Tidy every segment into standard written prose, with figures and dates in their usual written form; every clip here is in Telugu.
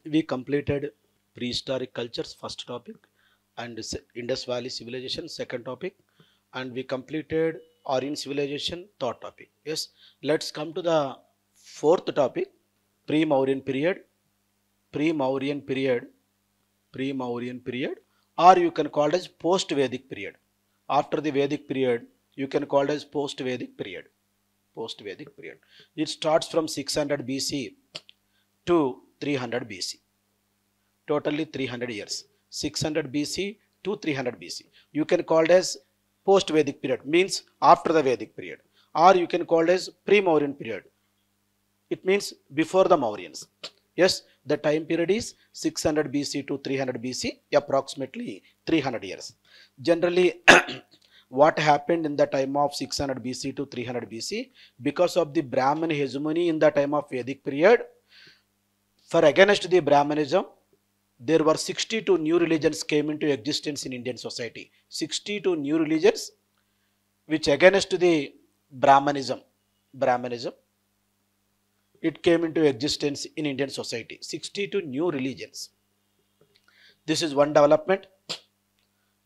we completed prehistoric cultures, first topic, and Indus Valley civilization, second topic, and we completed Aryan civilization, third topic. Yes, let's come to the fourth topic, pre-Mauryan period, pre-Mauryan period, pre-Mauryan period, or you can call it as post-Vedic period. After the Vedic period, you can call it as post-Vedic period. Post-Vedic period. It starts from 600 BC to 300 BC. Totally 300 years. 600 BC to 300 BC. You can call it as post-Vedic period, means after the Vedic period. Or you can call it as pre-Mauryan period. It means before the Mauryans. Yes, the time period is 600 BC to 300 BC, approximately 300 years. Generally, what happened in the time of 600 BC to 300 BC? Because of the Brahmin hegemony in the time of Vedic period, for against the Brahmanism, there were 62 new religions came into existence in Indian society. 62 new religions which against the Brahmanism, it came into existence in Indian society. 62 new religions. This is one development.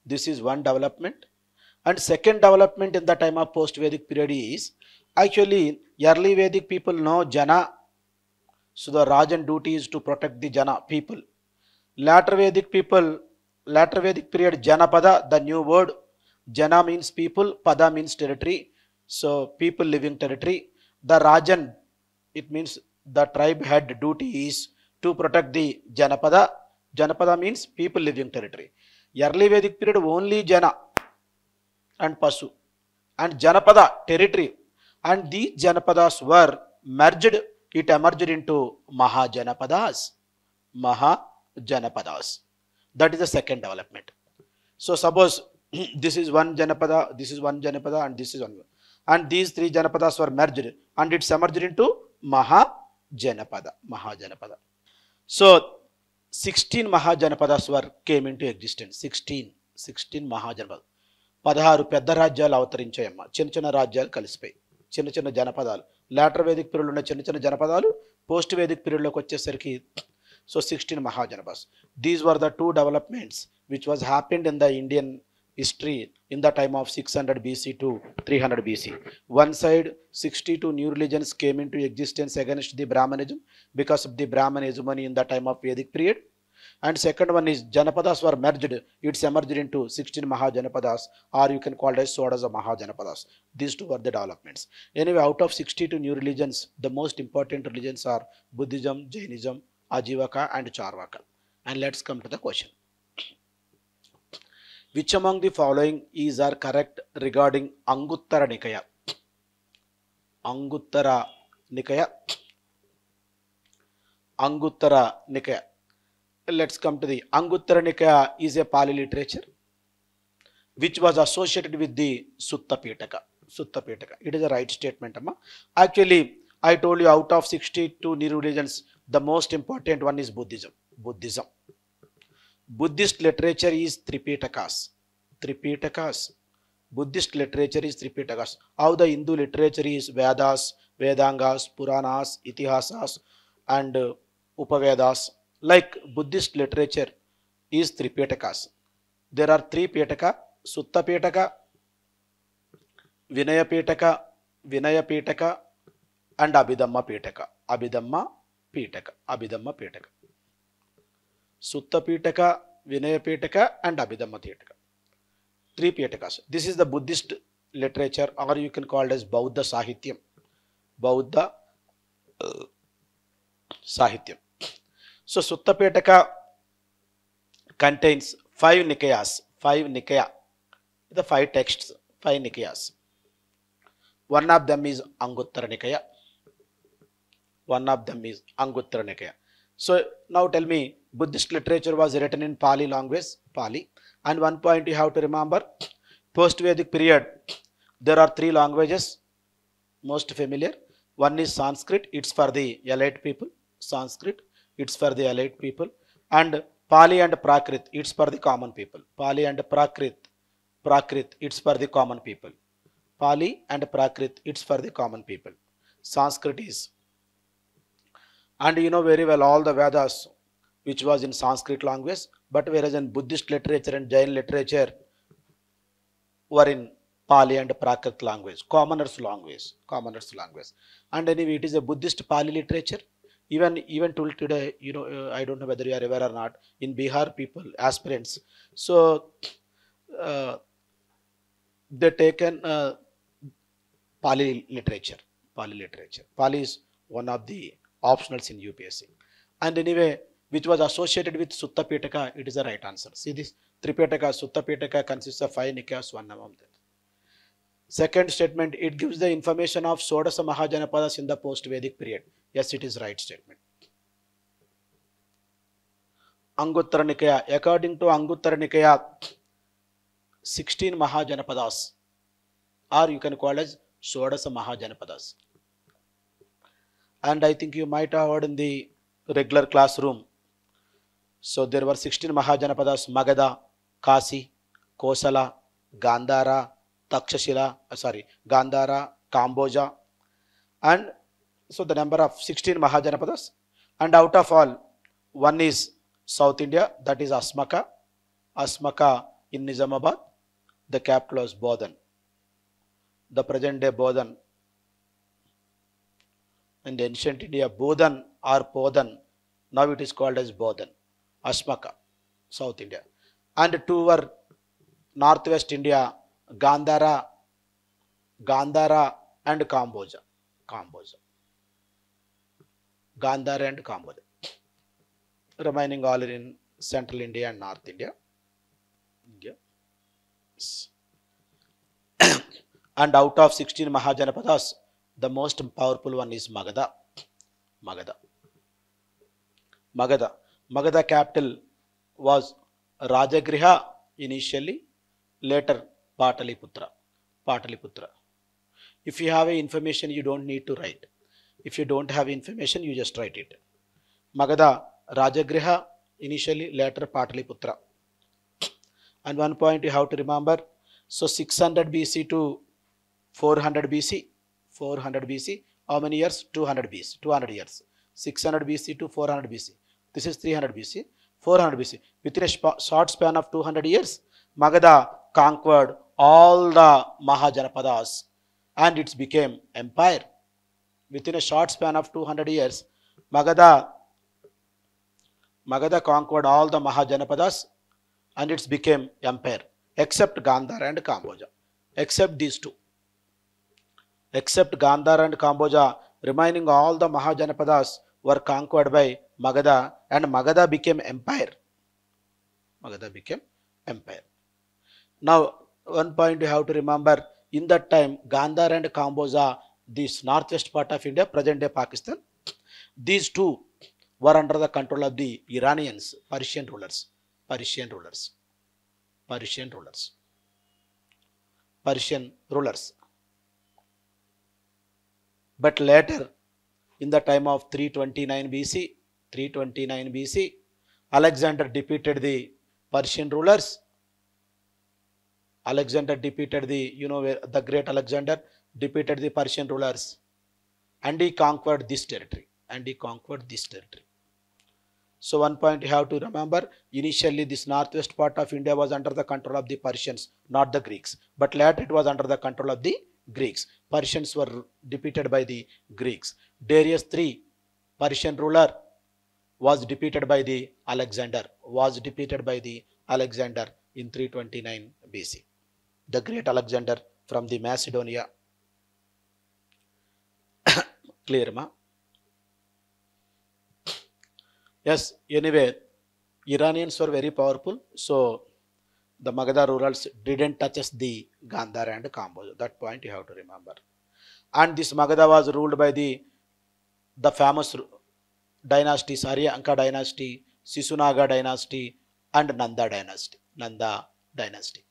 This is one development. And second development in the time of post-Vedic period is, actually early Vedic people know Jana. So the Rajan duty is to protect the Jana people. Later Vedic period, Janapada, the new word. Jana means people, Pada means territory. So people living territory. The Rajan, it means the tribe had duty is to protect the Janapada. Janapada means people living territory. Early Vedic period only Jana and Pasu and Janapada territory, and these Janapadas were merged, it emerged into Mahajanapadas. Mahajanapadas. That is the second development. So suppose this is one Janapada, this is one Janapada, and this is one. And these three Janapadas were merged and it's emerged into Mahajanapada. So 16 Mahajanapadas came into existence. 16 Mahajanapadas. 16 పెద్ద రాజ్యాలు అవతరించాయమ్మ. చిన్న చిన్న రాజ్యాలు కలిసిపోయి చిన్న చిన్న జనపదాలు. లాటర్ వేదిక్ పీరియడ్లో ఉన్న చిన్న చిన్న జనపదాలు పోస్ట్ వేదిక్ పీరియడ్లోకి వచ్చేసరికి so 16 Mahajanapadas. These were the two developments which was happened in the Indian history in the time of 600 BC to 300 BC. One side, 62 new religions came into existence against the Brahmanism because of the Brahman hegemony in the time of Vedic period. And second one is Janapadas were merged, it's emerged into 16 Mahajanapadas, or you can call it as Sodasa Mahajanapadas. These two were the developments. Anyway, out of 62 new religions, the most important religions are Buddhism, Jainism, Ajivaka and Charvaka. And let's come to the question. Which among the following is are correct regarding Anguttara Nikaya? Anguttara Nikaya. Anguttara Nikaya. Let's come to the Anguttara Nikaya is a Pali literature which was associated with the Sutta Pitaka. Sutta Pitaka. It is a right statement, Amma. Actually, I told you out of 62 new religions, the most important one is Buddhism. Buddhist literature is Tripitakas. Buddhist literature is Tripitakas. How the Hindu literature is Vedas, Vedangas, Puranas, Itihasas and Upavedas. Like Buddhist literature is Tripitakas. There are three Pitaka, Sutta Pitaka, Vinaya Pitaka and Abhidhamma Pitaka. Abhidhamma Pitaka. Sutta Pitaka, Vinaya Pitaka and Abhidhamma Pitaka. Three Pitakas. This is the Buddhist literature, or you can call it as Bauddha Sahityam. Bauddha Sahityam. So Sutta Pitaka contains 5 Nikayas. 5 Nikaya. The 5 texts, 5 Nikayas. One of them is Anguttara Nikaya. So now tell me, Buddhist literature was written in Pali language, Pali. And one point you have to remember, post-Vedic period, there are 3 languages, most familiar. One is Sanskrit, it's for the elite people. And Pali and Prakrit, it's for the common people. It's for the common people. Sanskrit is. And you know very well all the Vedas, which was in Sanskrit language, but whereas in Buddhist literature and Jain literature were in Pali and Prakrit language, commoners language. And anyway, it is a Buddhist Pali literature. Even till today, I don't know whether you are aware or not. In Bihar, people aspirants, so uh, they taken Pali literature. Pali is one of the optionals in UPSC. And anyway, which was associated with Sutta Pitaka, it is the right answer. See this Tripitaka, Sutta Pitaka consists of 5 Nikyas, 1 Namam. Second statement, it gives the information of Sodasa Mahajanapadas in the post-Vedic period. Yes, it is right statement. Anguttara Nikaya, according to Anguttara Nikaya, 16 Mahajanapadas, or you can call as Sodasa Mahajanapadas. And I think you might have heard in the regular classroom. So there were 16 Mahajanapadas: Magadha, Kasi, Kosala, Gandhara, Gandhara, Kamboja, and so the number of 16 Mahajanapadas. And out of all, one is South India, that is Asmaka. Asmaka in Nizamabad, the capital was Bodhan. The present day Bodhan. In the ancient India, Bodhan or Podhan, now it is called as Bodhan. Asmaka, South India. And two were Northwest India, Gandhara and Kamboja. Gandhara and Kamboja. Remaining all in Central India and North India. And out of 16 Mahajanapadas, the most powerful one is Magadha. Magadha capital was Rajagriha initially, later Pataliputra. If you have information, you don't need to write. If you don't have information, you just write it. Magadha, Rajagriha initially, later Pataliputra. And one point you have to remember, so 600 BC to 400 BC, how many years? 200 BC, 200 years. 600 BC to 400 BC. This is 300 BC, 400 BC. Within a short span of 200 years, Magadha conquered all the Mahajanapadas and it became empire. Within a short span of 200 years, Magadha conquered all the Mahajanapadas and it became empire, except Gandhara and Kamboja. Except these two. Except Gandhara and Kamboja, remaining all the Mahajanapadas were conquered by Magadha and Magadha became empire. Now, one point you have to remember, in that time, Gandhara and Kamboja, this northwest part of India, present day Pakistan, these two were under the control of the Iranians, Persian rulers. But later, in the time of 329 BC, Alexander defeated the Persian rulers. Alexander defeated the great Alexander defeated the Persian rulers and he conquered this territory. So one point you have to remember, initially this northwest part of India was under the control of the Persians, not the Greeks. But later it was under the control of the Greeks. Persians were defeated by the Greeks. Darius III, Persian ruler, was defeated by the Alexander in 329 BC. The great Alexander from the Macedonia. Clear, ma? Yes, anyway, Iranians were very powerful, so the Magadha rulers didn't touch the Gandhara and Kamboja. That point you have to remember. And this Magadha was ruled by the famous dynasties, Aryanka dynasty, Sisunaga dynasty, and Nanda dynasty.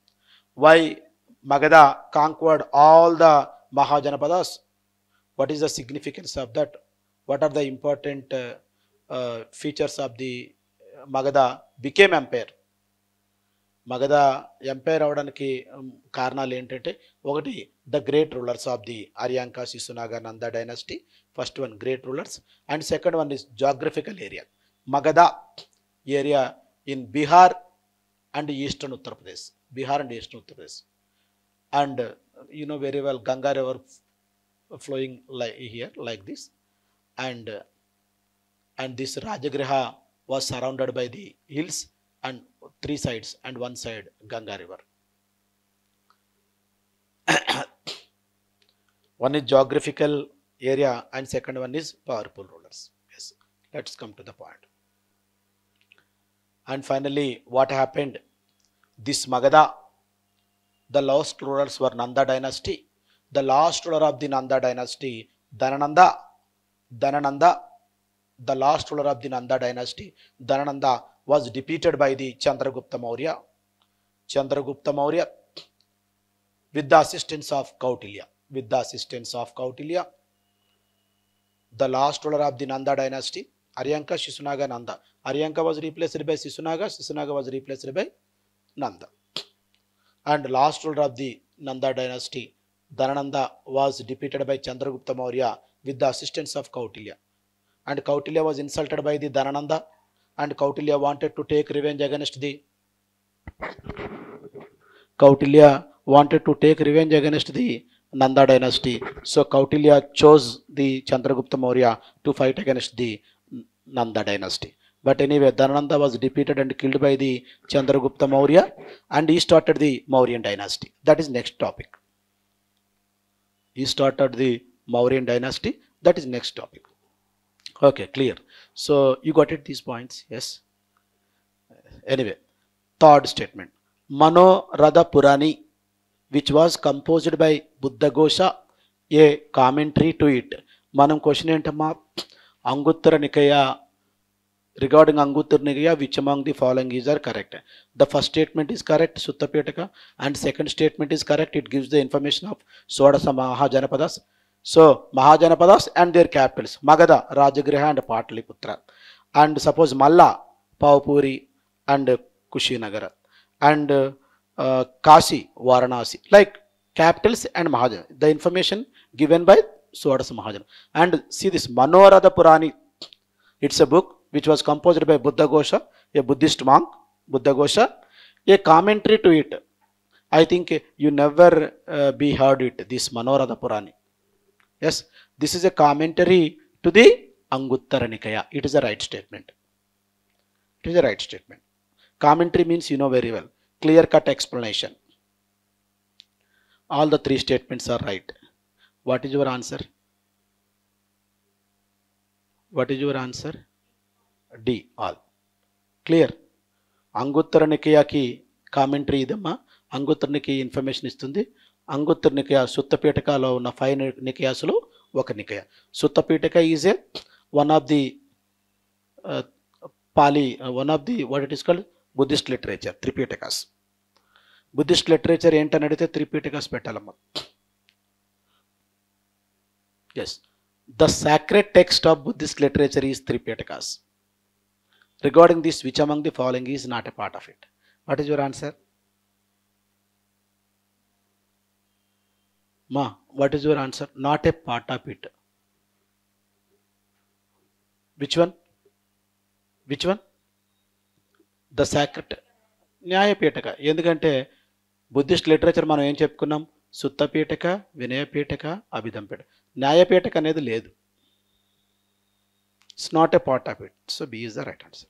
Why Magadha conquered all the Mahajanapadas? What is the significance of that? What are the important features of the Magadha became empire? Magadha empire అవడానికి కారణాలు ఏంటంటే, ఒకటి the great rulers of the Aryanka, Sisunaga, Nanda dynasty. First one, great rulers, and second one is geographical area. Magadha area in Bihar and eastern Uttar Pradesh. Bihar and eastern Uttar Pradesh. And you know very well Ganga river flowing like here like this, and this Rajagriha was surrounded by the hills and three sides and one side Ganga river. One is geographical area and second one is powerful rulers. Yes, let's come to the point. And finally, what happened? This Magadha, the last rulers were Nanda dynasty. The last ruler of the Nanda dynasty, Dhanananda, the last ruler of the Nanda dynasty, Dhanananda, was defeated by the Chandragupta Maurya. Chandragupta Maurya, with the assistance of Kautilya. With the assistance of Kautilya, the last ruler of the Nanda dynasty, Aryanka, Shisunaga, Nanda. Aryanka was replaced by Shisunaga, Shisunaga was replaced by Nanda. And last ruler of the Nanda dynasty, Dhanananda, was defeated by Chandragupta Maurya with the assistance of Kautilya. And Kautilya was insulted by the Dhanananda, and Kautilya wanted to take revenge against the Nanda dynasty. So Kautilya chose the Chandragupta Maurya to fight against the Nanda dynasty. But anyway, Dhanananda was defeated and killed by the Chandragupta Maurya, and he started the Mauryan dynasty. That is next topic. He started the Mauryan dynasty. That is next topic. Okay, clear. So you got it, these points? Yes. Anyway, third statement. Manoradha Purani, which was composed by Buddhaghosa, a commentary to it. Manam question entama Anguttara Nikaya. Regarding Anguttara Nikaya, which among the following is are correct? The first statement is correct, Sutta Pitaka, and second statement is correct. It gives the information of Swadasa Mahajanapadas. So Mahajanapadas and their capitals, Magadha, Rajagriha and Pataliputra. And suppose Malla, Paupuri and Kushinagara. And Kasi, Varanasi, like capitals and Mahajana. The information given by Swadasa Mahajana. And see this Manoradha Purani, it's a book which was composed by Buddhaghosa, a Buddhist monk, Buddhaghosa, a commentary to it. I think you never be heard it, this Manoradha Purani. Yes, this is a commentary to the Anguttara Nikaya. It is a right statement. It is a right statement. Commentary means you know very well. Clear-cut explanation. All the three statements are right. What is your answer? What is your answer? D, all. Clear. Anguttara Nikaya ki commentary idamma. Anguttara Nikaya information istundi. Anguttara Nikaya Sutta Pitaka una 5 Nikayaslo oka Nikaya. Sutta Pitaka is a one of the Pali, one of the what it is called Buddhist literature, Tripitakas. Buddhist literature ఏంటని అడిగితే Tripitakas పెట్టాలమ్మ. Yes, the sacred text of Buddhist literature is Tripitakas. Regarding this, which among the following is not a part of it? What is your answer? Ma, what is your answer? Not a part of it. Which one? Which one? The sacred Nyaya Pitaka. ఎందుకంటే బుద్ధిస్ట్ లిటరేచర్ మనం ఏం చెప్పుకున్నాం? సుత్త పీఠక, వినయ పీఠక, అభిధం పీఠక. న్యాయ పీఠక అనేది లేదు. It's not a part of it. So B is the right answer.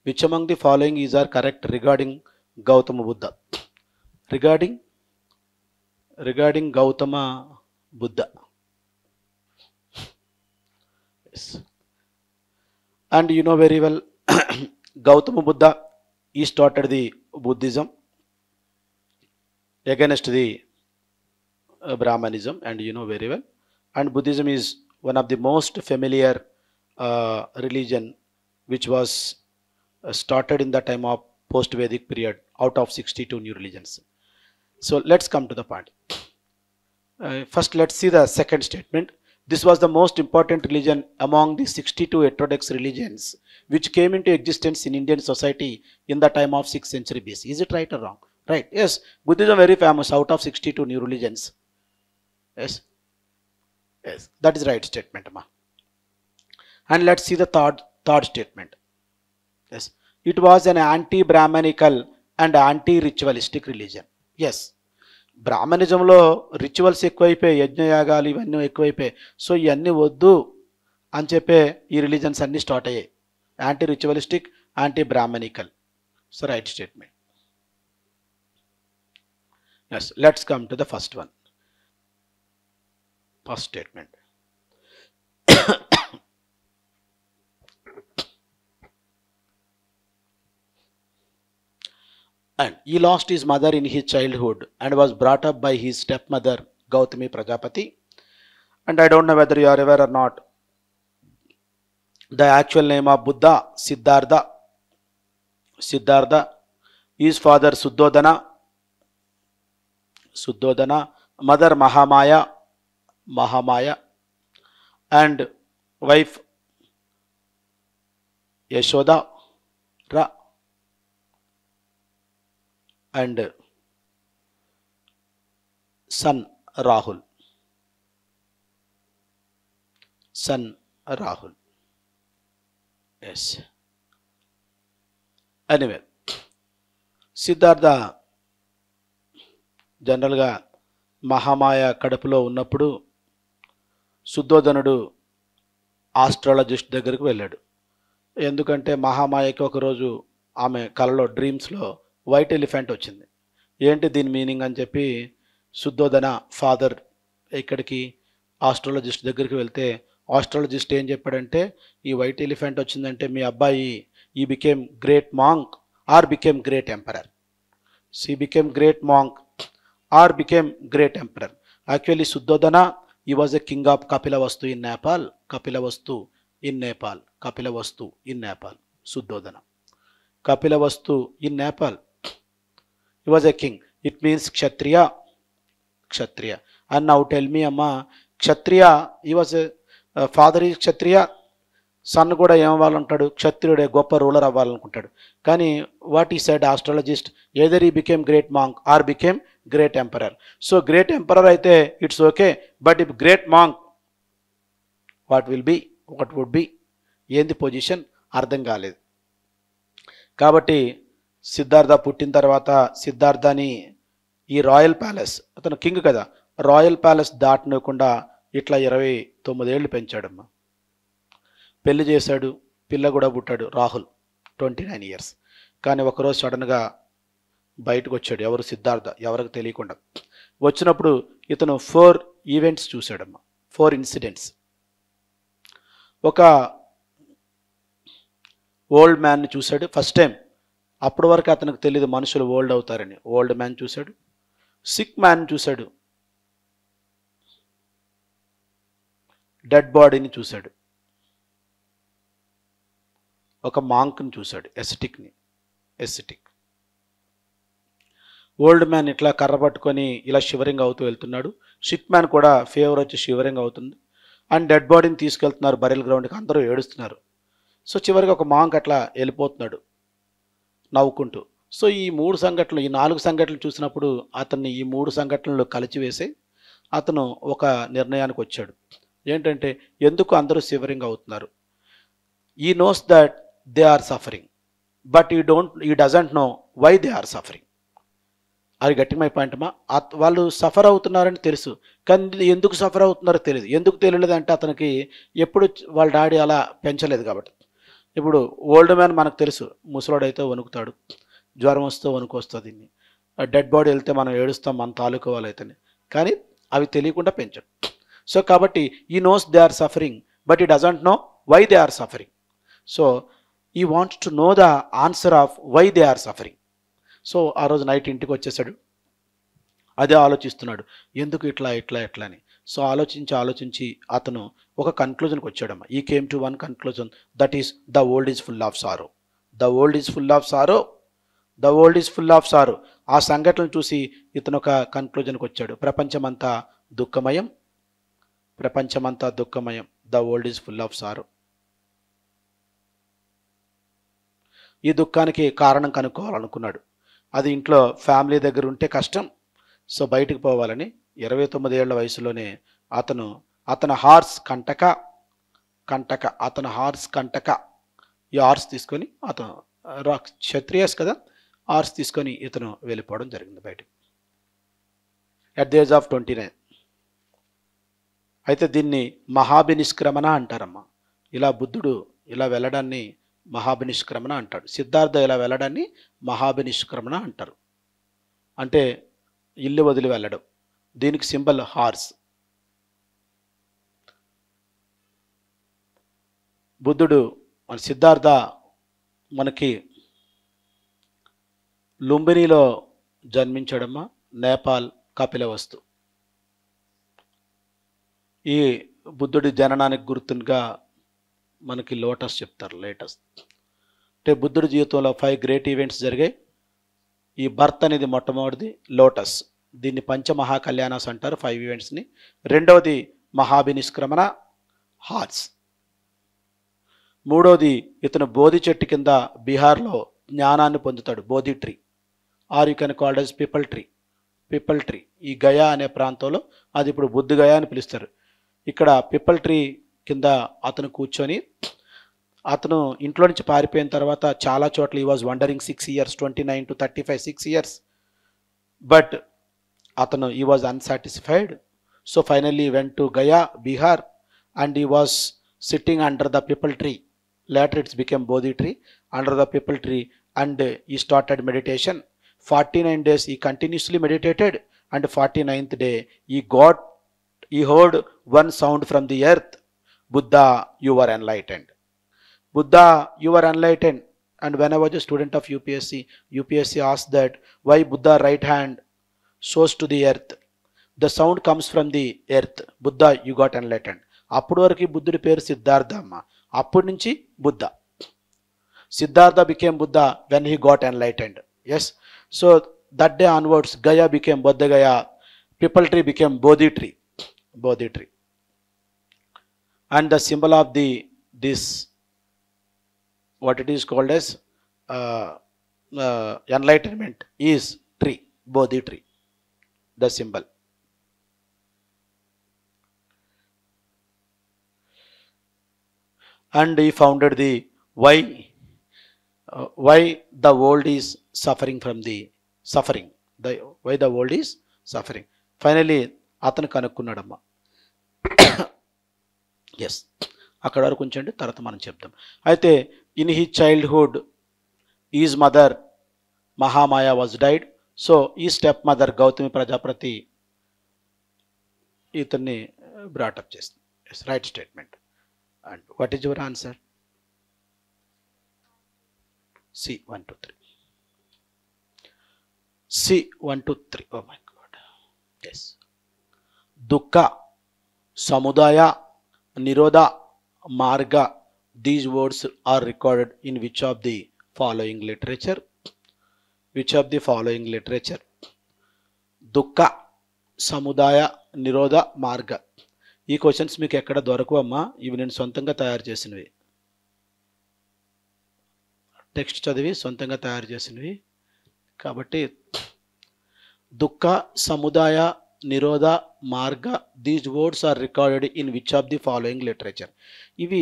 Which among the following is are correct regarding Gautama Buddha? Regarding Gautama Buddha. Yes. And you know very well, Gautama Buddha, he started the Buddhism against the Brahmanism, and you know very well. And Buddhism is one of the most familiar religion which was started in the time of post-Vedic period out of 62 new religions. So let's come to the point. First, let's see the second statement. This was the most important religion among the 62 heterodox religions which came into existence in Indian society in the time of 6th century BC. Is it right or wrong? Right. Yes. Buddhism very famous out of 62 new religions. Yes. Yes. That is right statement, ma. And let's see the third statement. Yes, it was an anti-Brahmanical and anti-ritualistic religion. Yes, బ్రాహ్మణిజంలో రిచువల్స్ ఎక్కువైపోయాయి, యజ్ఞయాగాలు ఇవన్నీ ఎక్కువైపోయాయి. సో ఇవన్నీ వద్దు అని చెప్పే ఈ రిలీజన్స్ అన్నీ స్టార్ట్ అయ్యాయి. Anti ritualistic, anti brahmanical. So right statement. Yes, let's come to the first one. First statement. And he lost his mother in his childhood and was brought up by his stepmother Gautami Prajapati. And I don't know whether you are aware or not, the actual name of Buddha, Siddhartha. His father Suddhodana, mother Mahamaya, and wife Yashoda Ra, and son Rahul. Yes. Anyway, Siddhartha జనరల్గా మహామాయ కడుపులో ఉన్నప్పుడు శుద్ధోదనుడు ఆస్ట్రాలజిస్ట్ దగ్గరికి వెళ్ళాడు. ఎందుకంటే మహామాయకి ఒకరోజు ఆమె కలలో డ్రీమ్స్లో వైట్ ఎలిఫెంట్ వచ్చింది. ఏంటి దీని మీనింగ్ అని చెప్పి శుద్ధోదన ఫాదర్ ఇక్కడికి ఆస్ట్రాలజిస్ట్ దగ్గరికి వెళ్తే ఆస్ట్రాలజిస్ట్ ఏం చెప్పాడంటే, ఈ వైట్ ఎలిఫెంట్ వచ్చిందంటే మీ అబ్బాయి ఈ became great monk or became great emperor. She became great monk or became great emperor. Actually, Suddhodana, he was a king of Kapilavastu in Nepal. Kapilavastu in Nepal. Suddhodana. Kapilavastu in Nepal. He was a king. It means Kshatriya. And now tell me, Amma, Kshatriya, he was a father is Kshatriya. Son కూడా ఏమవ్వాలంటాడు, క్షత్రియుడే, గొప్ప రూలర్ అవ్వాలనుకుంటాడు. కానీ what he said astrologist, either he became great monk or became great emperor. So great emperor అయితే it's okay, but if great monk what would be, ఏంది పొజిషన్ అర్థం కాలేదు. కాబట్టి సిద్ధార్థ పుట్టిన తర్వాత సిద్ధార్థని ఈ రాయల్ ప్యాలెస్, అతను కింగ్ కదా, రాయల్ ప్యాలెస్ దాటనకుండా ఇట్లా 29 ఏళ్ళు పెంచాడమ్మా. పెళ్లి చేశాడు, పిల్ల కూడా పుట్టాడు, రాహుల్ 29 ఇయర్స్. కానీ ఒకరోజు సడన్గా బయటకు వచ్చాడు, ఎవరు, సిద్ధార్థ, ఎవరికి తెలియకుండా వచ్చినప్పుడు ఇతను 4 ఈవెంట్స్ చూశాడమ్మా, 4 ఇన్సిడెంట్స్. ఒక ఓల్డ్ మ్యాన్ని చూశాడు ఫస్ట్ టైం. అప్పటి వరకు అతనికి తెలియదు మనుషులు ఓల్డ్ అవుతారని. ఓల్డ్ మ్యాన్ చూశాడు, సిక్ మ్యాన్ చూశాడు, డెడ్ బాడీని చూశాడు, ఒక మాంక్ని చూశాడు, ఎసిటిక్. ఓల్డ్ మ్యాన్ ఇట్లా కర్ర పట్టుకొని ఇలా షివరింగ్ అవుతూ వెళ్తున్నాడు. సిక్ మ్యాన్ కూడా ఫీవర్ వచ్చి షివరింగ్ అవుతుంది. అండ్ డెడ్ బాడీని తీసుకెళ్తున్నారు బరిల్ గ్రౌండ్కి, అందరూ ఏడుస్తున్నారు. సో చివరికి ఒక మాంక్ అట్లా వెళ్ళిపోతున్నాడు నవ్వుకుంటూ. సో ఈ 4 సంఘటనలు చూసినప్పుడు అతన్ని ఈ 3 సంఘటనలు కలిచివేసి అతను ఒక నిర్ణయానికి వచ్చాడు. ఏంటంటే, ఎందుకు అందరూ షివరింగ్ అవుతున్నారు? He knows that they are suffering, but he doesn't know why they are suffering. అది గట్టిమై పాయింట్ అమ్మా. వాళ్ళు సఫర్ అవుతున్నారని తెలుసు, కానీ ఎందుకు సఫర్ అవుతున్నారో తెలియదు. ఎందుకు తెలియలేదంటే అతనికి ఎప్పుడు వాళ్ళ డాడీ అలా పెంచలేదు కాబట్టి. ఇప్పుడు ఓల్డ్ మ్యాన్ మనకు తెలుసు, ముసలోడైతే వణుకుతాడు, జ్వరం వస్తే వణుకు వస్తుంది, డెడ్ బాడీ వెళ్తే మనం ఏడుస్తాం మన తాలూకు వాళ్ళైతేనే, కానీ అవి తెలియకుండా పెంచాడు. సో కాబట్టి he knows they are suffering, but he doesn't know why they are suffering. So he wants to know the answer of why they are suffering. So ఆ రోజు నైట్ ఇంటికి వచ్చేసాడు, అదే ఆలోచిస్తున్నాడు, ఎందుకు ఇట్లా అని. సో ఆలోచించి అతను ఒక కన్క్లూజన్కి వచ్చాడమ్మా. He came to one conclusion, that is the world is full of sorrow. The world is full of sorrow. ఆ సంఘటనలు చూసి ఇతను ఒక కన్క్లూజన్కి వచ్చాడు, ప్రపంచమంతా దుఃఖమయం. The world is full of sorrow. ఈ దుఃఖానికి కారణం కనుక్కోవాలనుకున్నాడు. అది ఇంట్లో ఫ్యామిలీ దగ్గర ఉంటే కష్టం. సో బయటికి పోవాలని 29 ఏళ్ల వయసులోనే అతని హార్స్ కంటక కంటక, అతను హార్స్ కంటక. ఈ హార్స్ తీసుకొని అతను క్షత్రియస్ కదా, హార్స్ తీసుకొని ఇతను వెళ్ళిపోవడం జరిగింది బయటకు అట్ ది ఏజ్ ఆఫ్ 29. అయితే దీన్ని మహాభినిష్క్రమణ అంటారమ్మా. ఇలా బుద్ధుడు ఇలా వెళ్ళడాన్ని మహాభినిష్క్రమణ అంటాడు. సిద్ధార్థ ఇలా వెళ్ళడాన్ని మహాభినిష్క్రమణ అంటారు. అంటే ఇల్లు వదిలి వెళ్ళడం. దీనికి సింబల్ హార్స్. బుద్ధుడు మన సిద్ధార్థ మనకి లుంబినిలో జన్మించడమ్మా, నేపాల్ కపిలవస్తు. ఈ బుద్ధుడి జననానికి గుర్తుగా మనకి లోటస్ చెప్తారు. లేటెస్ట్ అంటే బుద్ధుడి జీవితంలో 5 గ్రేట్ ఈవెంట్స్ జరిగాయి. ఈ బర్త్ అనేది మొట్టమొదటిది లోటస్. దీన్ని పంచమహాకళ్యాణాస్ అంటారు 5 ఈవెంట్స్ని. రెండవది మహాభినిష్క్రమణ హార్స్. మూడవది ఇతను బోధి చెట్టు కింద బీహార్లో జ్ఞానాన్ని పొందుతాడు, Bodhi tree, or you can called as pipal tree. Pipal tree ఈ గయా అనే ప్రాంతంలో, అది ఇప్పుడు బుద్ధ గయా అని పిలుస్తారు. ఇక్కడ పిపల్ ట్రీ కింద అతను కూర్చొని, అతను ఇంట్లో నుంచి పారిపోయిన తర్వాత చాలా చోట్ల ఈ was wondering 6 years, 29 to 35, 6 years. But అతను ఈ was unsatisfied. So finally went to Gaya, Bihar, and ఈ was sitting under the people tree. Later it's became Bodhi tree, under the people tree, and he started meditation. 49 days he continuously meditated, and 49th day he heard one sound from the earth, Buddha, you are enlightened. Buddha, you are enlightened. And when I was a student of UPSC asked that why Buddha right hand shows to the earth. The sound comes from the earth. Buddha, you got enlightened. అప్పటి వరకు బుద్ధుడి పేరు సిద్ధార్థ అమ్మ. అప్పటి నుంచి Buddha. Siddhartha became Buddha when he got enlightened. Yes. So that day onwards Gaya became Buddha Gaya, pipal tree became Bodhi tree. Bodhi tree. And the symbol of this what it is called as enlightenment is tree, Bodhi tree, the symbol. And he founded the why the world is suffering from the suffering, why the world is suffering. Finally అతను కనుక్కున్నాడమ్మా. ఎస్, అక్కడ వరకు ఉంచండి, తర్వాత మనం చెప్తాం. అయితే in he childhood is mother Mahamaya was died. So ఈ స్టెప్ మదర్ గౌతమి ప్రజాపతి ఇతన్ని బ్రాటప్ చేస్తుంది. Yes, right statement. And what is your answer? C 1 2 3. C 1 2 3. Oh my god. Yes. దుఃఖ, సముదాయ, నిరోధ, మార్గ, these words are recorded in which of the following literature? Which of the following literature? దుఃఖ, సముదాయ, నిరోధ, మార్గ. ఈ క్వశ్చన్స్ మీకు ఎక్కడ దొరకవు అమ్మా. ఇవి నేను సొంతంగా తయారు చేసినవి, టెక్స్ట్ చదివి సొంతంగా తయారు చేసినవి. కాబట్టి దుఃఖ, సముదాయ, నిరోధ, మార్గ, these words are recorded in which of the following literature. ఇవి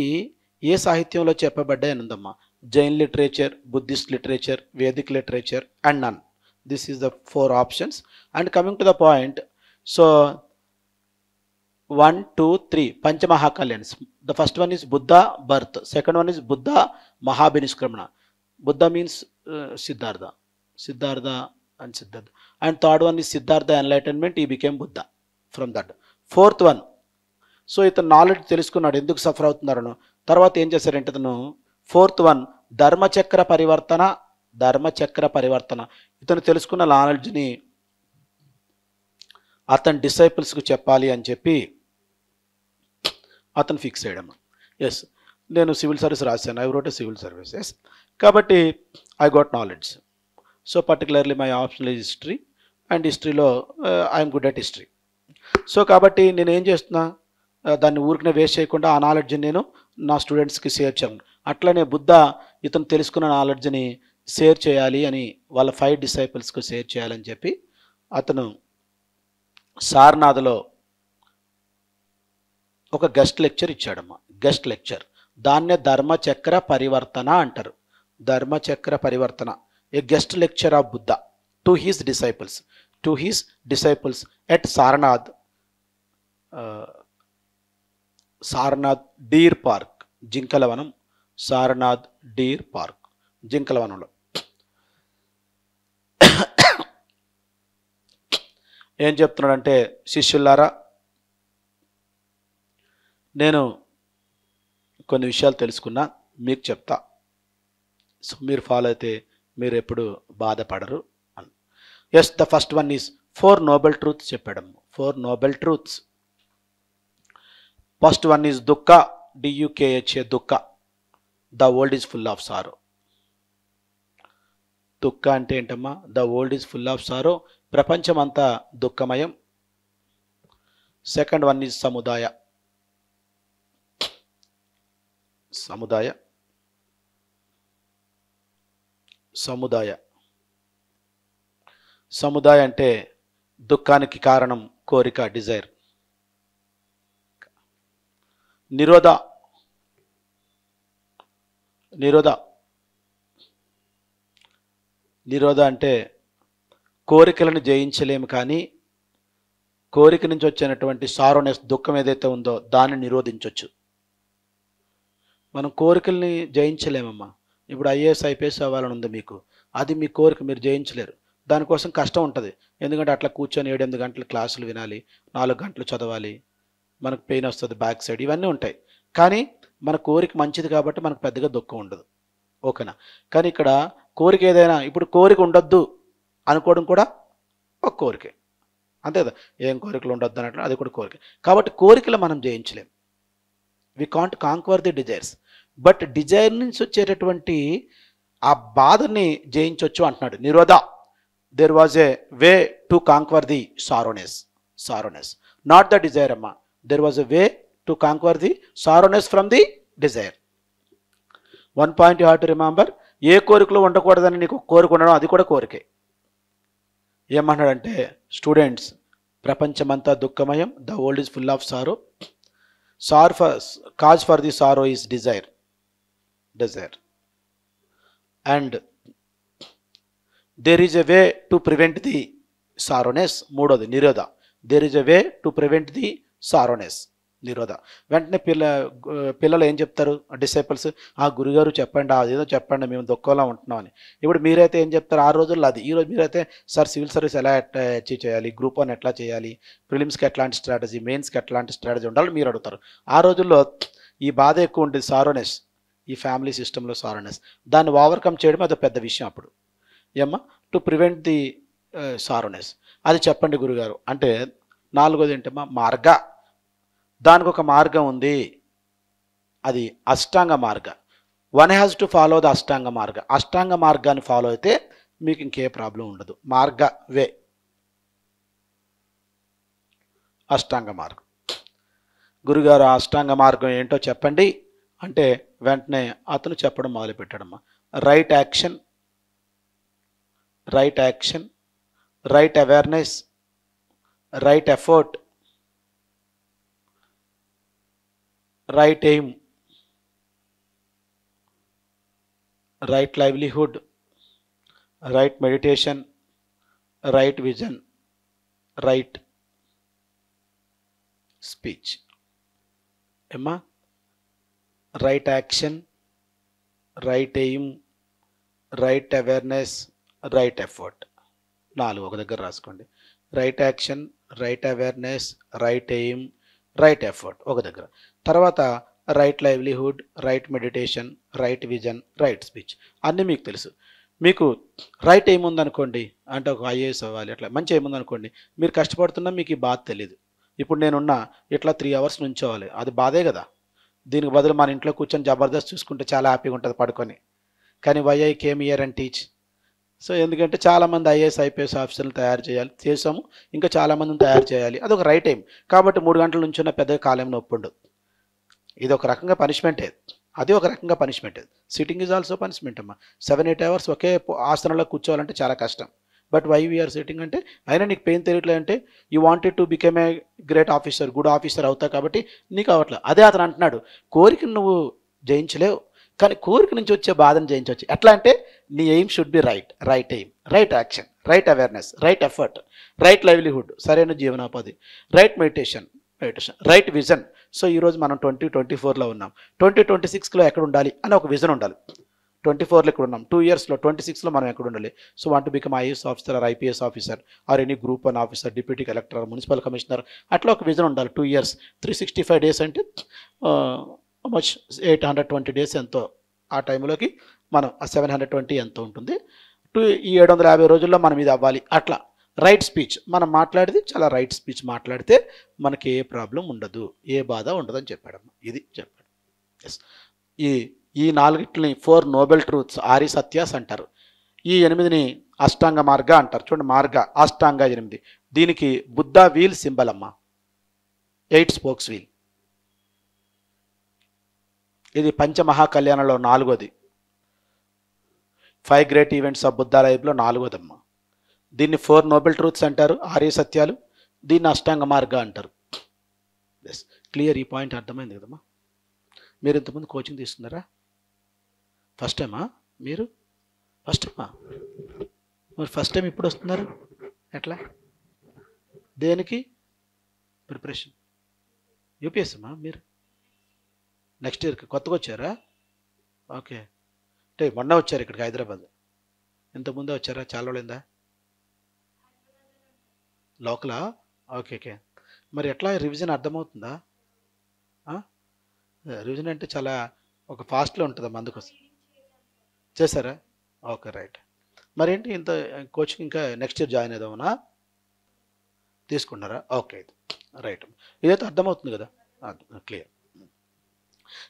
ఏ సాహిత్యంలో చెప్పబడ్డాయి అనుందమ్మా? Jain literature, Buddhist literature, Vedic literature, and none. This is the 4 options. And coming to the point, so 1 2 3 పంచమహాకళ్యాణ్స్. The first one is Buddha birth, second one is Buddha మహాభినిష్క్రమణ. Buddha means Siddhartha, Siddhartha and Siddhartha. And third one is Siddhartha enlightenment, he became Buddha from that. Fourth one, so ఇతను నాలెడ్జ్ తెలుసుకున్నాడు ఎందుకు సఫర్ అవుతున్నారను. తర్వాత ఏం చేశారంటే ఇతను ఫోర్త్ వన్ ధర్మచక్ర పరివర్తన. ధర్మచక్ర పరివర్తన, ఇతను తెలుసుకున్న నాలెడ్జ్ని అతని డిసైపుల్స్కు చెప్పాలి అని చెప్పి అతను ఫిక్స్ అయ్యాడు. ఎస్, నేను సివిల్ సర్వీస్ రాశాను, I wrote a civil service. Yes, కాబట్టి I got knowledge. So particularly my option is history, and హిస్టరీలో I'm good at history. So కాబట్టి నేను ఏం చేస్తున్నా, దాన్ని ఊరికనే వేస్ట్ చేయకుండా ఆ నాలెడ్జ్ని నేను నా స్టూడెంట్స్కి షేర్ చేయాలి. అట్లనే బుద్ధ ఇతను తెలుసుకున్న నాలెడ్జ్ని షేర్ చేయాలి అని వాళ్ళ 5 డిసైపుల్స్కు షేర్ చేయాలని చెప్పి అతను సారనాథ్లో ఒక గెస్ట్ లెక్చర్ ఇచ్చాడమ్మా. Guest lecture. దాన్నే ధర్మచక్ర పరివర్తన అంటారు. ధర్మచక్ర పరివర్తన. A guest lecture of Buddha to his disciples at Sarnath deer park, జింకలవనం. సారనాథ్ డీర్ పార్క్, జింకలవనంలో. ఏం చెప్తున్నాడంటే, శిష్యులారా, నేను కొన్ని విషయాలు తెలుసుకున్నా, మీకు చెప్తా. సో మీరు ఫాలో అయితే మీరు ఎప్పుడు బాధపడరు అని. Yes, the first one is 4 noble truths చెప్పాడమ్మ. 4 noble truths. First one is దుఃఖ, DUKHA, దుఃఖ. The world is full of sorrow. దుఃఖ అంటే ఏంటమ్మా? The world is full of sorrow. ప్రపంచం అంతా దుఃఖమయం. సెకండ్ వన్ ఈజ్ సముదాయ. సముదాయ అంటే దుఃఖానికి కారణం కోరిక, డిజైర్. నిరోధ అంటే కోరికలను జయించలేము, కానీ కోరిక నుంచి వచ్చినటువంటి సారోనెస్, దుఃఖం ఏదైతే ఉందో దాన్ని నిరోధించవచ్చు. మనం కోరికల్ని జయించలేమమ్మా. ఇప్పుడు IAS IPS అవ్వాలని ఉంది మీకు, అది మీ కోరిక, మీరు జయించలేరు. దానికోసం కష్టం ఉంటుంది. ఎందుకంటే అట్లా కూర్చొని 7-8 గంటలు క్లాసులు వినాలి, 4 గంటలు చదవాలి, మనకు పెయిన్ వస్తుంది బ్యాక్ సైడ్, ఇవన్నీ ఉంటాయి. కానీ మన కోరిక మంచిది కాబట్టి మనకు పెద్దగా దుఃఖం ఉండదు. ఓకేనా? కానీ ఇక్కడ కోరిక ఏదైనా, ఇప్పుడు కోరిక ఉండొద్దు అనుకోవడం కూడా ఒక కోరికే, అంతే కదా? ఏం కోరికలు ఉండొద్దు అన్నట్లు అది కూడా కోరిక. కాబట్టి కోరికలు మనం జయించలేం. We can't conquer the desires. But desire నుంచి వచ్చేటటువంటి ఆ బాధని జయించవచ్చు అంటున్నాడు. నిరోధ, there was a way to conquer the sorrowness, not the desire అమ్మా. There was a way to conquer the sorrowness from the desire. 1 point you have to remember. ఏ కోరికలో ఉండకూడదని నీకు కోరిక ఉండడం, అది కూడా కోరికే. ఏమన్నాడంటే, స్టూడెంట్స్, ప్రపంచమంతా దుఃఖమయం. The world is full of sorrow. Cause for the sorrow is desire. And there is a way to prevent the sorrowness. మూడోది నిరోధ. There is a way to prevent the sorrowness, నిరోధ. వెంటనే పిల్లలు ఏం చెప్తారు, డిసైపుల్స్, ఆ గురుగారు చెప్పండి, అదేదో చెప్పండి, మేము దుఃఖంలో ఉంటున్నామని. ఇప్పుడు మీరైతే ఏం చెప్తారు ఆ రోజుల్లో? అది. ఈరోజు మీరైతే, సార్ సివిల్ సర్వీస్ ఎలా అచీవ్ చేయాలి, గ్రూప్ 1 ఎట్లా చేయాలి, ప్రిలిమ్స్కి ఎట్లాంటి స్ట్రాటజీ, మెయిన్స్కి ఎట్లాంటి స్ట్రాటజీ ఉండాలి మీరు అడుగుతారు. ఆ రోజుల్లో ఈ బాధ ఎక్కువ ఉంటుంది, సారోనెస్, ఈ ఫ్యామిలీ సిస్టంలో సారోనెస్. దాన్ని ఓవర్కమ్ చేయడం అది పెద్ద విషయం అప్పుడు. ఏమ్మా, టు ప్రివెంట్ ది సారోనెస్, అది చెప్పండి గురుగారు అంటే. 4వది ఏంటమ్మా? మార్గ. దానికి ఒక మార్గం ఉంది, అది అష్టాంగ మార్గ. One has to follow the అష్టాంగ మార్గ. అష్టాంగ మార్గాన్ని ఫాలో అయితే మీకు ఇంకే ప్రాబ్లం ఉండదు. మార్గ, వే, అష్టాంగ మార్గం. గురుగారు అష్టాంగ మార్గం ఏంటో చెప్పండి అంటే వెంటనే అతను చెప్పడం మొదలుపెట్టాడమ్మా. Right action, right awareness, right effort, right aim, right livelihood, right meditation, right vision, right speech. ఏమ్మా? Right action, right aim, right awareness, right effort. 4 ఒక దగ్గర రాసుకోండి. Right action, right awareness, right aim, right effort ఒక దగ్గర. తర్వాత right livelihood, right meditation, right vision, right speech. అన్నీ మీకు తెలుసు. మీకు రైట్ ఏముందనుకోండి అంటే ఒక IAS అవ్వాలి, అట్లా మంచి ఏముందనుకోండి, మీరు కష్టపడుతున్నా మీకు ఈ బాధ తెలీదు. ఇప్పుడు నేనున్నా ఇట్లా 3 hours నుంచోవాలి, అది బాధే కదా. దీనికి బదులు మన ఇంట్లో కూర్చొని జబర్దస్త్ చూసుకుంటే చాలా హ్యాపీగా ఉంటుంది పడుకొని. కానీ why I came here and teach. So ఎందుకంటే చాలామంది IAS IPS ఆఫీసర్లు తయారు చేసాము, ఇంకా చాలామందిని తయారు చేయాలి. అదొక రైట్ టైం. కాబట్టి 3 గంటల నుంచి ఉన్న పెద్దగా కాలేం నొప్పి ఉండదు. ఇది ఒక రకంగా పనిష్మెంటే, అది ఒక రకంగా punishment. Sitting is also punishment అమ్మా. 7-8 hours ఒకే ఆసనంలో కూర్చోవాలంటే చాలా కష్టం. బట్ వై వీఆర్ సిట్టింగ్ అంటే అయినా నీకు పెయిన్ తెలియట్లే అంటే you wanted to become a great officer, good officer అవుతావు కాబట్టి నీకు అవ్వట్లేదు. అదే అతను అంటున్నాడు, కోరికను నువ్వు జయించలేవు కానీ కోరిక నుంచి వచ్చే బాధను జయించవచ్చు. ఎట్లా అంటే నీ aim should be right aim, right action, right awareness, right effort, right livelihood, సరైన జీవనోపాధి, right meditation, right vision. So ఈరోజు మనం 2024లో ఉన్నాం. 2026లో ఎక్కడ ఉండాలి అని ఒక విజన్ ఉండాలి. 24లో ఎక్కడ ఉన్నాం, 2 ఇయర్స్లో 26లో మనం ఎక్కడ ఉండాలి. So want to become IAS officer or IPS officer or any group 1 officer, deputy collector, municipal commissioner, అట్లా ఒక విజన్ ఉండాలి. 2 ఇయర్స్, 365 డేస్ అంటే మచ్ 820 డేస్ ఎంతో ఆ టైంలోకి మనం 720 ఎంతో ఉంటుంది. ఈ 750 రోజుల్లో మనం ఇది అవ్వాలి. అట్లా రైట్ స్పీచ్ మనం మాట్లాడేది చాలా రైట్ స్పీచ్ మాట్లాడితే మనకి ఏ ప్రాబ్లం ఉండదు, ఏ బాధ ఉండదు అని చెప్పాడమ్మ. ఇది చెప్పాడు. ఎస్, ఈ 4 4 నోబెల్ ట్రూత్స్, 6 సత్యాస్ అంటారు. ఈ 8ని అష్టాంగ మార్గ అంటారు. చూడండి, మార్గ అష్టాంగ 8. దీనికి బుద్ధ వీల్ సింబల్ అమ్మ, 8 స్పోక్స్ వీల్. ఇది పంచమహాకళ్యాణంలో 4వది, 5 గ్రేట్ ఈవెంట్స్ ఆఫ్ బుద్ధ లైఫ్లో 4వదమ్మ. దీన్ని 4 నోబెల్ ట్రూత్స్ అంటారు, 6 సత్యాలు. దీన్ని అష్టాంగ మార్గ అంటారు. Yes, clear. ఈ పాయింట్ అర్థమైంది కదమ్మా. మీరు ఇంతకుముందు కోచింగ్ తీసుకున్నారా? ఫస్ట్ టైమా మీరు? ఫస్ట్ టైమా? మరి ఫస్ట్ టైం ఇప్పుడు వస్తున్నారు ఎట్లా? దేనికి ప్రిపరేషన్? యూపీఎస్ అమ్మా మీరు? నెక్స్ట్ ఇయర్కి కొత్తగా వచ్చారా? ఓకే, అంటే మొన్న వచ్చారు ఇక్కడికి హైదరాబాద్. ఇంతకుముందే వచ్చారా? చాలా రోజులైందా? లోకలా? Okay okay. మరి ఎట్లా రివిజన్ అర్థమవుతుందా? రివిజన్ అంటే చాలా ఒక ఫాస్ట్లో ఉంటుందమ్మా, అందుకోసం చేశారా? Okay, right. మరేంటి ఇంత కోచింగ్ ఇంకా నెక్స్ట్ ఇయర్ జాయిన్ అవుదామనా? తీసుకున్నారా? Okay, right. ఇదైతే అర్థమవుతుంది కదా, క్లియర్.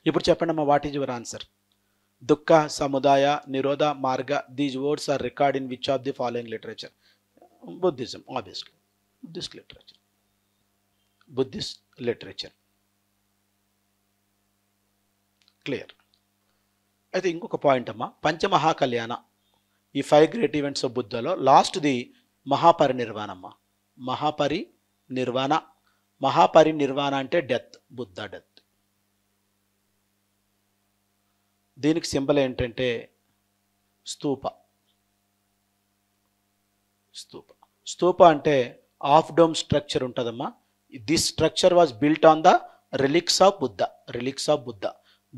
ఇప్పుడు చెప్పండి అమ్మా, వాట్ ఈజ్ యువర్ ఆన్సర్? దుఃఖ, సముదాయ, నిరోధ, మార్గ, these words are record in which of the following literature? Buddhism, obviously Buddhist literature. Buddhist literature, clear. అయితే ఇంకొక పాయింట్ అమ్మా, పంచమహాకళ్యాణ, ఈ 5 గ్రేట్ ఈవెంట్స్ ఆఫ్ బుద్ధలో లాస్ట్ది మహాపరినిర్వాణ అమ్మ. మహాపరినిర్వాణ అంటే డెత్, బుద్ధ డెత్. దీనికి సింబల్ ఏంటంటే స్తూప. స్తూప అంటే హాఫ్ డోమ్ స్ట్రక్చర్ ఉంటుందమ్మా. This structure was built on the relics of Buddha.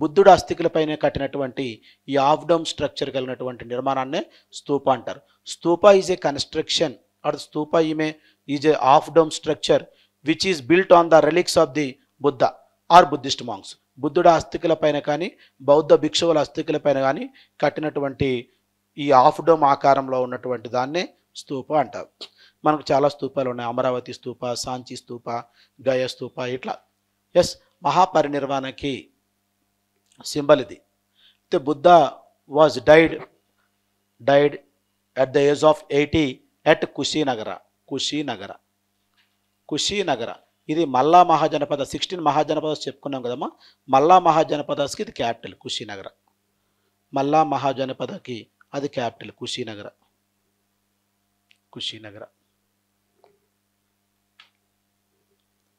బుద్ధుడు అస్థికలపైనే కట్టినటువంటి ఈ హాఫ్ డోమ్ స్ట్రక్చర్ కలిగినటువంటి నిర్మాణాన్నే స్తూప అంటారు. Stupa is a construction or stupa is a half dome structure which is built on the relics of the Buddha or Buddhist monks. బుద్ధుడు అస్థికలపైన కానీ బౌద్ధ భిక్షువుల అస్థికలపైన కానీ కట్టినటువంటి ఈ హాఫ్ డోమ్ ఆకారంలో ఉన్నటువంటి దాన్నే స్తూప అంటారు. మనకు చాలా స్తూపాలు ఉన్నాయి, అమరావతి స్తూప, సాంచి స్తూప, గయ స్తూప, ఇట్లా. ఎస్, మహాపరినిర్వాణకి సింబల్ ఇది. అయితే Buddha was died at the age of 80 at కుషీనగర. ఇది మల్లా మహాజనపద, 16 మహాజనపదాస్ చెప్పుకున్నాం కదమ్మా. మల్లా మహాజనపదాస్కి ఇది క్యాపిటల్ కుషీనగర. మల్లా మహాజనపదకి అది capital కుషీనగర.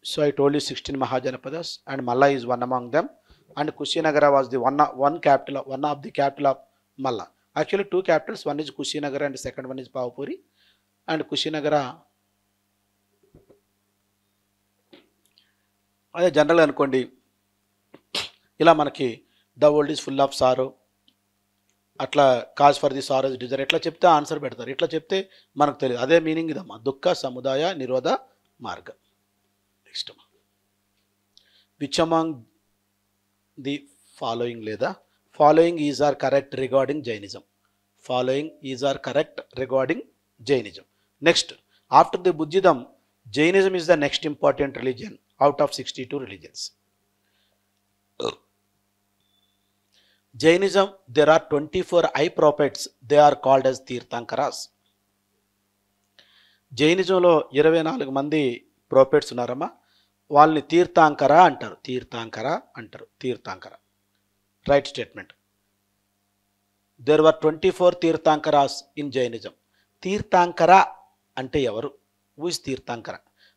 So I told you 16 Mahajanapadas and Malla is one among them, and Kushinagara was the one of the capital of Malla. Actually 2 capitals, one is Kushinagara and the second one is Pavapuri. And Kushinagara అదే జనరల్ అనుకోండి, ఇలా మనకి the world is full of sorrow, అట్లా cause for the sorrows desire, ఎట్లా చెప్తే ఆన్సర్ పెడతారు, ఇట్లా చెప్తే మనకు తెలియదు. అదే మీనింగ్ ఇదమ్మా, దుఃఖ, సముదాయ, నిరోధ, మార్గ. Next which among the following లేదా following is are correct regarding Jainism. Next, after the Buddhism, Jainism is the next important religion out of 62 religions. Jainism, there are 24 high prophets, they are called as Tirthankaras. జైనిజంలో 24 మంది ప్రోఫెట్స్ ఉన్నారమ్మా, వాళ్ళని తీర్థాంకర అంటారు. Right statement. There were 24 Tirthankaras in Jainism. Tirthankara అంటే ఎవరు? Who is Tirthankara?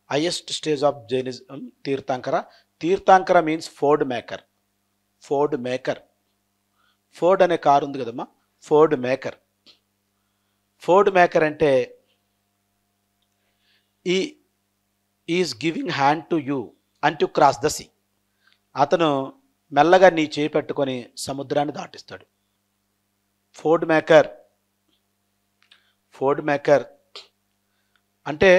Highest stage of Jainism Tirthankara. Tirthankara means ford maker. Ford maker. Ford అనే కారు ఉంది కదమ్మా, ఫోర్డ్ మేకర్. ఫోర్డ్ మేకర్ అంటే he is giving hand to you and to cross the sea. అతను మెల్లగా నీ చేయి పెట్టుకొని సముద్రాన్ని దాటిస్తాడు. Ford maker. ఫోర్డ్ మేకర్ అంటే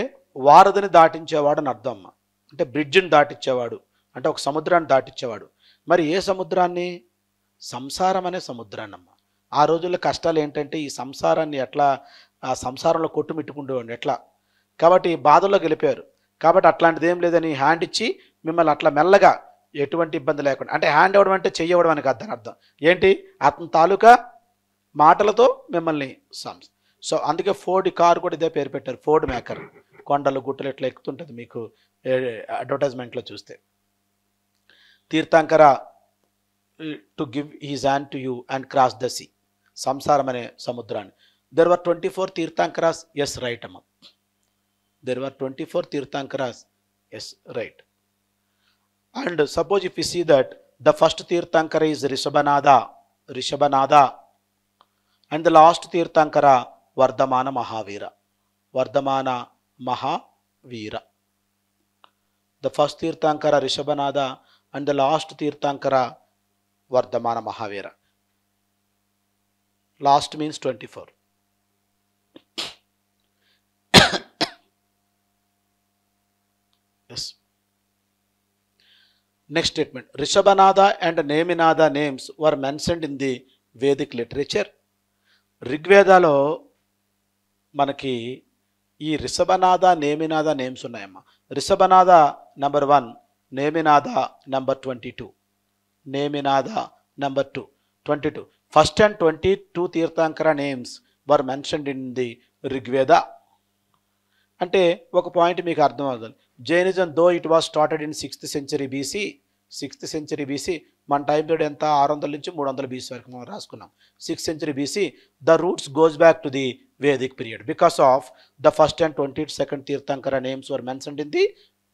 వారధిని దాటించేవాడు అని అర్థం అమ్మ. అంటే బ్రిడ్జిని దాటించేవాడు, అంటే ఒక సముద్రాన్ని దాటించేవాడు. మరి ఏ సముద్రాన్ని? సంసారం అనే సముద్రాన్ని అమ్మ. ఆ రోజుల్లో కష్టాలు ఏంటంటే ఈ సంసారాన్ని ఎట్లా, ఆ సంసారంలో కొట్టుమిట్టుకుంటేవాడిని ఎట్లా, కాబట్టి బాధల్లో గెలిపారు. కాబట్టి అట్లాంటిది ఏం లేదని హ్యాండ్ ఇచ్చి మిమ్మల్ని అట్లా మెల్లగా ఎటువంటి ఇబ్బంది లేకుండా, అంటే హ్యాండ్ ఇవ్వడం అంటే చెయ్యవడం అని కాదు, అర్థం ఏంటి, అతని తాలూకా మాటలతో మిమ్మల్ని సో అందుకే ఫోర్డ్ కార్ కూడా ఇదే పేరు పెట్టారు, ఫోర్డ్ మేకర్. కొండలు గుట్టలు ఇట్లా ఎక్కుతుంటుంది మీకు అడ్వర్టైజ్మెంట్లో చూస్తే. Tirthankara to give his hand to you and cross the sea, సంసారం అనే సముద్రాన్ని. There were 24 Tirthankaras. Yes right అమ్మ, there were 24 Tirthankaras. Yes right. And suppose if you see that the first Tirthankara is Rishabhanatha and the last Tirthankara Vardhamana Mahavira. Vardhamana Mahavira. The first Tirthankara Rishabhanatha and the last Tirthankara Vardhamana Mahavira. Last means 24. yes. Next statement. Rishabhanada and Neminada names were mentioned in the Vedic literature. రిగ్వేదాలో మనకి ఈ రిషభనాథ నేమినాథ నేమ్స్ ఉన్నాయమ్మా. Rishabhanatha number 1, Neminatha number 22. Neminatha number 2, 22. First and 22 Tirthankara names were mentioned in the Rigveda. అంటే ఒక పాయింట్ మీకు అర్థం అవుతుంది. Jainism though it was started in 6th century BC. 6th century BC మన టైం పీరియడ్ ఎంత, 600 నుంచి 300 BC వరకు మనం రాసుకున్నాం. 6th century BC. The roots goes back to the Vedic period because of the first and 22nd Tirthankara names were mentioned in the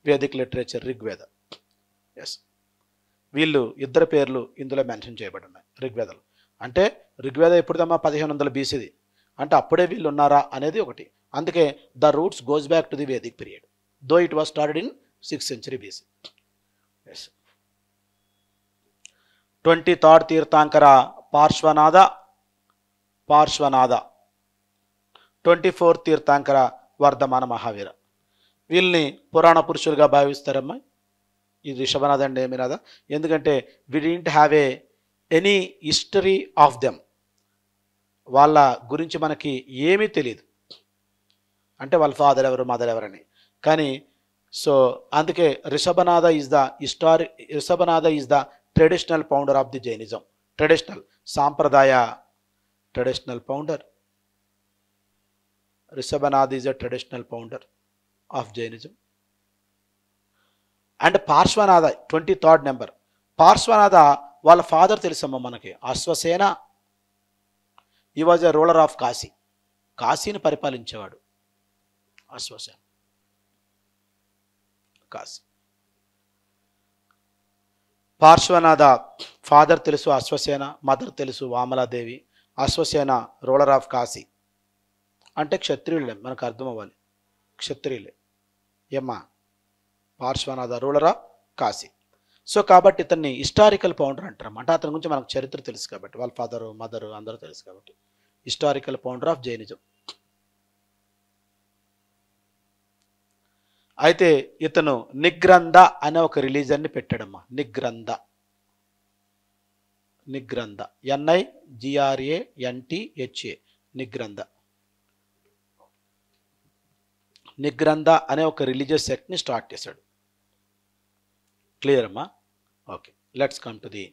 Vedic literature Rigveda. Yes, వీళ్ళు ఇద్దరు పేర్లు ఇందులో మెన్షన్ చేయబడి ఉన్నాయి రిగ్వేదలో. అంటే రిగ్వేద ఎప్పుడుదమ్మా, 1500 BCది. అంటే అప్పుడే వీళ్ళు ఉన్నారా అనేది ఒకటి. అందుకే the roots goes back to the Vedic period though it was started in 6th century BC. Yes. 23rd Tirthankara Parshvanatha. 24th Tirthankara Vardhamana Mahavira. వీళ్ళని పురాణ పురుషులుగా భావిస్తారమ్మా ఈ రిషభనాథ అండ్ నేమినాథ. ఎందుకంటే we didn't have any history of them. వాళ్ళ గురించి మనకి ఏమీ తెలియదు, అంటే వాళ్ళ ఫాదర్ ఎవరు మదర్ ఎవరని. కానీ సో అందుకే Rishabhanatha is the traditional founder of the Jainism. Traditional founder. Rishabhanath is a traditional founder of Jainism. And Parshvanatha 23rd number. Parshvanatha వాళ్ళ ఫాదర్ తెలుసమ్మా మనకి, Ashvasena. He was a ruler of Kashi. కాశీని పరిపాలించేవాడు అశ్వసేన. కాశీ. పార్శ్వనాథ ఫాదర్ తెలుసు అశ్వసేన, మదర్ తెలుసు వామలాదేవి. Ashvasena ruler of Kashi. అంటే క్షత్రియులే, మనకు అర్థం అవ్వాలి, క్షత్రియులే. ఏమ్మా, Parshvanatha ruler of Kashi. So కాబట్టి ఇతన్ని హిస్టారికల్ ఫౌండర్ అంటారు. అంటే అతని గురించి మనకు చరిత్ర తెలుసు కాబట్టి, వాళ్ళ ఫాదరు మదరు అందరూ తెలుసు కాబట్టి హిస్టారికల్ ఫౌండర్ ఆఫ్ జైనిజం. అయితే ఇతను నిగ్రంథ అనే ఒక రిలీజన్ని పెట్టాడమ్మా. నిగ్రంథ NIGRANTHA నిగ్రంథ అనే ఒక రిలీజియస్ సెక్ట్ని స్టార్ట్ చేశాడు. క్లియర్ అమ్మా? Okay, let's come to the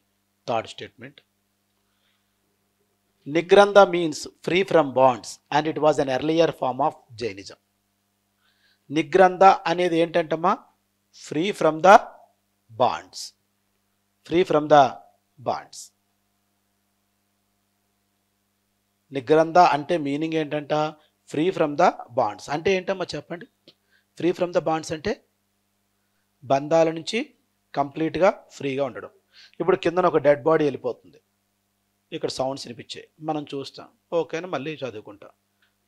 third statement. Nigrantha means free from bonds and it was an earlier form of Jainism. Nigrantha అనేది ఏంటంటమ్మా, free from the bonds. Nigrantha అంటే మీనింగ్ ఏంటంట, ఫ్రీ ఫ్రమ్ ద బాండ్స్ అంటే ఏంటమ్మా చెప్పండి? ఫ్రీ ఫ్రమ్ ద బాండ్స్ అంటే బంధాల నుంచి కంప్లీట్గా ఫ్రీగా ఉండడం. ఇప్పుడు కిందన ఒక డెడ్ బాడీ వెళ్ళిపోతుంది, ఇక్కడ సౌండ్స్ వినిపించాయి, మనం చూస్తాం, ఓకే అని మళ్ళీ చదువుకుంటాం,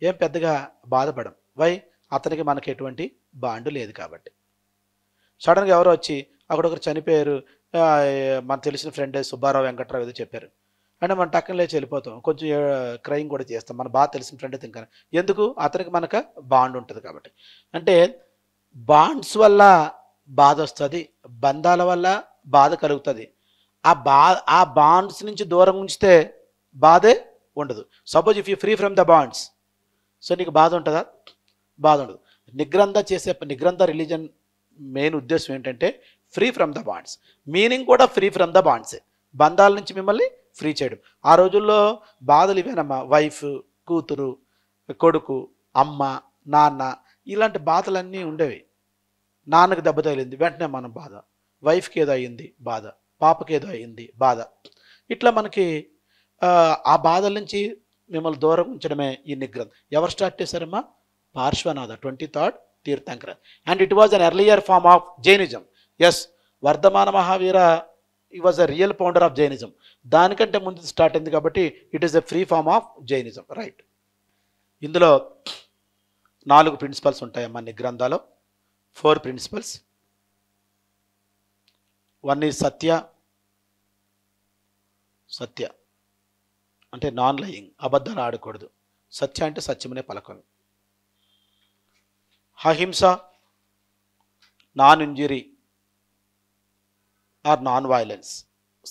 ఏం పెద్దగా బాధపడం. వై? అతనికి మనకి ఎటువంటి బాండు లేదు కాబట్టి. సడన్గా ఎవరో వచ్చి అక్కడ ఒకరు చనిపోయారు, మనకు తెలిసిన ఫ్రెండ్ సుబ్బారావు వెంకట్రావు ఏదో చెప్పారు అంటే మనం టక్కన లేచి వెళ్ళిపోతాం, కొంచెం క్రైమ్ కూడా చేస్తాం, మన బాగా తెలిసిన ఫ్రెండ్ అయితే ఇంకా. ఎందుకు? అతనికి మనకు బాండ్ ఉంటుంది కాబట్టి. అంటే బాండ్స్ వల్ల బాధ వస్తుంది, బంధాల వల్ల బాధ కలుగుతుంది. ఆ బాండ్స్ నుంచి దూరం ఉంచితే బాధే ఉండదు. Suppose if you free from the bonds, so నీకు బాధ ఉంటుందా? బాధ ఉండదు. నిగ్రంథ రిలీజన్ మెయిన్ ఉద్దేశం ఏంటంటే free from the bonds, meaning కూడా ఫ్రీ ఫ్రమ్ ద బాండ్సే, బంధాల నుంచి మిమ్మల్ని ఫ్రీ చేయడం. ఆ రోజుల్లో బాధలు ఇవేనమ్మా, వైఫ్, కూతురు, కొడుకు, అమ్మ, నాన్న, ఇలాంటి బాధలన్నీ ఉండేవి. నాన్నకి దెబ్బ తగిలింది వెంటనే మనం బాధ, వైఫ్కి ఏదో అయ్యింది బాధ, పాపకి ఏదో అయ్యింది బాధ. ఇట్లా మనకి ఆ బాధల నుంచి మిమ్మల్ని దూరం ఉంచడమే ఈ నిగ్రంథ్. ఎవరు స్టార్ట్ చేశారమ్మా? Parshvanatha, 23rd Tirthankara. And it was an earlier form of Jainism. Yes, Vardhamana Mahavira he was a real founder of Jainism. దానికంటే ముందు స్టార్ట్ అయింది కాబట్టి it is a free form of Jainism, right. ఇందులో 4 ప్రిన్సిపల్స్ ఉంటాయమ్మా నిగ్రంథాలో, 4 ప్రిన్సిపల్స్. 1 ఈజ్ సత్య అంటే నాన్ లయింగ్, అబద్ధాలు ఆడకూడదు. సత్య అంటే సత్యమనే పలకం. Ahimsa, non injury or non violence.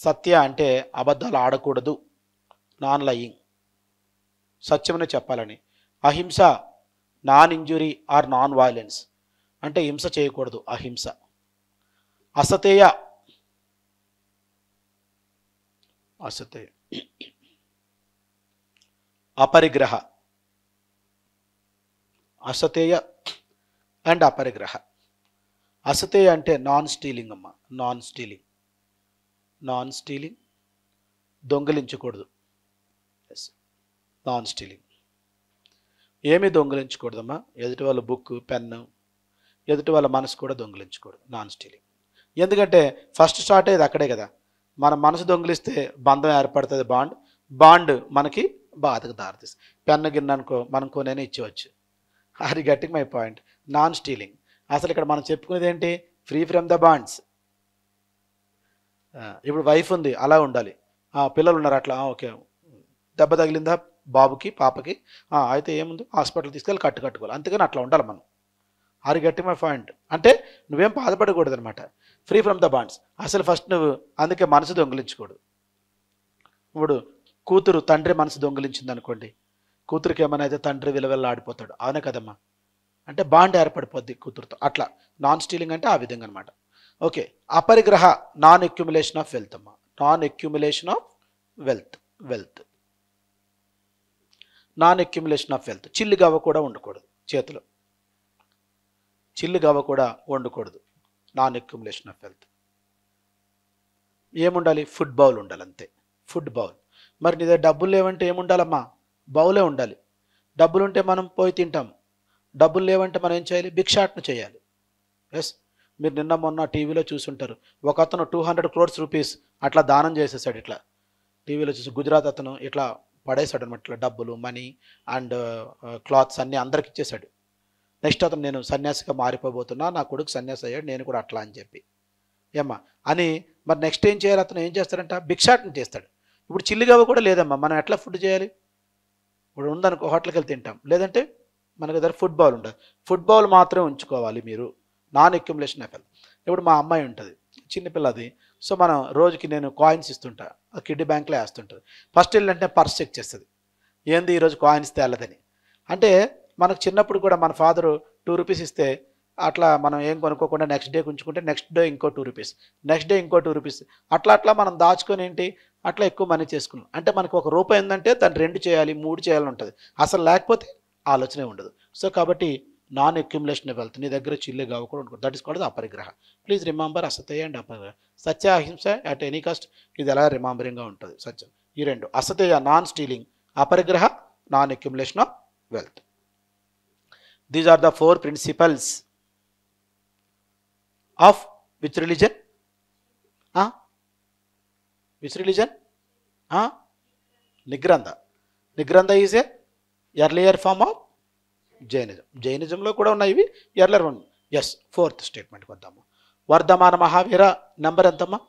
Satya అంటే అబద్ధాలు ఆడకూడదు, నాన్ లయింగ్, సత్యమనే చెప్పాలని. Ahimsa, non injury or non violence అంటే హింస చేయకూడదు, అహింస. అసతేయ, అపరిగ్రహ, అసతేయ అండ్ అపరిగ్రహ. అసతేయ అంటే నాన్ స్టీలింగ్ అమ్మ, నాన్ స్టీలింగ్, దొంగిలించకూడదు. Yes, non stealing. ఏమీ దొంగిలించకూడదమ్మా, ఎదుటి వాళ్ళ బుక్, పెన్ను, ఎదుటి వాళ్ళ మనసు కూడా దొంగిలించకూడదు, నాన్ స్టీలింగ్. ఎందుకంటే ఫస్ట్ స్టార్ట్ అయ్యేది అక్కడే కదా. మన మనసు దొంగిలిస్తే బంధం ఏర్పడుతుంది, బాండ్ మనకి బాధకు దారితీస్తుంది. పెన్ను గిన్నె అనుకో మనం కొనైనా ఇచ్చేవచ్చు. అది గట్టిగా మై పాయింట్, నాన్ స్టీలింగ్. అసలు ఇక్కడ మనం చెప్పుకునేది ఏంటి? Free from the bonds. ఇప్పుడు వైఫ్ ఉంది, అలా ఉండాలి. పిల్లలు ఉన్నారు, అట్లా ఓకే. దెబ్బ తగిలిందా బాబుకి, పాపకి, అయితే ఏముంది, హాస్పిటల్ తీసుకెళ్ళి కట్టుకోవాలి, అంతేగాని అట్లా ఉండాలి మనం. అది గట్టి మై పాయింట్. అంటే నువ్వేం బాధపడకూడదు అనమాట, ఫ్రీ ఫ్రమ్ ద బాండ్స్. అసలు ఫస్ట్ నువ్వు అందుకే మనసు దొంగిలించకూడదు. ఇప్పుడు కూతురు తండ్రి మనసు దొంగిలించింది అనుకోండి, కూతురికి ఏమైనా అయితే తండ్రి విలువెల్లాడిపోతాడు, అవునే కదమ్మా, అంటే బాండ్ ఏర్పడిపోద్ది కూతురుతో. అట్లా నాన్ స్టీలింగ్ అంటే ఆ విధంగా అనమాట. Okay. Aparigraha, non accumulation of wealth అమ్మా, non accumulation of wealth. Non accumulation of wealth. చిల్లు గవ్వ కూడా ఉండకూడదు చేతిలో, చిల్లు గవ్వ కూడా ఉండకూడదు. Non accumulation of wealth. ఏముండాలి? ఫుడ్ బౌల్ ఉండాలి, అంతే, ఫుడ్ బౌల్. మరి నీ దగ్గర డబ్బులు లేవంటే ఏముండాలమ్మా? బౌలే ఉండాలి. డబ్బులు ఉంటే మనం పోయి తింటాం, డబ్బులు లేవంటే మనం ఏం చేయాలి? భిక్షాటన చేయాలి. ఎస్, మీరు నిన్న మొన్న టీవీలో చూసుంటారు, ఒక అతను 200 crores రూపీస్ అట్లా దానం చేసేసాడు. ఇట్లా టీవీలో చూసి, గుజరాత్ అతను ఇట్లా పడేశాడు అనమాట, ఇట్లా డబ్బులు, మనీ అండ్ క్లాత్స్ అన్నీ అందరికి ఇచ్చేశాడు. నెక్స్ట్ అతను, నేను సన్యాసిగా మారిపోబోతున్నా, నా కొడుకు సన్యాసి అయ్యాడు, నేను కూడా అట్లా అని చెప్పి ఏమ్మా అని. మరి నెక్స్ట్ ఏం చేయాలి? అతను ఏం చేస్తాడంట? భిక్షాటన చేస్తాడు. ఇప్పుడు చిల్లిగవ్వ కూడా లేదమ్మా, మనం ఎట్లా ఫుడ్ చేయాలి? ఇప్పుడు ఉందనుకో, హోటల్కి వెళ్ళి తింటాం, లేదంటే మనకు దగ్గర ఫుడ్ బౌల్ ఉంటుంది, ఫుడ్ బౌల్ మాత్రమే ఉంచుకోవాలి మీరు, నాన్ అక్యుములేషన్ ఆఫ్ వెల్త్. ఇప్పుడు మా అమ్మాయి ఉంటుంది, చిన్నపిల్లది, సో మనం రోజుకి నేను కాయిన్స్ ఇస్తుంటా, కిడ్నీ బ్యాంక్లో వేస్తుంటుంది. ఫస్ట్ వెళ్ళంటే పర్స్ చెక్ చేస్తుంది, ఏంది ఈరోజు కాయిన్స్ తేలదని. అంటే మనకు చిన్నప్పుడు కూడా మన ఫాదరు 2 రూపీస్ ఇస్తే అట్లా మనం ఏం కొనుక్కోకుండా నెక్స్ట్ డే ఉంచుకుంటే నెక్స్ట్ డే ఇంకో 2 రూపీస్, నెక్స్ట్ డే ఇంకో 2 రూపీస్, అట్లా మనం దాచుకొని ఏంటి అట్లా ఎక్కువ మనీ చేసుకున్నాం. అంటే మనకు ₹1 ఏంటంటే దాన్ని 2 చేయాలి, 3 చేయాలని ఉంటుంది, అసలు లేకపోతే ఆలోచనే ఉండదు. సో కాబట్టి నాన్ అక్యుములేషన్ ఆఫ్ వెల్త్, నీ దగ్గర చిల్లు గవ్వ కూడా ఉండకూడదు. That is called aparigraha. Please remember asteya and aparigraha. Satya, ahimsa at any cost, ఇది ఎలా రిమెంబరింగ్గా ఉంటుంది. సత్యం, ఈ రెండు. Asteya non stealing, aparigraha non accumulation of wealth. These are the 4 principles of which religion? Which religion? Nigrantha. Nigrantha is a earlier form of Jainism. జైనిజంలో కూడా ఉన్నాయి ఇవి ఎర్లియర్ వన్. ఎస్, 4th స్టేట్మెంట్కి వద్దాము. వర్ధమాన మహావీర నెంబర్ ఎంతమ్మా?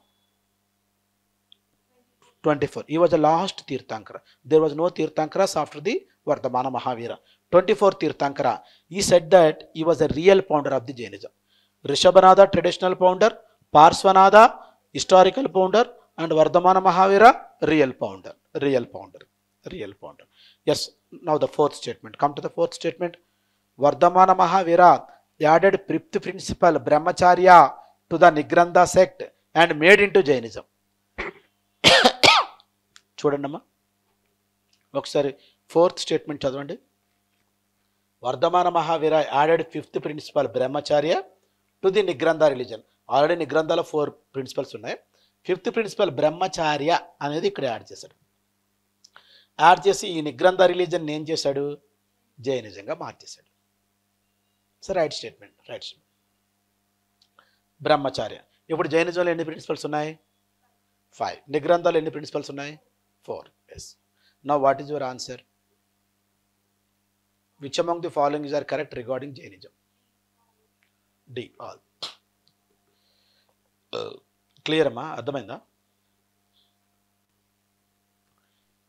24. He was the last Tirthankara. There was no Tirthankaras after the Vardhamana Mahavira. 24th Tirthankara. He said that he was a real founder of the Jainism. Rishabhanada, traditional founder. Parsvanada, historical founder. And Vardhamana Mahavira, real founder. Real founder. Real founder. Yes, now the 4th statement. Come to the 4th statement. Vardhamana Mahavira added 5th principle Brahmacharya to the Nigrantha sect and made into Jainism. చూడండి అమ్మా, ఒకసారి 4th స్టేట్మెంట్ చదవండి. Vardhamana Mahavira added 5th principle brahmacharya to the Nigrantha religion. Already నిగ్రంథాలో 4 ప్రిన్సిపల్స్ ఉన్నాయి. 5th ప్రిన్సిపల్ బ్రహ్మచార్య అనేది ఇక్కడ యాడ్ చేశాడు. యాడ్ చేసి ఈ నిగ్రంథ రిలీజన్ ఏం చేశాడు? జైనిజంగా మార్చేశాడు. So right statement. Right statement. Brahmacharya. ఇప్పుడు జైనిజంలో ఎన్ని ప్రిన్సిపల్స్ ఉన్నాయి? 5. నిగ్రంథాలు ఎన్ని ప్రిన్సిపల్స్ ఉన్నాయి? 4. Yes. Now what is your answer? Which among the following is are correct regarding Jainism? D. All. Clear amma? అర్థమైందా?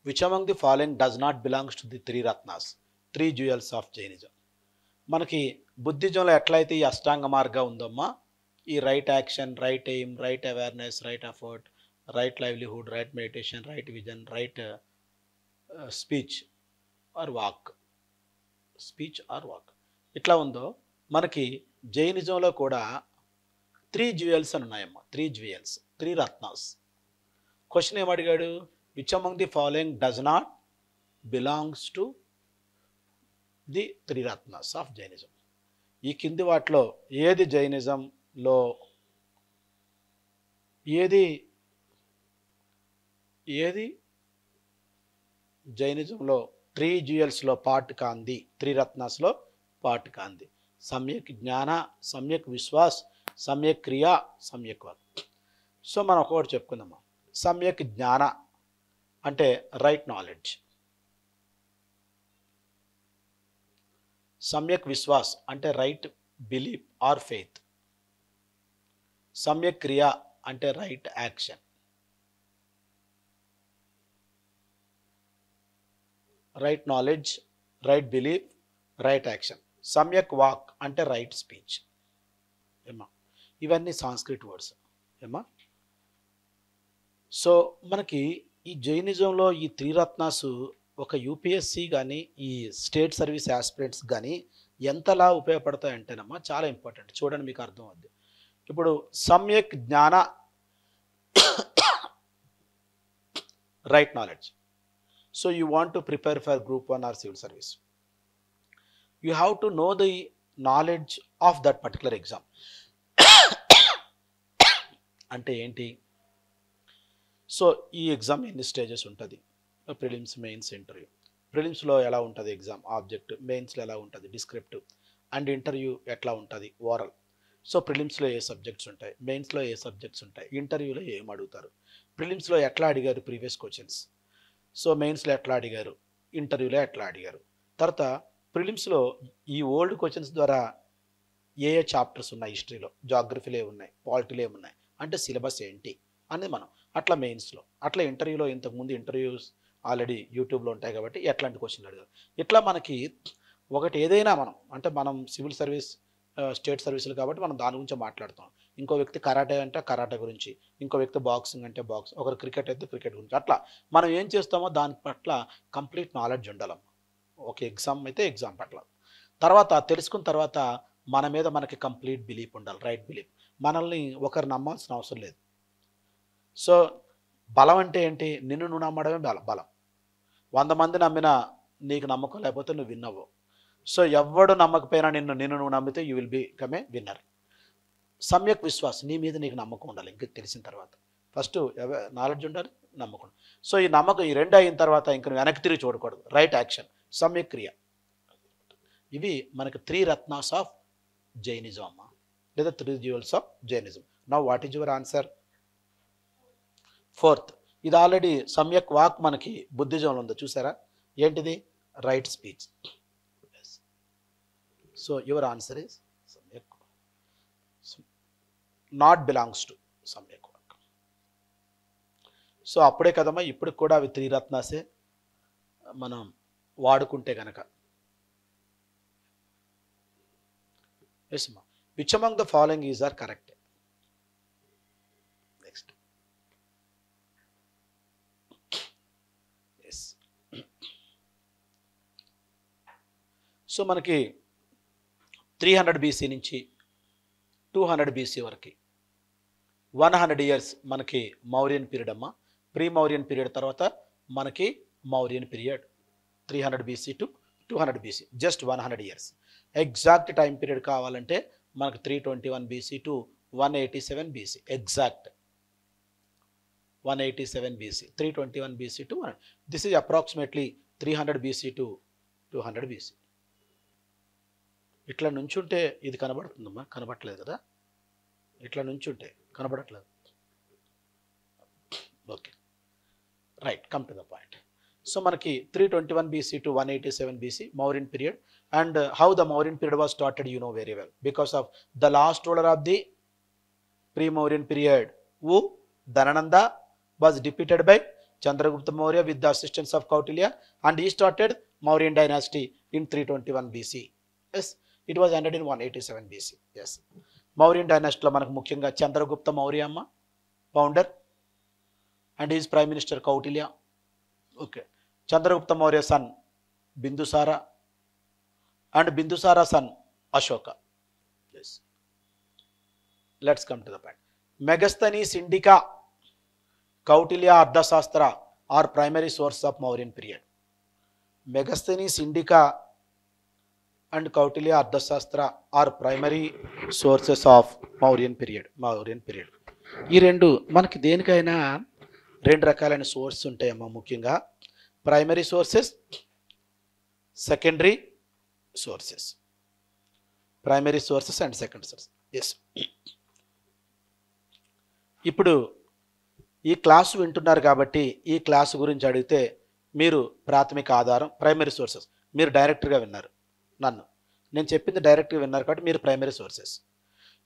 Which among the following does not belongs to the 3 Ratnas, 3 jewels of Jainism? మనకి బుద్ధిజంలో ఎట్లయితే ఈ అష్టాంగ మార్గం ఉందమ్మా, ఈ right action, right aim, right awareness, right effort, right livelihood, right meditation, right vision, right speech are walk, speech are walk ఇట్లా ఉందో, మనకి జైనిజంలో కూడా 3 జ్యువెల్స్ అని ఉన్నాయమ్మా. 3 జ్యువెల్స్, 3 రత్నాస్. క్వశ్చన్ ఏమడిగాడు? Which among the following does not belongs to the 3 ratnas of Jainism? ఈ కింది వాటిలో ఏది జైనిజంలో ఏది జైనిజంలో 3 జ్యువెల్స్లో పార్ట్ కాంది, 3 రత్నాస్లో పార్ట్ కాంది? సమ్యక్ జ్ఞాన, సమ్యక్ విశ్వాస్, సమ్యక్ క్రియ, సమ్యక్ వాక్. సో మనం ఒకటి చెప్పుకుందాము. సమ్యక్ జ్ఞాన అంటే రైట్ నాలెడ్జ్. సమ్యక్ విశ్వాస్ అంటే రైట్ బిలీఫ్ ఆర్ ఫెయిత్. సమ్యక్ క్రియ అంటే right action. Right knowledge, right belief, right action. సమ్యక్ వాక్ అంటే రైట్ స్పీచ్. ఏమా ఇవన్నీ సాంస్క్రిట్ వర్డ్స్ ఏమా. సో మనకి ఈ జైనిజంలో ఈ 3 రత్నాస్ ఒక యూపీఎస్సి కానీ ఈ స్టేట్ సర్వీస్ ఆస్పిరెంట్స్ కానీ ఎంతలా ఉపయోగపడతాయంటేనమ్మా చాలా ఇంపార్టెంట్. చూడండి, మీకు అర్థం అవుద్ది. ఇప్పుడు సమ్యక్ జ్ఞాన, right knowledge. So you want to prepare for group 1 or civil service, you have to know the knowledge of that particular exam. అంటే ఏంటి? సో ఈ ఎగ్జామ్ ఎన్ని స్టేజెస్ ఉంటుంది? Prelims, mains, interview. ప్రిలిమ్స్లో ఎలా ఉంటుంది ఎగ్జామ్ ఆబ్జెక్ట్, మెయిన్స్లో ఎలా ఉంటుంది డిస్క్రిప్టివ్, అండ్ ఇంటర్వ్యూ ఎట్లా ఉంటుంది ఓరల్. సో ప్రిలిమ్స్లో ఏ సబ్జెక్ట్స్ ఉంటాయి, మెయిన్స్లో ఏ సబ్జెక్ట్స్ ఉంటాయి, ఇంటర్వ్యూలో ఏం అడుగుతారు, ప్రిలిమ్స్లో ఎట్లా అడిగారు ప్రీవియస్ క్వశ్చన్స్, సో మెయిన్స్లో ఎట్లా అడిగారు, ఇంటర్వ్యూలో ఎట్లా అడిగారు. తర్వాత ప్రిలిమ్స్లో ఈ ఓల్డ్ క్వశ్చన్స్ ద్వారా ఏ ఏ చాప్టర్స్ ఉన్నాయి, హిస్టరీలో, జాగ్రఫీలో ఉన్నాయి, పాలిటీలో ఏమున్నాయి, అంటే సిలబస్ ఏంటి అనేది మనం అట్లా మెయిన్స్లో. అట్లా ఇంటర్వ్యూలో ఇంతకుముందు ఇంటర్వ్యూస్ ఆల్రెడీ యూట్యూబ్లో ఉంటాయి కాబట్టి ఎట్లాంటి క్వశ్చన్లు అడిగారు. ఇట్లా మనకి ఒకటి ఏదైనా మనం మనం సివిల్ సర్వీస్ స్టేట్ సర్వీసులు కాబట్టి మనం దాని గురించి మాట్లాడుతాం. ఇంకో వ్యక్తి కరాటే అంటే కరాటే గురించి, ఇంకో వ్యక్తి బాక్సింగ్ అంటే బాక్స్, ఒకరు క్రికెట్ అయితే క్రికెట్ గురించి. అట్లా మనం ఏం చేస్తామో దాని పట్ల కంప్లీట్ నాలెడ్జ్ ఉండాలమ్మ. ఒక ఎగ్జామ్ అయితే ఎగ్జామ్ పట్ల. తర్వాత తెలుసుకున్న తర్వాత మన మీద మనకి కంప్లీట్ బిలీఫ్ ఉండాలి, రైట్ బిలీఫ్. మనల్ని ఒకరు నమ్మాల్సిన అవసరం లేదు. సో బలం అంటే ఏంటి? నిన్ను నువ్వు నమ్మడమే బలం. 100 మంది నమ్మినా నీకు నమ్మకం లేకపోతే నువ్వు విన్నవు. సో ఎవడు నమ్మకపోయినా నిన్ను నువ్వు నమ్మితే you will become a winner. సమ్యక్ విశ్వాస్, నీ మీద నీకు నమ్మకం ఉండాలి. ఇంక తెలిసిన తర్వాత ఫస్ట్ నాలెడ్జ్ ఉండాలి, నమ్మకం. సో ఈ నమ్మకం ఈ 2 అయిన తర్వాత ఇంక వెనక్కి తిరిగి చూడకూడదు. రైట్ యాక్షన్, సమ్యక్ క్రియ. ఇవి మనకు 3 రత్నాస్ ఆఫ్ జైనిజం అమ్మ, లేదా 3 jewels of Jainism. Now what is your answer? Fourth, ఇది ఆల్రెడీ సమ్యక్ వాక్ మనకి బుద్ధిజంలో ఉందో చూసారా, ఏంటిది? Right speech. So your answer is సమ్యక్, నాట్ బిలాంగ్స్ టు సమ్యక్ వాక్. సో అప్పుడే కదమ్మా ఇప్పుడు కూడా అవి 3 రత్నాసే మనం వాడుకుంటే కనుక. ఎస్ అమ్మా, which among the following is are correct? Next yes. So మనకి 300 BC నుంచి 200 BC వరకు 100 years మనకి మౌర్యన్ పీరియడ్ అమ్మ. ప్రీ మౌర్యన్ పీరియడ్ తర్వాత మనకి Mauryan period 300 BC to 200 BC, just 100 years. Exact time period కావాలంటే మనకు 321 BC to 187 BC, exact 187 BC, 321 BC to 100. This is approximately 300 BC to 200 BC. ఇట్లా నుంచుంటే ఇది కనబడుతుందమ్మా, కనబడట్లేదు కదా, ఇట్లా నుంచుంటే కనబడట్లేదు. Okay right, come to the point. So మనకి 321 BC to 187 BC Mauryan period. And how the Mauryan period was started you know very well, because of the last ruler of the pre Mauryan period who Dhanananda was defeated by Chandragupta Maurya with the assistance of Kautilya, and he started Mauryan dynasty in 321 BC. Yes, it was ended in 187 BC. Yes, Mauryan dynasty లో మనకు ముఖ్యంగా చంద్రగుప్త మౌర్య అమ్మ founder, and is prime minister Kautilya. Okay, Chandragupta Maurya son Bindusara, and Bindusara son Ashoka. Yes, let's come to the point. Megasthenes, Indica, Kautilya, Ardhashastra are primary sources of Mauryan period. Megasthenes, Indica and Kautilya, Ardhashastra are primary sources of Mauryan period. Mauryan period. ఈ రెండు మనకి దేనికైనా రెండు రకాలైన సోర్స్ ఉంటాయమ్మా, ముఖ్యంగా primary sources, secondary sources. Primary sources and secondary sources. Yes, ఇప్పుడు ఈ క్లాసు వింటున్నారు కాబట్టి ఈ క్లాసు గురించి అడిగితే మీరు ప్రాథమిక ఆధారం ప్రైమరీ సోర్సెస్, మీరు డైరెక్ట్గా విన్నారు, నేను చెప్పింది డైరెక్ట్గా విన్నారు కాబట్టి మీరు ప్రైమరీ సోర్సెస్.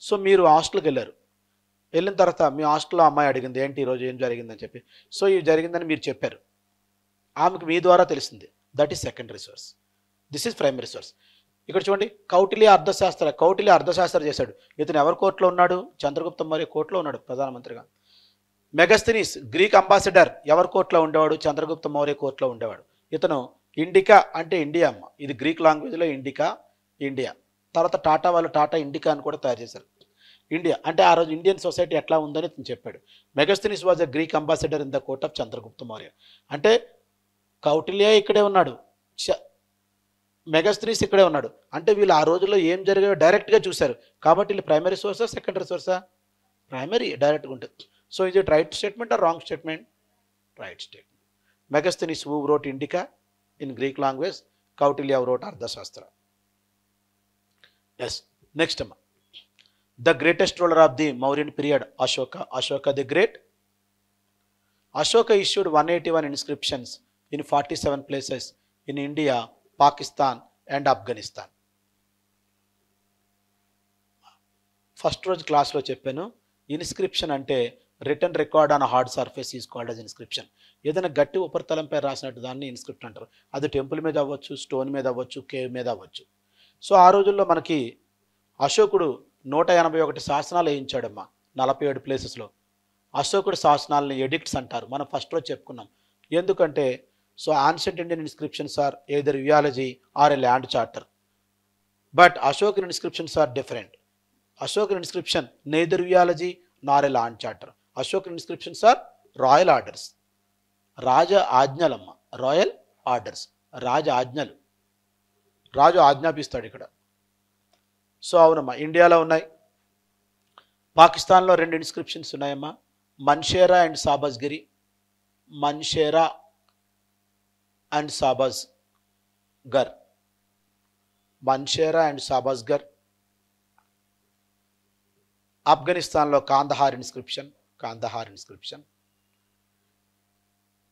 సో మీరు హాస్టల్కి వెళ్ళారు, వెళ్ళిన తర్వాత మీ హాస్టల్లో అమ్మాయి అడిగింది ఏంటి ఈరోజు ఏం జరిగిందని చెప్పి, సో ఇది జరిగిందని మీరు చెప్పారు, ఆమెకు మీ ద్వారా తెలిసింది, that is secondary source. This is primary source. ఇక్కడ చూడండి, కౌటిల్య అర్థశాస్త్ర చేశాడు. ఇతను ఎవరి కోర్టులో ఉన్నాడు? చంద్రగుప్త మౌర్య కోర్టులో ఉన్నాడు ప్రధానమంత్రిగా. మెగస్థెనీస్ గ్రీక్ అంబాసిడర్ ఎవరి కోర్టులో ఉండేవాడు? చంద్రగుప్త మౌర్య కోర్టులో ఉండేవాడు. ఇతను ఇండికా అంటే ఇండియా అమ్మ, ఇది గ్రీక్ లాంగ్వేజ్లో ఇండికా ఇండియా. తర్వాత టాటా వాళ్ళు టాటా ఇండికా అని కూడా తయారు చేశారు. ఇండియా అంటే ఆ రోజు ఇండియన్ సొసైటీ ఎట్లా ఉందని ఇతను చెప్పాడు. మెగస్థెనీస్ was a Greek ambassador in the court of Chandragupta Maurya. అంటే కౌటిల్య ఇక్కడే ఉన్నాడు, మెగస్థెనీస్ ఇక్కడే ఉన్నాడు. అంటే వీళ్ళు ఆ రోజుల్లో ఏం జరిగాయో డైరెక్ట్గా చూశారు కాబట్టి వీళ్ళు ప్రైమరీ సోర్సా సెకండరీ సోర్సా? ప్రైమరీ, డైరెక్ట్గా ఉంటుంది. సో ఇది right statement or wrong statement? Right statement. Megasthenes who wrote Indica in Greek language, Kautilya wrote Arthashastra. Yes, next అమ్మ, the greatest ruler of the Mauryan period Ashoka the great. Ashoka issued 181 inscriptions in 47 places in India, Pakistan and Afghanistan. First రోజు క్లాస్లో చెప్పాను, ఇన్స్క్రిప్షన్ అంటే written record on hard surface is called as inscription. ఏదైనా గట్టి ఉపరితలంపై రాసినట్టు దాన్ని ఇన్స్క్రిప్షన్ అంటారు. అది టెంపుల్ మీద అవ్వచ్చు, స్టోన్ మీద అవ్వచ్చు, కేవ్ మీద అవ్వచ్చు. సో ఆ రోజుల్లో మనకి అశోకుడు 181 శాసనాలు వేయించాడమ్మా 47 ప్లేసెస్లో. అశోకుడు శాసనాలని ఎడిక్ట్స్ అంటారు, మనం ఫస్ట్ రోజు చెప్పుకున్నాం. ఎందుకంటే so ancient Indian inscriptions are either eulogy or a land charter, but Ashokan inscriptions are different. Ashokan inscription neither eulogy nor a land charter. Ashokan inscriptions are royal orders, రాజ ఆజ్ఞలమ్మ, రాయల్ ఆర్డర్స్, రాజ ఆజ్ఞలు, రాజు ఆజ్ఞాపిస్తాడు ఇక్కడ. సో అవునమ్మా, ఇండియాలో ఉన్నాయి. పాకిస్తాన్లో 2 ఇన్స్క్రిప్షన్స్ ఉన్నాయమ్మా, మన్షేరా and సాబజ్గిరి. మన్షేరా and Shahbazgarhi. Mansehra and Shahbazgarhi. ఆఫ్ఘనిస్తాన్లో కాందహార్ ఇన్స్క్రిప్షన్.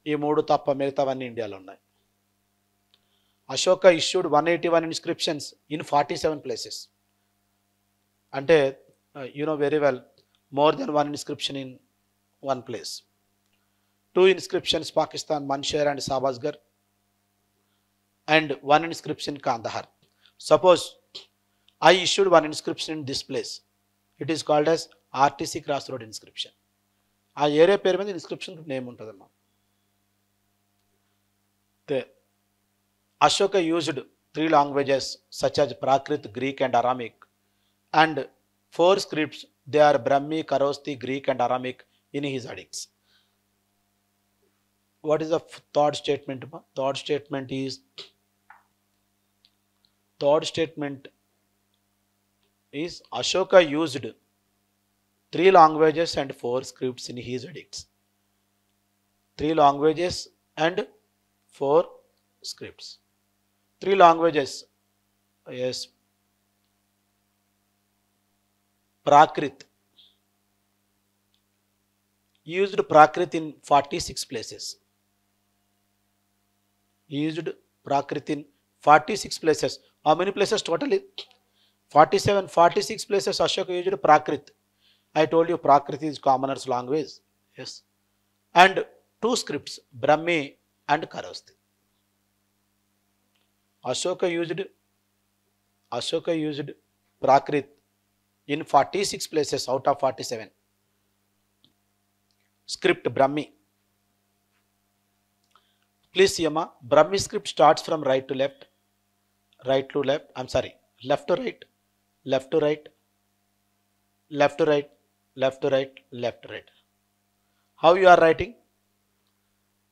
ఈ 3 తప్ప మిగతావన్నీ ఇండియాలో ఉన్నాయి. Ashoka issued 181 inscriptions in 47 places. అంటే you know very well, more than 1 inscription in 1 place. 2 inscriptions Pakistan, Mansehra and Shahbazgarhi, and 1 inscription Kandahar. Suppose I issued 1 inscription in this place. It is called as RTC Crossroad inscription. ఆ ఏరియా పేరు మీద ఇన్స్క్రిప్షన్ నేమ్ ఉంటుందమ్మా. Ashoka used 3 languages such as Prakrit, Greek and Aramic, and 4 scripts. They are Brahmi, Kharosthi, Greek and Aramic in his edicts. What is the third statement? Third statement is Ashoka used 3 languages and 4 scripts in his edicts. 3 languages and 4 scripts. 3 languages. Yes. Prakrit. Used Prakrit in 46 places. Used Prakrit in 46 places. How many places totally? 47, 46 places Ashoka used Prakrit. I told you Prakrit is commoner's language. Yes. And 2 scripts, Brahmi and Kharosthi. Ashoka used Prakrit in 46 places out of 47. Script Brahmi. Please see, Amma, Brahmi script starts from right to left, left to right, left to right, left to right, left to right. How you are writing?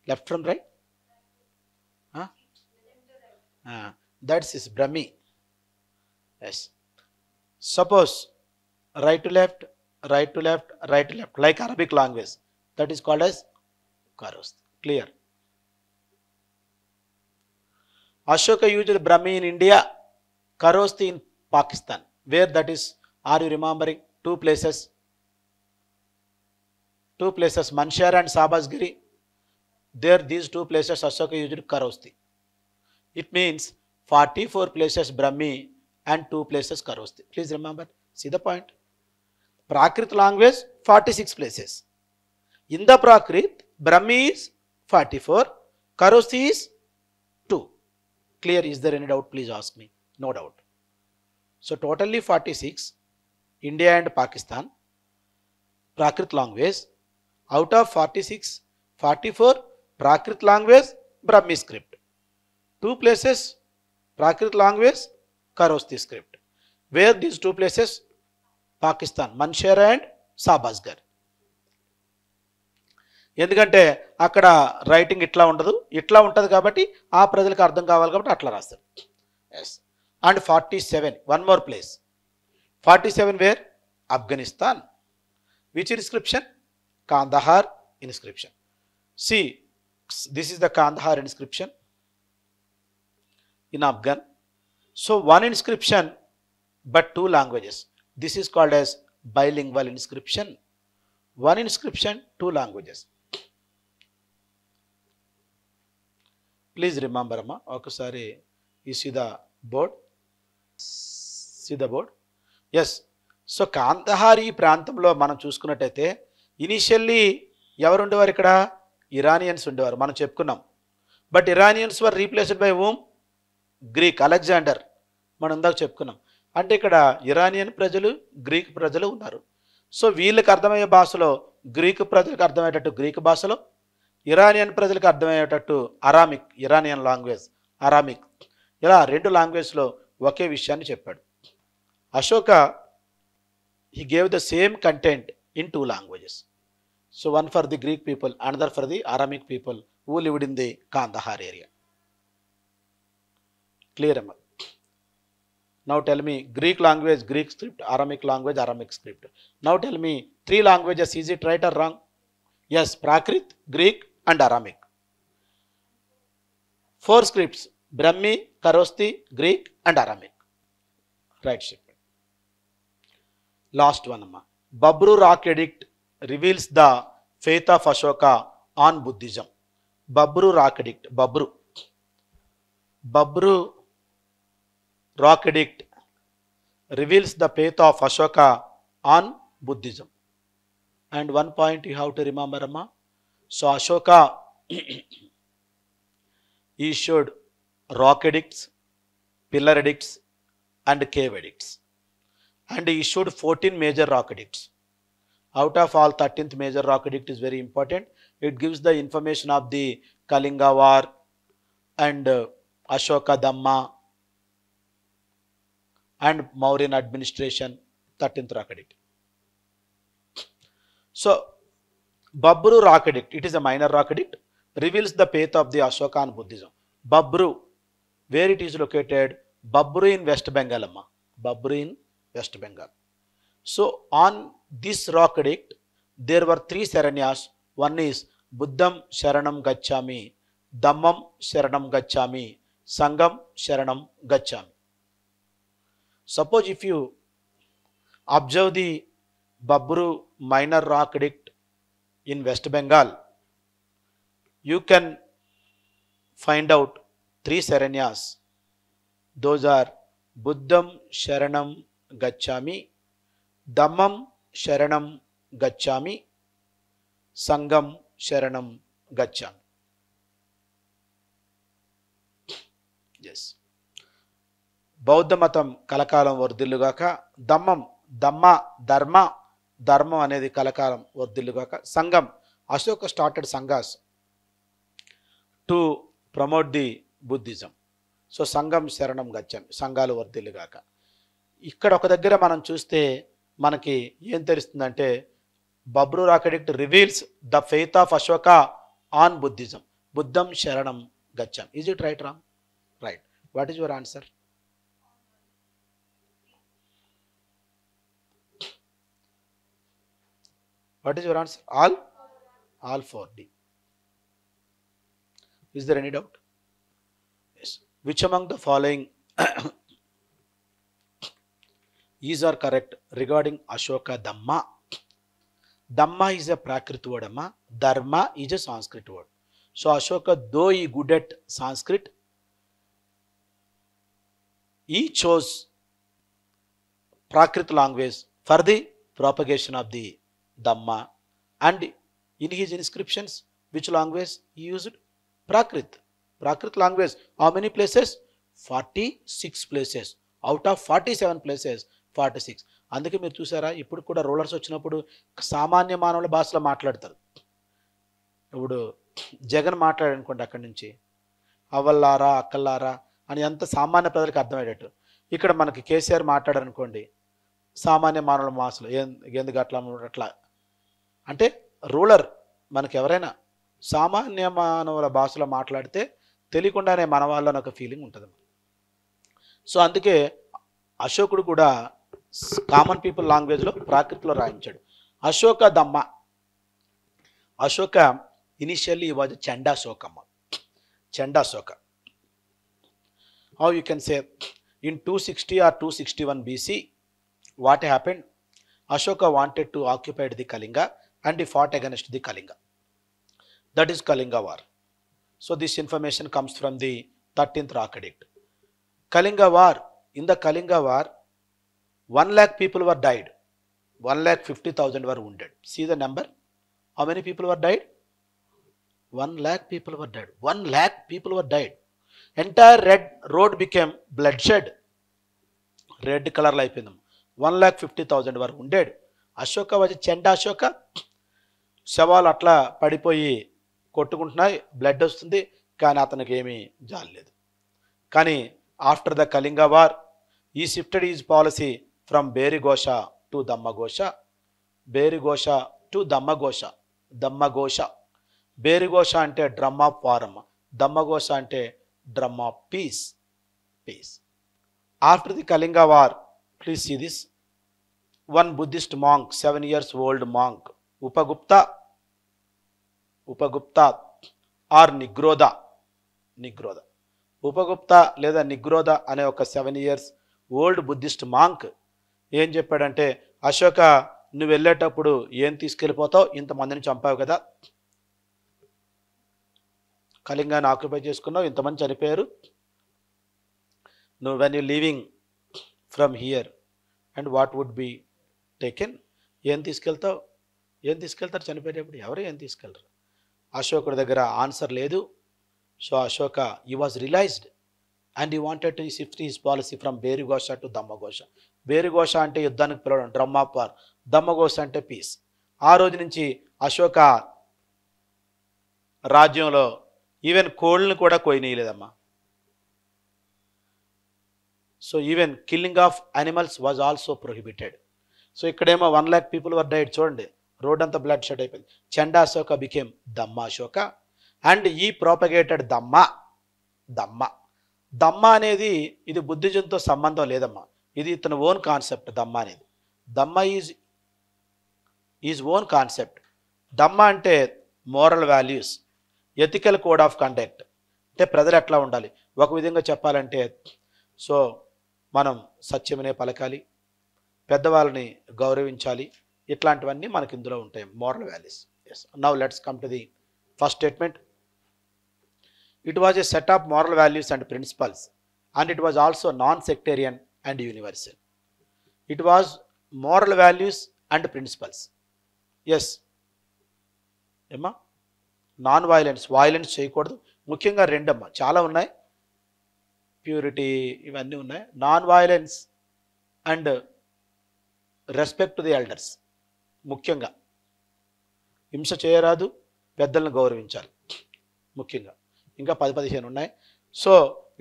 Left from right? Huh? That's is Brahmi. Yes. Suppose right to left, like Arabic language. That is called as Kharosthi. Clear? Ashoka used Brahmi in India, Kharosthi in Pakistan. Where that is? Are you remembering? 2 places. 2 places, Manshara and Sabasgiri. There, these 2 places Ashoka used Kharosthi. It means 44 places Brahmi and 2 places Kharosthi. Please remember. See the point. Prakrit language 46 places. In the Prakrit, Brahmi is 44, Kharosthi is 2. Clear? Is there any doubt? Please ask me. No doubt. So totally 46, India and Pakistan, Prakrit language. Out of 46, 44 Prakrit language, Brahmi script. 2 places Prakrit language, Kharosthi script. Where these 2 places? Pakistan, Manshera and Sabasgar. ఎందుకంటే అక్కడ రైటింగ్ ఇట్లా ఉండదు, ఇట్లా ఉంటుంది కాబట్టి ఆ ప్రజలకు అర్థం కావాలి కాబట్టి అట్లా రాస్తారు. Yes. And 47, one more place. 47 where? Afghanistan. Which inscription? Kandahar inscription. See, this is the Kandahar inscription in Afghan. So 1 inscription but 2 languages. This is called as bilingual inscription. 1 inscription, 2 languages. Please remember, Amma, ఒకసారి you see the board. See the board? Yes. So Kandahar ఈ ప్రాంతంలో మనం చూసుకున్నట్టయితే ఇనిషియల్లీ ఎవరు ఉండేవారు? ఇక్కడ ఇరానియన్స్ ఉండేవారు, మనం చెప్పుకున్నాం. But Iranians were replaced by whom? Greek, Alexander. మనం ఇందాక చెప్పుకున్నాం. అంటే ఇక్కడ ఇరానియన్ ప్రజలు, గ్రీక్ ప్రజలు ఉన్నారు. సో వీళ్ళకి అర్థమయ్యే భాషలో, గ్రీకు ప్రజలకు అర్థమయ్యేటట్టు గ్రీక్ భాషలో, ఇరానియన్ ప్రజలకు అర్థమయ్యేటట్టు అరామిక్, ఇరానియన్ లాంగ్వేజ్ అరామిక్, ఇలా 2 లాంగ్వేజ్లో ఒకే విషయాన్ని చెప్పాడు. Ashoka he gave the same content in 2 languages. So one for the Greek people, another for the Aramic people who lived in the Kandahar area. Clear? Now tell me, Greek language, Greek script, Aramic language, Aramic script. Now tell me, 3 languages, is it right or wrong? Yes, Prakrit, Greek and Aramic. 4 scripts, Brahmi, Kharosthi, Greek and Aramic. Right shipment. Last one, amma. Babru rock edict reveals the faith of Ashoka on Buddhism. Babru rock edict. Babru rock edict reveals the faith of Ashoka on Buddhism. And one point you have to remember, amma. So Ashoka issued rock edicts, pillar edicts, and cave edicts. And he issued 14 major rock edicts. Out of all, 13th major rock edict is very important. It gives the information of the Kalinga War and Ashoka Dhamma and Mauryan administration, 13th rock edict. So, Babru rock edict, it is a minor rock edict, reveals the faith of the Ashoka and Buddhism. Babru, where it is located? Babru in West Bengal, amma. Babru in West Bengal. So, on this rock edict, there were 3 Saranyas. One is Buddham Sharanam Gacchami, Dhammam Sharanam Gacchami, Sangam Sharanam Gacchami. Suppose if you observe the Babru minor rock edict in West Bengal, you can find out 3 Saranyas. Those are Buddham Sharanam Gacchami, Dhammam Sharanam Gacchami, Sangam Sharanam Gacchami. Yes. బౌద్ధ మతం కలకాలం వర్ధిల్లుగాక. ధర్మం అనేది కలకాలం వర్ధిల్లుగాక. సంఘం, Ashoka started sanghas to promote the Buddhism. So సంఘం శరణం గచ్చామి, సంఘాలు వర్ధిల్లుగాక. ఇక్కడ ఒక దగ్గర మనం చూస్తే మనకి ఏం తెలుస్తుందంటే Bhabru rock edict reveals the faith of Ashoka on Buddhism. బుద్ధం శరణం గచ్చామి. Is it right Ram? Right. What is your answer? What is your answer? All 4D. Is there any doubt? Yes. Which among the following is are correct regarding Ashoka Dhamma? Dhamma is a Prakrit word, amma. Dharma is a Sanskrit word. So Ashoka, though he good at Sanskrit, he chose Prakrit language for the propagation of the Dhamma, and in his inscriptions, which language he used? Prakrit language. How many places? 46 places. Out of 47 places, 46. అందుకే మీరు చూసారా, ఇప్పుడు కూడా రూలర్స్ వచ్చినప్పుడు సామాన్య మానవుల భాషలో మాట్లాడతారు. ఇప్పుడు జగన్ మాట్లాడనుకోండి, అక్కడి నుంచి అవల్లారా అక్కల్లారా అని ఎంత సామాన్య ప్రజలకు అర్థమయ్యేటట్టు. ఇక్కడ మనకి కేసీఆర్ మాట్లాడారనుకోండి, సామాన్య మానవుల భాషలో ఎందుకు అట్లా అంటే రూలర్ మనకి ఎవరైనా సామాన్య మానవుల భాషలో మాట్లాడితే తెలియకుండానే మన వాళ్ళని ఒక ఫీలింగ్ ఉంటుంది. సో అందుకే అశోకుడు కూడా కామన్ పీపుల్ లాంగ్వేజ్లో ప్రాకృతిలో రాయించాడు. అశోక దమ్మ. అశోక ఇనిషియల్లీ వాజ్ చండాశోకమ్మ. Chandashoka. How you can say in 260 or 261 BC, what happened? Ashoka wanted to occupy the Kalinga and he fought against the Kalinga. That is Kalinga War. So this information comes from the 13th rock edict. Kalinga War. In the Kalinga War, 1 lakh people were died. 1,50,000 were wounded. See the number? How many people were died? 1 lakh people were dead. 1 lakh people were died. Entire red road became bloodshed. Red color life in them. 1,50,000 were wounded. Ashoka was Chandashoka. శవాలు అట్లా పడిపోయి కొట్టుకుంటున్నాయి, బ్లడ్ వస్తుంది, కానీ అతనికి ఏమీ జాలేదు. కానీ after the Kalinga war he shifted his policy from Bherighosha to Dhammaghosha. Bherighosha to Dhammaghosha. Dhammaghosha. Bherighosha అంటే డ్రమ్ ఆఫ్ వార్ అమ్మ. దమ్మఘోష అంటే drum of peace. Peace. After the Kalinga war, please see this. One Buddhist monk, 7 years old monk, Upagupta or Nigrodha. Upagupta లేదా నిగ్రోధ అనే ఒక 7 years ఓల్డ్ బుద్ధిస్ట్ మాంక్ ఏం చెప్పాడంటే, అశోక నువ్వు వెళ్ళేటప్పుడు ఏం తీసుకెళ్ళిపోతావు, ఇంతమందిని చంపావు కదా, కళింగాన్ని ఆక్యుపై చేసుకున్నావు, ఇంతమంది చనిపోయారు, నువ్వు when you leaving from here and what would be taken, ఏం తీసుకెళ్తావు, ఏం తీసుకెళ్తారు చనిపోయేటప్పుడు, ఎవరు ఏం తీసుకెళ్ళరు. అశోకుడి దగ్గర ఆన్సర్ లేదు. So Ashoka he was realized and he wanted to shift his policy from Bherighosha to Dhammaghosha. Bherighosha అంటే యుద్ధానికి పిలవడం, డ్రమ్ ఆఫ్ వార్. దమ్మఘోష అంటే పీస్. ఆ రోజు నుంచి అశోక రాజ్యంలో ఈవెన్ కోళ్ళని కూడా కోయనీయలేదమ్మా. So even killing of animals was also prohibited. So ఇక్కడేమో 1 lakh పీపుల్ వర్ డైడ్. చూడండి, రోడ్ అంతా బ్లడ్ షెడ్ అయిపోయింది. Chanda Ashoka became Dhamma Ashoka and he propagated dhamma. Dhamma dhamma అనేది ఇది బుద్ధిజంతో సంబంధం లేదమ్మా, ఇది ఇతని ఓన్ కాన్సెప్ట్. దమ్మ అనేది, dhamma is own concept. Dhamma అంటే moral values, ethical code of conduct, అంటే ప్రజలు ఎట్లా ఉండాలి. ఒక విధంగా చెప్పాలంటే, సో మనం సత్యమనే పలకాలి, పెద్దవాళ్ళని గౌరవించాలి, ఇట్లాంటివన్నీ మనకి ఇందులో ఉంటాయి, moral values. Yes, now let's come to the first statement. It was a set of moral values and principles, and it was also non-sectarian and universal. It was moral values and principles. Yes. ఏమ్మా, నాన్ వైలెన్స్, వైలెన్స్ చేయకూడదు. ముఖ్యంగా రెండమ్మా, చాలా ఉన్నాయి, ప్యూరిటీ ఇవన్నీ ఉన్నాయి. Non violence and respect to the elders. ముఖ్యంగా హింస చేయరాదు, పెద్దలను గౌరవించాలి ముఖ్యంగా. ఇంకా 10-15 ఉన్నాయి. So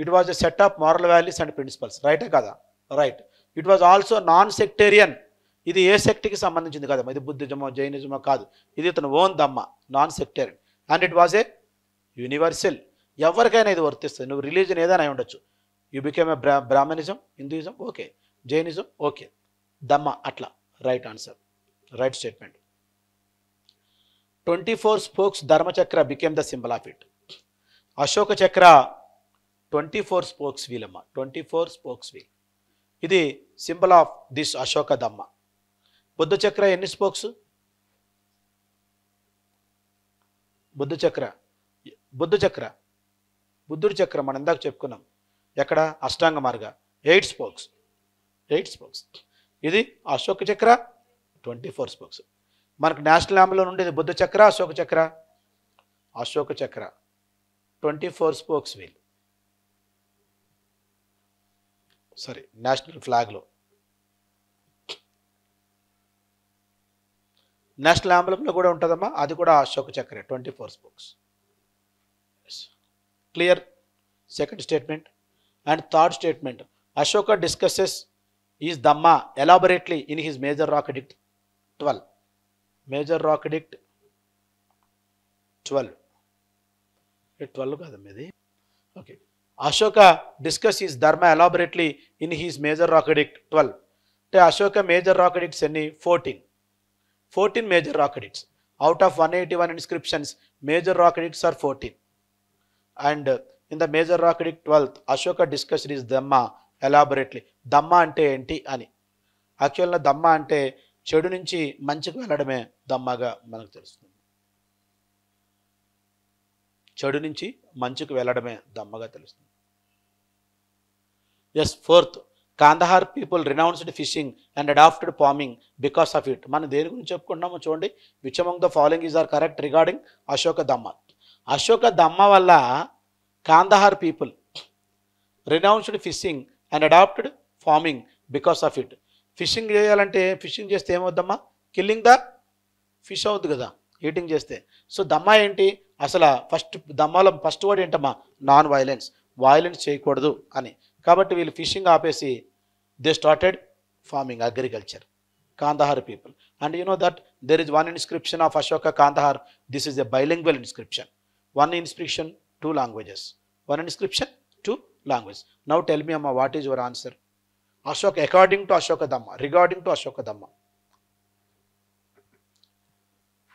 it was a set of moral values and principles. రైటే కదా? Right. It was also non sectarian. ఇది ఏ శక్తికి సంబంధించింది కదమ్మా, ఇది బుద్ధిజమో జైనిజమో కాదు, ఇది ఇతను own dhamma, non sectarian. And it was a universal, ఎవరికైనా ఇది వర్తిస్తుంది. నువ్వు రిలీజన్ ఏదైనా అయి ఉండొచ్చు. You became a Brahmanism, Hinduism, okay, Jainism, okay, dhamma అట్లా. Right answer, right statement. 24 spokes Dharmachakra became the symbol of it. Ashoka chakra 24 spokes wheel అమ్మ, 24 spokes wheel. ఇది symbol of this Ashoka dhamma. Buddha chakra ఎన్ని స్పోక్స్? బుద్ధ చక్ర బుద్ధుడి చక్ర మనం ఇందాక చెప్పుకున్నాం, ఎక్కడ? అష్టాంగ మార్గ, 8 spokes. 8 spokes. ఇది అశోక చక్ర 24 spokes. మనకు నేషనల్ యాంబ్లో ఉండేది బుద్ధ చక్ర, అశోక చక్ర. Ashoka chakra 24 spokes wheel. Sorry, national ఫ్లాగ్లో, నేషనల్ యాంబ్లంలో కూడా ఉంటుందమ్మా, అది కూడా అశోక చక్రే, 24 spokes. Clear? Second statement. And third statement, Ashoka discusses is dhamma elaborately in his major rock edict 12. Major rock edict 12. 12 కాదమ్మా ఇది. Okay. Ashoka discuss is dharma elaborately in his major rock edict 12. అంటే అశోక మేజర్ రాక్ ఎడిక్ట్స్ ఎన్ని? 14 major rock edicts. Out of 181 inscriptions, major rock addicts are 14. And in the major rock edict 12th, Ashoka discuss is dhamma elaborately. Dhamma అంటే ఏంటి అని, యాక్చువల్గా దమ్మ అంటే చెడు నుంచి మంచికి వెళ్ళడమే దమ్మగా మనకు తెలుస్తుంది. చెడు నుంచి మంచుకు వెళ్ళడమే దమ్మగా తెలుస్తుంది. Yes, fourth, Kandahar people renounced fishing and adapted farming because of it. మనం దేని గురించి చెప్పుకుంటున్నామో చూడండి. Which among the following is are correct regarding Ashoka dhamma. Ashoka dhamma వల్ల Kandahar people renounced fishing and adapted farming because of it. Fishing చేయాలంటే, ఫిషింగ్ చేస్తే ఏమవుద్దమ్మా? కిల్లింగ్ ద ఫిష్ అవుద్ది కదా, ఈటింగ్ చేస్తే. సో దమ్మ ఏంటి అసలు? దమ్మలో ఫస్ట్ వర్డ్ ఏంటమ్మా? నాన్ వైలెన్స్, వైలెన్స్ చేయకూడదు అని. కాబట్టి వీళ్ళు ఫిషింగ్ ఆపేసి they started farming, agriculture, Kandahar people. And you know that there is one inscription of Ashoka Kandahar. This is a bilingual inscription. 1 inscription 2 languages. 1 inscription 2 languages. Now tell me amma, what is your answer? Ashoka, according to Ashoka Dhamma, regarding to Ashoka Dhamma.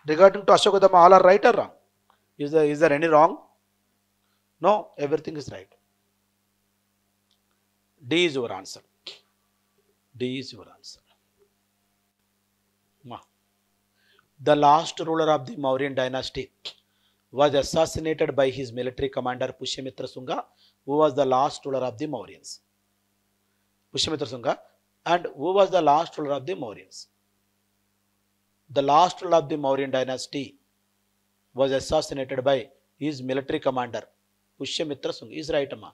Regarding to Ashoka Dhamma, all are right or wrong? Is there any wrong? No, everything is right. D is your answer. D is your answer. The last ruler of the Mauryan dynasty was assassinated by his military commander Pushyamitra Shunga, who was the last ruler of the Mauryans. Pushyamitra Shunga, and who was the last ruler of the Mauryans? The last ruler of the Mauryan dynasty was assassinated by his military commander Pushyamitra Shunga. Is right, amma.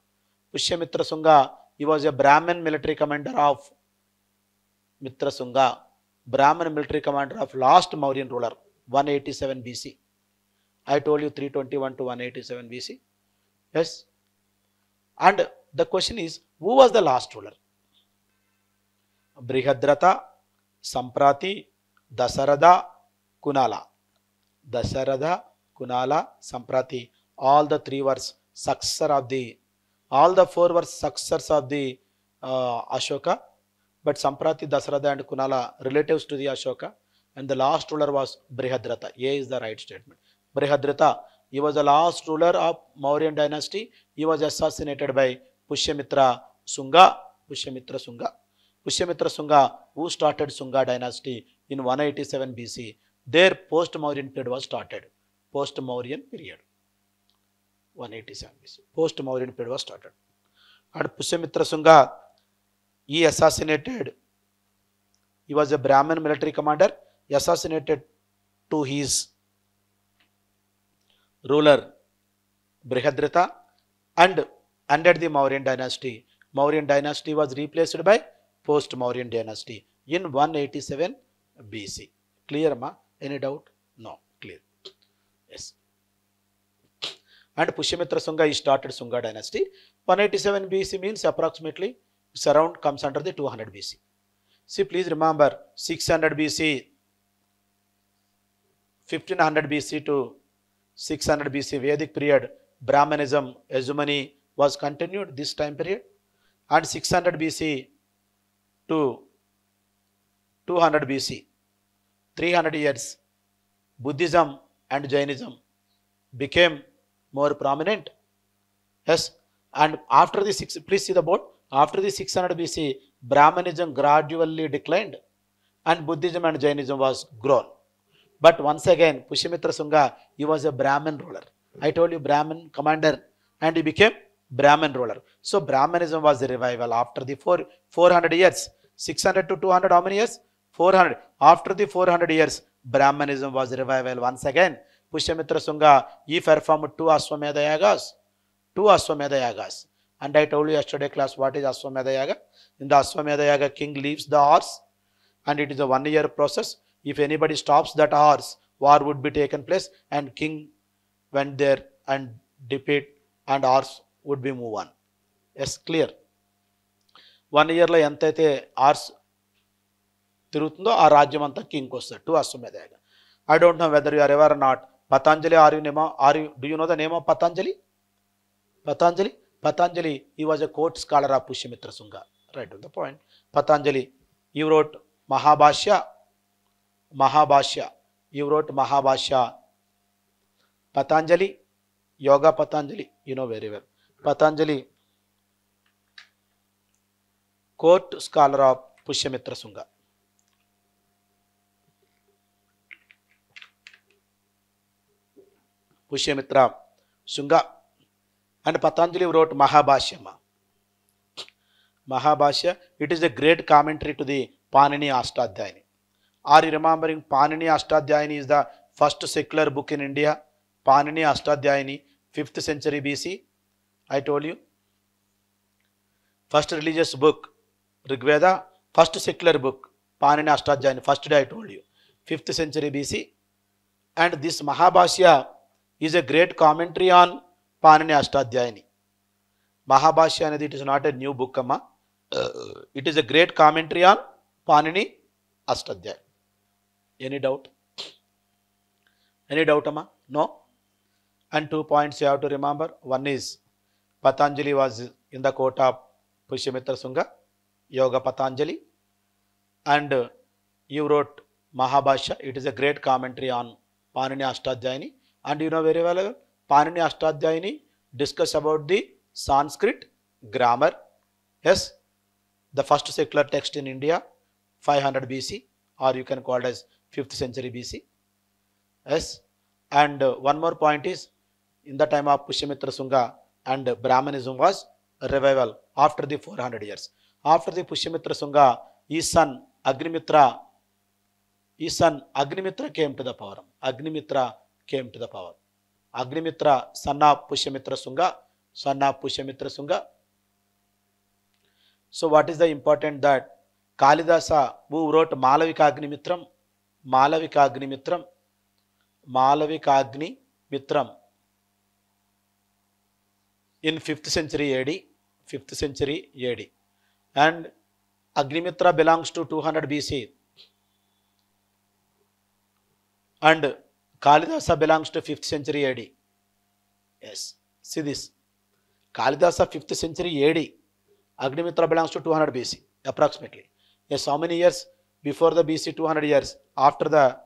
Pushyamitra Shunga, he was a Brahmin military commander of Mitra Shunga, Brahmin military commander of last Mauryan ruler, 187 BC. I told you 321 to 187 BC. Yes. And the question is, who was the last ruler? Brihadrata, Samprati, Dasaratha, Kunala. Dasaratha, Kunala, Samprati. All the three were successor of the, all the four were successors of the Ashoka. But Samprati, Dasaratha and Kunala relatives to the Ashoka. And the last ruler was Brihadrata. A is the right statement. Brihadrata, he was the last ruler of Mauryan dynasty. He was assassinated by Pushyamitra Shunga. Pushyamitra Shunga. Pushyamitra Shunga, who started Shunga dynasty in 187 BC. Their post-Mauryan period was started. Post-Mauryan period. 187 BC. Post-Mauryan period was started. And Pushyamitra Shunga, he assassinated, he was a Brahmin military commander. He assassinated to his ruler Brihadrata and ended the Mauryan dynasty. Mauryan dynasty was replaced by post-Mauryan dynasty in 187 BC. Clear, ma? Any doubt? No. Clear. Yes. And Pushyamitra Shunga, he started Shunga dynasty. 187 BC means approximately around comes under the 200 BC. See, please remember 600 BC, 1500 BC to 600 BC Vedic period, Brahmanism hegemony was continued this time period, and 600 BC to 200 BC, 300 years, Buddhism and Jainism became more prominent. Yes, and after the please see the board. After the 600 BC, Brahmanism gradually declined and Buddhism and Jainism was grown. But once again, Pushyamitra Shunga, he was a Brahmin ruler. I told you Brahmin commander and he became Brahmin ruler. So Brahmanism was the revival after the 400 years. 600 to 200, how many years? 400. After the 400 years, Brahmanism was the revival. Once again, Pushyamitra Shunga, he performed 2 Ashwamedha Yagas. 2 Ashwamedha Yagas. And I told you yesterday class what is Ashwamedha Yaga. In the Ashwamedha Yaga, king leaves the horse and it is a 1-year process. If anybody stops that horse, war would be taken place and king went there and defeat and horse would be move on. Yes, clear. 1 year lo entaithe horse tirutundo aa rajyam anta king kostaru. 2 Ashwamedha Yaga. I don't know whether you are ever or not. Patanjali, do you know the name of Patanjali? Patanjali? Patanjali, he was a court scholar of Pushyamitra Shunga. Right on the point. Patanjali, he wrote Mahabhashya. He wrote Mahabhashya. Patanjali, Yoga Patanjali, you know very well. Patanjali, court scholar of Pushyamitra Shunga. Pushyamitra Shunga. And Patanjali wrote Mahabhashya. Mahabhashya, it is a great commentary to the Panini Ashtadhyayini. Are you remembering Panini Ashtadhyayini is the first secular book in India? Panini Ashtadhyayini, 5th century BC. I told you. First religious book, Rigveda, first secular book, Panini Ashtadhyayini, first day I told you. 5th century BC. And this Mahabhashya is a great commentary on Panini Ashtadhyayini. Mahabhashya అనేది, it is not a new book, amma. It is a great commentary on Panini Ashtadhyayini. Any doubt? Any doubt, amma? No? And 2 points you have to remember. One is Patanjali was in the court of Pushyamitra Shunga, Yoga Patanjali, and you wrote Mahabhashya. It is a great commentary on Panini Ashtadhyayini. And you know very well, Panini Ashtadhyayini discuss about the Sanskrit grammar. Yes. The first secular text in India, 500 BC, or you can call it as 5th century BC. Yes, and one more point is, in the time of Pushyamitra Shunga, and Brahmanism was a revival after the 400 years. After the Pushyamitra Shunga, his son Agnimitra came to the power. Agnimitra came to the power. Agnimitra, son of Pushyamitra Shunga. So what is the important that Kalidasa, who wrote Malavika Agnimitram in 5th century AD, and Agnimitra belongs to 200 BC, and Kalidasa belongs to 5th century AD. Yes, see this, Kalidasa 5th century AD, Agnimitra belongs to 200 BC approximately. Yes, how many years before the BC? 200 years. After the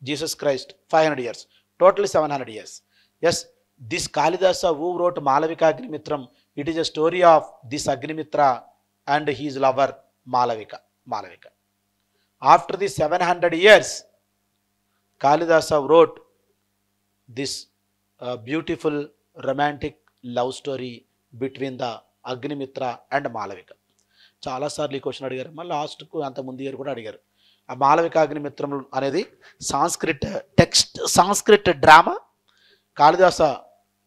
Jesus Christ, 500 years. Totally 700 years. Yes, this Kalidasa who wrote Malavika Agnimitram, it is a story of this Agnimitra and his lover Malavika. After the 700 years, Kalidasa wrote this beautiful romantic love story between the Agnimitra and Malavika. చాలాసార్లు ఈ క్వశ్చన్ అడిగారు, మళ్ళీ లాస్ట్కు అంత ముందు ఇయర్ కూడా అడిగారు. ఆ మాలవిక అగ్నిమిత్రం అనేది సాంస్క్రిట్ డ్రామా. కాళిదాస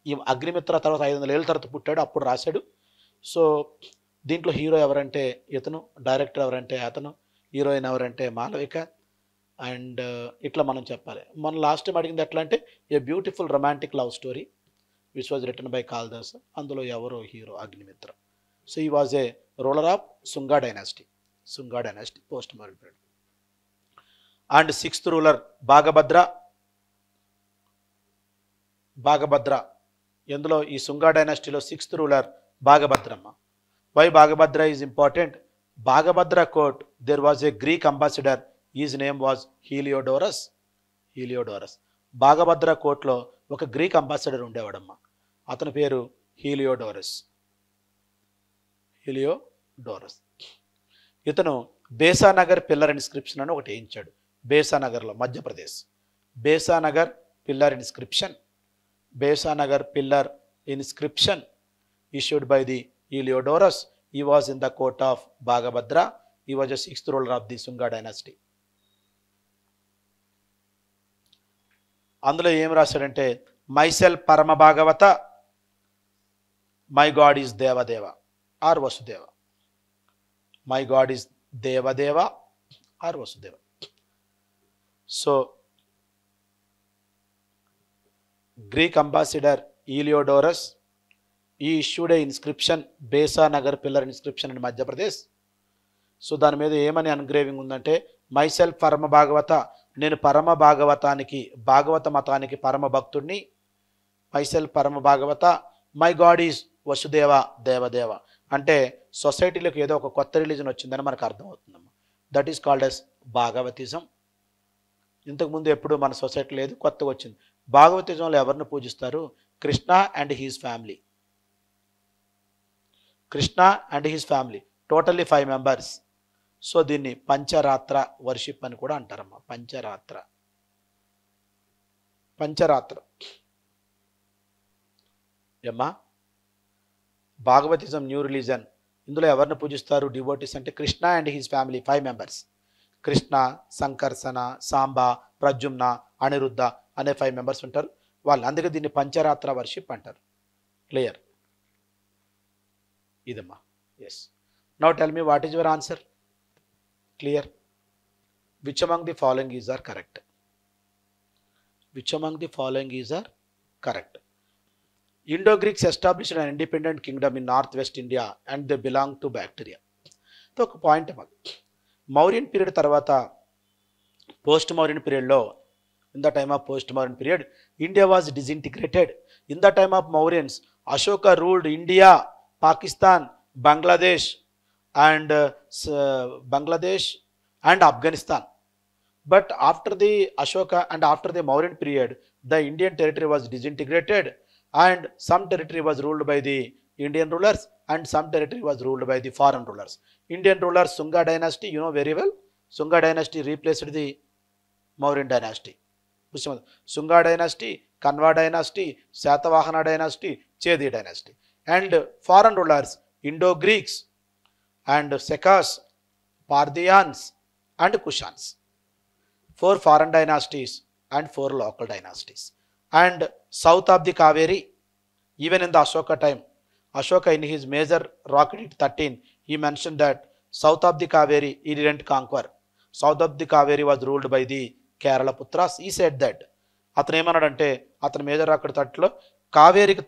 ఈ అగ్నిమిత్ర తర్వాత 500 ఏళ్ళ తర్వాత పుట్టాడు, అప్పుడు రాశాడు. సో దీంట్లో హీరో ఎవరంటే ఇతను, డైరెక్టర్ ఎవరంటే అతను, హీరోయిన్ ఎవరంటే మాలవిక. అండ్ ఇట్లా మనం చెప్పాలి. మనం లాస్ట్ టైం అడిగింది ఎట్లా అంటే a beautiful romantic love story which was written by Kalidasa. అందులో ఎవరో hero Agnimitra. So he was a ruler of Shunga dynasty, post modern period. And 6th ruler Bhagabhadra. ఎందులో ఈ Shunga dynasty లో 6th ruler Bhagabhadrama. Why Bhagabhadra is important? Bhagabhadra court, there was a Greek ambassador, his name was Heliodorus. Bhagabhadra court లో ఒక గ్రీక్ అంబాసిడర్ ఉండేవాడమ్మా, అతని పేరు హీలియోడోరస్. ఇతను బేసానగర్ పిల్లర్ ఇన్స్క్రిప్షన్ అని ఒకటి వేయించాడు. బేసానగర్లో, Madhya Pradesh. Besnagar pillar inscription issued by the Heliodorus. He was in the court of Bhagabhadra. He was the 6th ruler of the Shunga dynasty. అందులో ఏం రాశాడంటే, myself పరమ భాగవత, my God is Devadeva or Vasudeva. My God is Devadeva or Vasudeva. So Greek ambassador Heliodorus, he issued a inscription, Besanagar pillar inscription in Madhya Pradesh. So దాని మీద ఏమని అన్గ్రేవింగ్ ఉందంటే, మైసెల్ఫ్ పరమ భాగవత, నేను పరమ భాగవత మతానికి పరమ భక్తుడిని. Myself Parama Bhagavata, my god is Vasudeva, Devadeva. అంటే సొసైటీలోకి ఏదో ఒక కొత్త రిలీజన్ వచ్చిందని మనకు అర్థమవుతుందమ్మా. That is called as Bhagavatism. ఇంతకుముందు ఎప్పుడు మన సొసైటీ లేదు, కొత్తగా వచ్చింది. భాగవతిజంలో ఎవరిని పూజిస్తారు? Krishna and his family, totally 5 members. So దీన్ని పంచరాత్ర వర్షిప్ అని కూడా అంటారమ్మా. పంచరాత్ర ఏమ్మా, భాగవతిజం న్యూ రిలీజన్. ఇందులో ఎవరిని పూజిస్తారు డివోటీస్ అంటే? Krishna and his family 5 members. Krishna, సంకర్షణ, సాంబ, ప్రద్యుమ్న, అనిరుద్ధ అనే 5 members ఉంటారు వాళ్ళు. అందుకే దీన్ని పంచరాత్ర వర్షిప్ అంటారు. క్లియర్ ఇదమ్మా. Yes. Now tell me what is your answer? Clear? Which among the following is are correct? Indo-Greeks established an independent kingdom in northwest India and they belong to Bactria. So ఒక పాయింట్ అమ్మా, మౌర్యన్ పీరియడ్ తర్వాత పోస్ట్ మౌర్యన్ పీరియడ్లో, in the time of post Mauryan period, India was disintegrated. In the time of Mauryans, Ashoka ruled India, Pakistan, Bangladesh and Afghanistan. But after the Ashoka and after the Mauryan period, the Indian territory was disintegrated and some territory was ruled by the Indian rulers and some territory was ruled by the foreign rulers. Indian rulers, Sunga dynasty, you know very well. Sunga dynasty replaced the Mauryan dynasty. Sunga dynasty, Kanva dynasty, Satavahana dynasty, Chedi dynasty. And foreign rulers, Indo-Greeks and Sekas, Parthians and Kushans. 4 foreign dynasties and 4 local dynasties. And south of the Kaveri, even in the Ashoka time, Ashoka in his major rock edict 13, he mentioned that south of the Kaveri he didn't conquer. South of the Kaveri was ruled by the Kerala Putras. He said that. అతను ఏమన్నాడంటే అతని మేజర్ రాక్ 30లో కావేరికి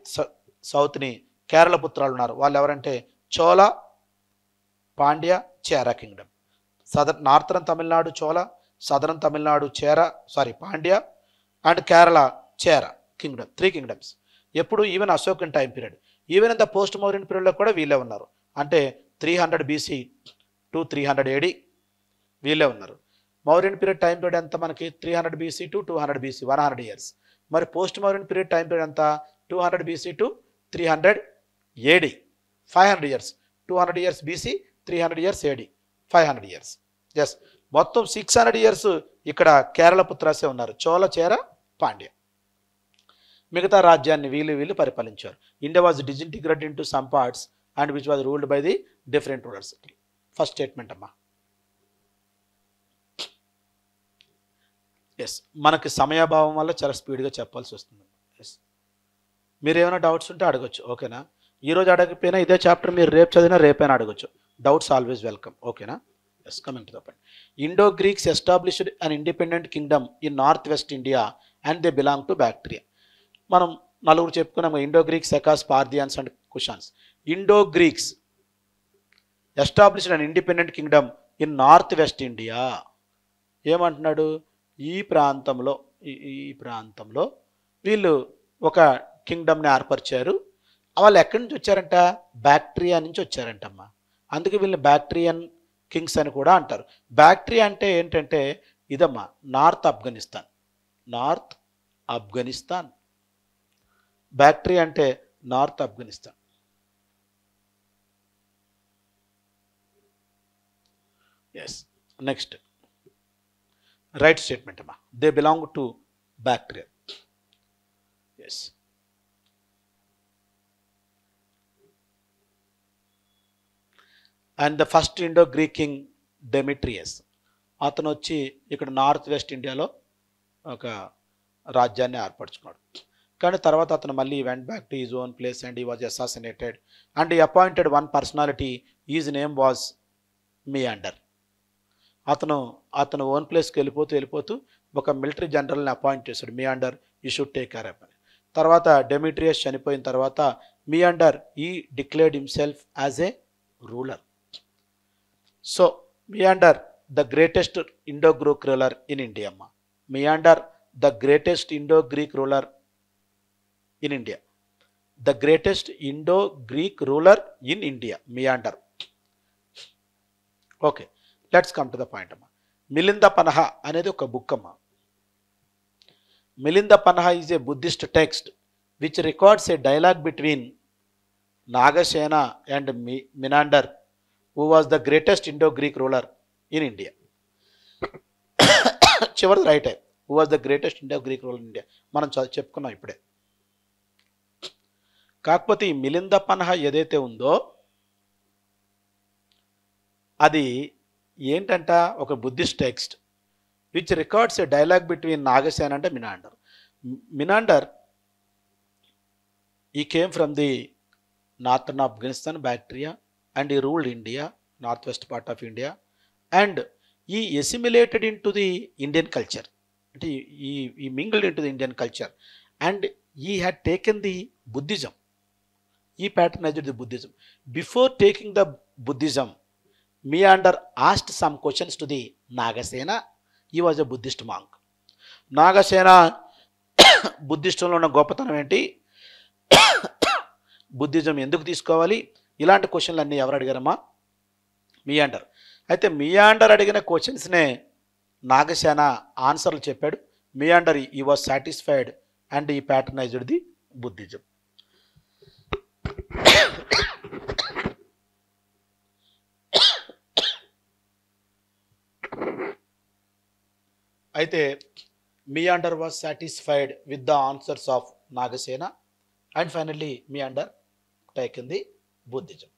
సౌత్ని కేరళ పుత్రాలు ఉన్నారు. వాళ్ళు ఎవరంటే Chola, Pandya, Chera kingdom. Northern Tamil Nadu Chola, southern Tamil Nadu Pandya and Kerala Chera kingdom. 3 kingdoms. ఎప్పుడు even Ashokan time period, even in the post Mauryan పీరియడ్లో కూడా వీళ్ళే ఉన్నారు. అంటే 300 BC టు 300 AD వీళ్ళే ఉన్నారు. మౌర్యన్ పీరియడ్ టైం పీరియడ్ ఎంత మనకి 300 BC టు 200 BC 100 years. మరి post Mauryan period time period ఎంత 200 BC to 300 AD 500 years. 200 years BC, 300 years AD 500 years. Yes, మొత్తం 600 years ఇక్కడ కేరళ పుత్రాసే ఉన్నారు, చోళ, చేర, పాండ్య. మిగతా రాజ్యాన్ని వీళ్ళు పరిపాలించారు. India was disintegrated into some parts and which was ruled by the different rulers. First statement అమ్మా. ఎస్, మనకి సమయాభావం వల్ల చాలా స్పీడ్గా చెప్పాల్సి వస్తుంది. ఎస్, మీరు ఏమైనా డౌట్స్ ఉంటే అడగచ్చు, ఓకేనా. ఈరోజు అడగకపోయినా ఇదే చాప్టర్ మీరు రేపు చదివినా రేపైనా అడగచ్చు. డౌట్స్ ఆల్వేస్ వెల్కమ్, ఓకేనా. Yes, coming to the point. Indo Greeks established an independent kingdom in north west India and they belong to Bactria. మనం నలుగురు చెప్పుకున్నాము, Indo Greeks, Sakas, Parthians and Kushans. Indo Greeks established an independent kingdom in north west India. ఏమంటున్నాడు, ఈ ప్రాంతంలో వీళ్ళు ఒక కింగ్డమ్ని ఏర్పరిచారు. వాళ్ళు ఎక్కడి నుంచి వచ్చారంట, బ్యాక్ట్రియా నుంచి వచ్చారంటమ్మా. అందుకే వీళ్ళని బ్యాక్ట్రియన్ కింగ్స్ అని కూడా అంటారు. బ్యాక్ట్రియా అంటే ఏంటంటే ఇదమ్మా, నార్త్ ఆఫ్ఘనిస్తాన్. బ్యాక్ట్రియా అంటే north Afghanistan. Yes, next right statement అమ్మా. They belong to Bactria. Yes, and the first Indo Greek king Demetrius. అతను వచ్చి ఇక్కడ నార్త్ వెస్ట్ ఇండియాలో ఒక రాజ్యాన్ని ఏర్పరచుకున్నాడు. కానీ తర్వాత అతను మళ్ళీ went back to his own place and he was assassinated and he appointed one personality. His name was Menander. అతను ఓన్ ప్లేస్కి వెళ్ళిపోతూ ఒక మిలిటరీ జనరల్ని అపాయింట్ చేశాడు. Menander, you should take care of అని. తర్వాత డెమిట్రియస్ చనిపోయిన తర్వాత Menander he declared himself as a ruler. So Menander the greatest Indo Greek ruler in India అమ్మ. Menander the greatest Indo Greek ruler in India. The greatest Indo Greek ruler in India, Menander. Okay, let's come to the point అమ్మా. మిలింద పనహ అనేది ఒక బుక్ అమ్మా. Milinda Panha is a Buddhist text which records a dialogue between Nagasena and Menander who was the greatest Indo-Greek ruler in India. చివరిది right. who was the greatest Indo-Greek ruler in India మనం చెప్పుకున్నాం ఇప్పుడే. కాకపోతే ఈ మిలింద పన్హ ఏదైతే ఉందో అది ఏంటంట, ఒక Buddhist text which records a dialogue between Nagasena and Menander. Menander he came from the northern Afghanistan, Bactria, and he ruled India, northwest part of India, and he assimilated into the Indian culture. He mingled into the Indian culture and he had taken the Buddhism. He patronized the Buddhism. Before taking the Buddhism, Meander asked some questions to the Nagasena. He was a Buddhist monk. Nagasena బుద్ధిస్టులో ఉన్న గొప్పతనం ఏంటి, బుద్ధిజం ఎందుకు తీసుకోవాలి, ఇలాంటి క్వశ్చన్లు అన్నీ ఎవరు అడిగారమ్మా, మియాండర్. అయితే మియాండర్ అడిగిన క్వశ్చన్స్నే నాగసేన ఆన్సర్లు చెప్పాడు. Menander he was satisfied and he patronized the Buddhism. అయితే Menander was satisfied with the answers of Nagasena and finally Menander taken the Buddhism.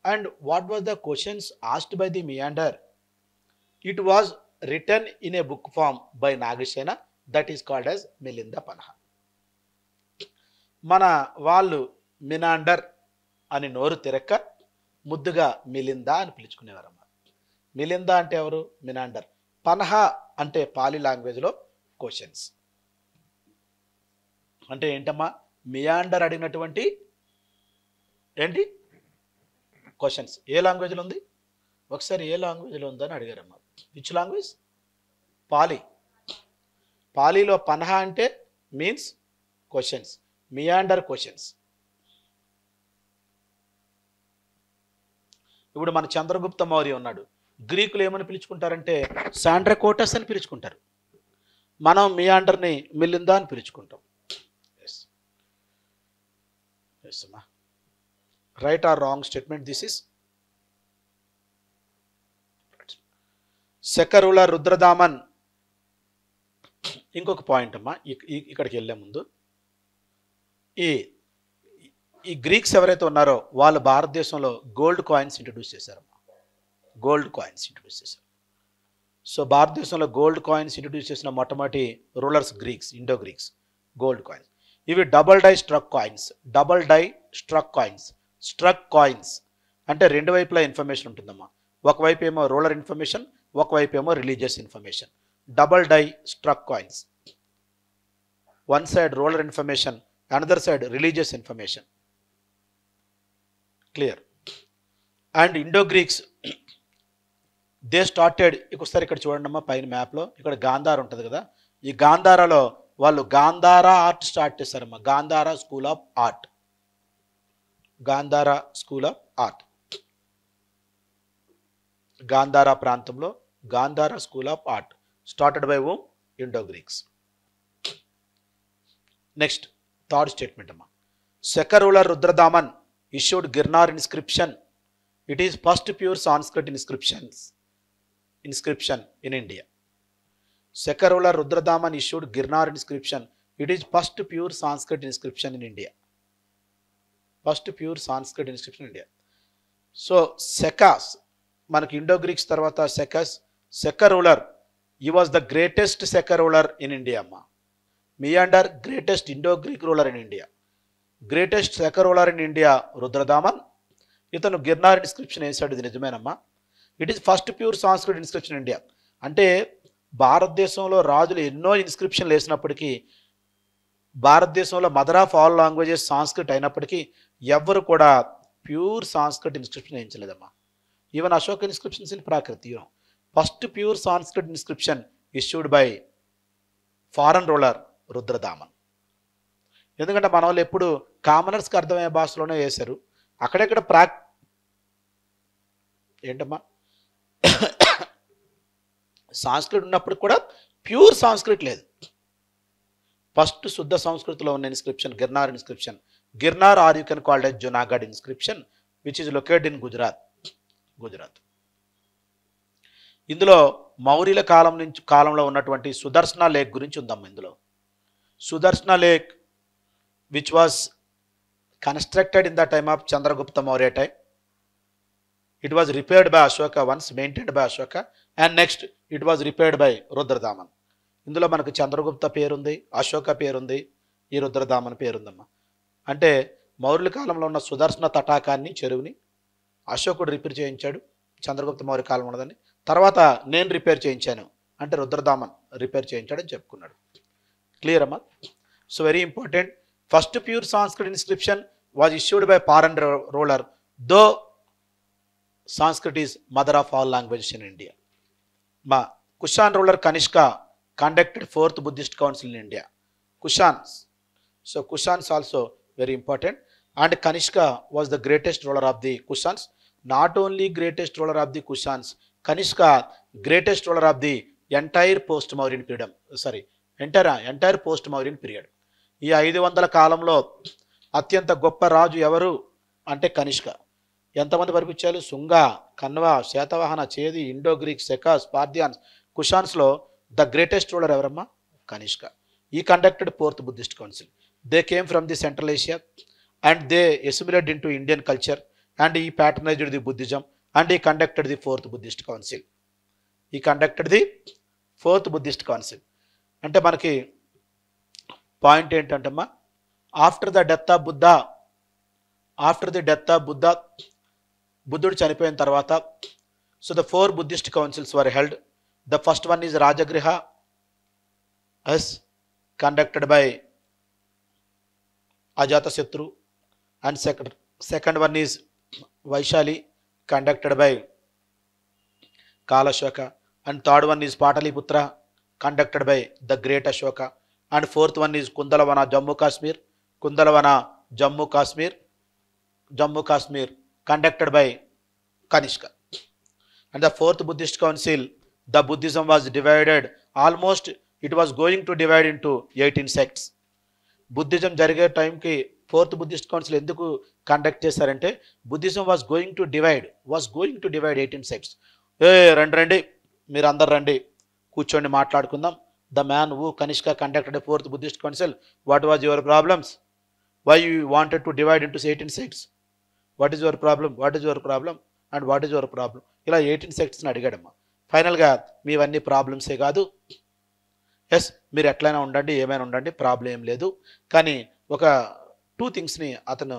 And what was the questions asked by the meander? It was written in a book form by Nagasena that is called as Milinda Panha. మన వాళ్ళు మినాండర్ అని నోరు తిరక్క ముద్దుగా మిలిందా అని పిలుచుకునేవారమ్మా. మిలిందా అంటే ఎవరు? మినాండర్. పన్హా అంటే పాలి లాంగ్వేజ్లో క్వశ్చన్స్ అంటే ఏంటమ్మా? మియాండర్ అడిగినటువంటి ఏంటి క్వశ్చన్స్ ఏ లాంగ్వేజ్లో ఉంది? ఒకసారి ఏ లాంగ్వేజ్లో ఉందని అడిగారమ్మా. Which language? పాలి. పాలీలో పన్హా అంటే మీన్స్ క్వశ్చన్స్, మియాండర్ క్వశ్చన్స్. ఇప్పుడు మన చంద్రగుప్త మౌర్య ఉన్నాడు, గ్రీకులు ఏమని పిలుచుకుంటారంటే సాండ్రకోటస్ అని పిలుచుకుంటారు. మనం మియాండర్ని మిలిందా అని పిలుచుకుంటాం. ఎస్ అమ్మా. Right or wrong statement this is? Saka ruler Rudradaman. ఇంకొక పాయింట్ అమ్మా, ఇక్కడికి వెళ్ళే ముందు ఈ గ్రీక్స్ ఎవరైతే ఉన్నారో వాళ్ళు భారతదేశంలో గోల్డ్ కాయిన్స్ ఇంట్రడ్యూస్ చేశారమ్మా. గోల్డ్ కాయిన్స్ ఇంట్రడ్యూస్ చేశారు. సో భారతదేశంలో గోల్డ్ కాయిన్స్ ఇంట్రడ్యూస్ చేసిన మొట్టమొదటి rulers Greeks, Indo Greeks. Gold coins ఇవి double die struck coins. Double die struck coins. Struck coins అంటే రెండు వైపులా ఇన్ఫర్మేషన్ ఉంటుందమ్మా. ఒకవైపు ఏమో రూలర్ ఇన్ఫర్మేషన్, ఒకవైపు ఏమో religious information. Double die struck coins. One side ruler information, another side religious information. Clear? And Indo Greeks they started. ఒకసారి ఇక్కడ చూడండి అమ్మా, పైన మ్యాప్లో ఇక్కడ గాంధార ఉంటుంది కదా, ఈ గాంధారాలో వాళ్ళు గాంధారా ఆర్ట్ స్టార్ట్ చేశారమ్మా. Gandhara school of art. Gandhara school of art. Gandhara ప్రాంతంలో Gandhara school of art started by whom? Indo Greeks. Next third statement అమ్మా. Saka ruler Rudradaman issued Girnar inscription. It is first pure Sanskrit inscription in India. Second ruler Rudradaman issued Girnar inscription. It is first pure Sanskrit inscription in India. First pure Sanskrit inscription in India. So Sekas, మనకి ఇండో గ్రీక్స్ తర్వాత సెకస్. సెక ruler, he was the greatest Seka ruler in India అమ్మా. Meander greatest Indo Greek ruler in India. Greatest Saka ruler in India Rudradaman. ఇతను గిర్నార్ ఇన్స్క్రిప్షన్ వేసాడు. ఇది నిజమేనమ్మా. It is first pure Sanskrit inscription India. అంటే భారతదేశంలో రాజులు ఎన్నో ఇన్స్క్రిప్షన్లు వేసినప్పటికీ, భారతదేశంలో mother of all languages Sanskrit అయినప్పటికీ ఎవ్వరు కూడా ప్యూర్ సాంస్క్రిట్ ఇన్స్క్రిప్షన్ వేయించలేదమ్మా. Even Ashok inscriptions in Prakrit. First pure Sanskrit inscription issued by foreign ruler Rudradaman. ఎందుకంటే మన వాళ్ళు ఎప్పుడు కామనర్స్కి అర్థమయ్యే భాషలోనే వేశారు. అక్కడెక్కడ ఏంటమ్మా సాంస్క్రిట్ ఉన్నప్పుడు కూడా ప్యూర్ సాంస్క్రిట్ లేదు. ఫస్ట్ శుద్ధ సంస్కృతిలో ఉన్న inscription Girnar inscription. Girnar or you can called as Junagadh inscription which is located in Gujarat. ఇందులో మౌర్యుల కాలంలో ఉన్నటువంటి సుదర్శన లేక్ గురించి ఉందమ్మా. ఇందులో Sudarshana lake which was constructed in the time of Chandragupta Maurya time. It was repaired by Ashoka once, maintained by Ashoka, and next it was repaired by Rudradaman. ఇందులో మనకు చంద్రగుప్త పేరుంది, అశోక పేరుంది, ఈ రుద్రదామన్ పేరుందమ్మా. అంటే మౌర్యుల కాలంలో ఉన్న సుదర్శన తటాకాన్ని, చెరువుని అశోకుడు రిపేర్ చేయించాడు. చంద్రగుప్త మౌర్య కాలం ఉన్నదని తర్వాత నేను రిపేర్ చేయించాను అంటే రుద్రదామన్ రిపేర్ చేయించాడని చెప్పుకున్నాడు. క్లియర్ అమ్మా? So very important. First pure Sanskrit inscription was issued by foreign ruler, though Sanskrit is mother of all languages in India. Kushan ruler Kanishka conducted 4th Buddhist Council in India. Kushans. So Kushans also very important. And Kanishka was the greatest ruler of the Kushans. Not only greatest ruler of the Kushans, Kanishka greatest ruler of the entire post-Mauryan period. Entire post-Mauryan period. ఈ 500 కాలంలో అత్యంత గొప్ప రాజు ఎవరు అంటే కనిష్క. ఎంతమంది పరిపించారు? Shunga, Kanva, Satavahana, Chedi, Indo Greek, Sakas, Parthians, కుషాన్స్లో ద గ్రేటెస్ట్ రూలర్ ఎవరమ్మా? Kanishka. He conducted fourth Buddhist council. They came from the Central Asia and they assimilated into Indian culture and he patronized the Buddhism and he conducted the fourth Buddhist council. He conducted the fourth Buddhist council. అంటే మనకి పాయింట్ ఏంటంటమ్మా, after the death of Buddha, బుద్ధుడు చనిపోయిన తర్వాత, so the 4 Buddhist councils were held. The first one is Rajagriha as conducted by Ajatasattu, and second one is Vaishali conducted by Kalashoka, and third one is Pataliputra conducted by the great Ashoka, and fourth one is Kundalavana Jammu Kashmir conducted by Kanishka. And the fourth Buddhist council, the Buddhism was divided almost, it was going to divide into 18 sects. Buddhism జరిగే టైంకి ఫోర్త్ బుద్ధిస్ట్ కౌన్సిల్ ఎందుకు కండక్ట్ చేశారంటే, Buddhism was going to divide 18 sects. రండి మీరు అందరు రండి, కూర్చోండి మాట్లాడుకుందాం. The man who Kanishka conducted fourth Buddhist council, what was your problems, why you wanted to divide into 18 sects, what is your problem and what is your problem, ఇలా 18 సెక్ట్స్ని అడిగాడమ్మా. ఫైనల్గా మీవన్నీ ప్రాబ్లమ్సే కాదు, ఎస్ మీరు ఎట్లయినా ఉండండి, ఏమైనా ఉండండి, ప్రాబ్లం ఏం లేదు, కానీ ఒక 2 థింగ్స్ని అతను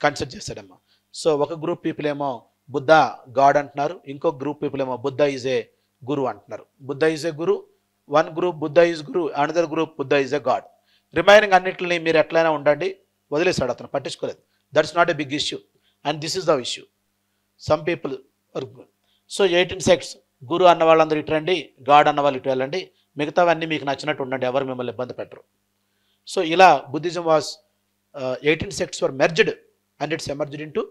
కన్సిడర్ చేశాడమ్మా. సో ఒక గ్రూప్ పీపుల్ ఏమో బుద్ధ గాడ్ అంటున్నారు, ఇంకొక గ్రూప్ పీపుల్ ఏమో బుద్ధ ఈజ్ ఏ గురు అంటున్నారు. Buddha is a guru, one group Buddha is guru, another group Buddha is a god. Remaining అన్నింటిని మీరు ఎట్లయినా ఉండండి వదిలేశాడు, అతను పట్టించుకోలేదు. That's not a big issue and this is the issue. Some people so 18 sects, guru అన్న వాళ్ళందరూ ఇటు రండి, గాడ్ అన్న వాళ్ళు ఇటు వెళ్ళండి, మిగతావన్నీ మీకు నచ్చినట్టు ఉండండి, ఎవరు మిమ్మల్ని ఇబ్బంది పెట్టరు. సో ఇలా Buddhism was 18 sects were merged and it's emerged into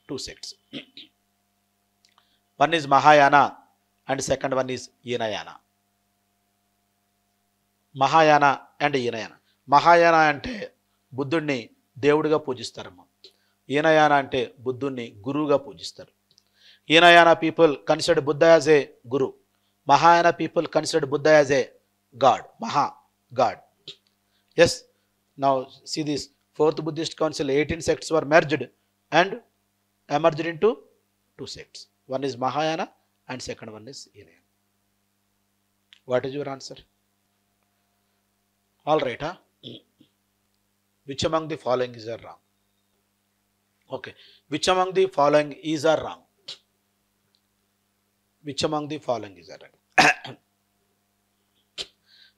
2 sects. One is Mahayana and second one is Hinayana. Mahayana and Hinayana. Mahayana అంటే బుద్ధుడిని దేవుడిగా పూజిస్తారమ్మా. ఈనయాన అంటే బుద్ధుడిని గురువుగా పూజిస్తారు. Hinayana people considered Buddha as a guru. Mahayana people considered Buddha as a god, God. Yes, now see this, fourth Buddhist council, 18 sects were merged and emerged into 2 sects. One is Mahayana and second one is Hinayana. What is your answer? All right, huh? Which among the following is wrong? Okay, which among the following is wrong? Which among the following is right?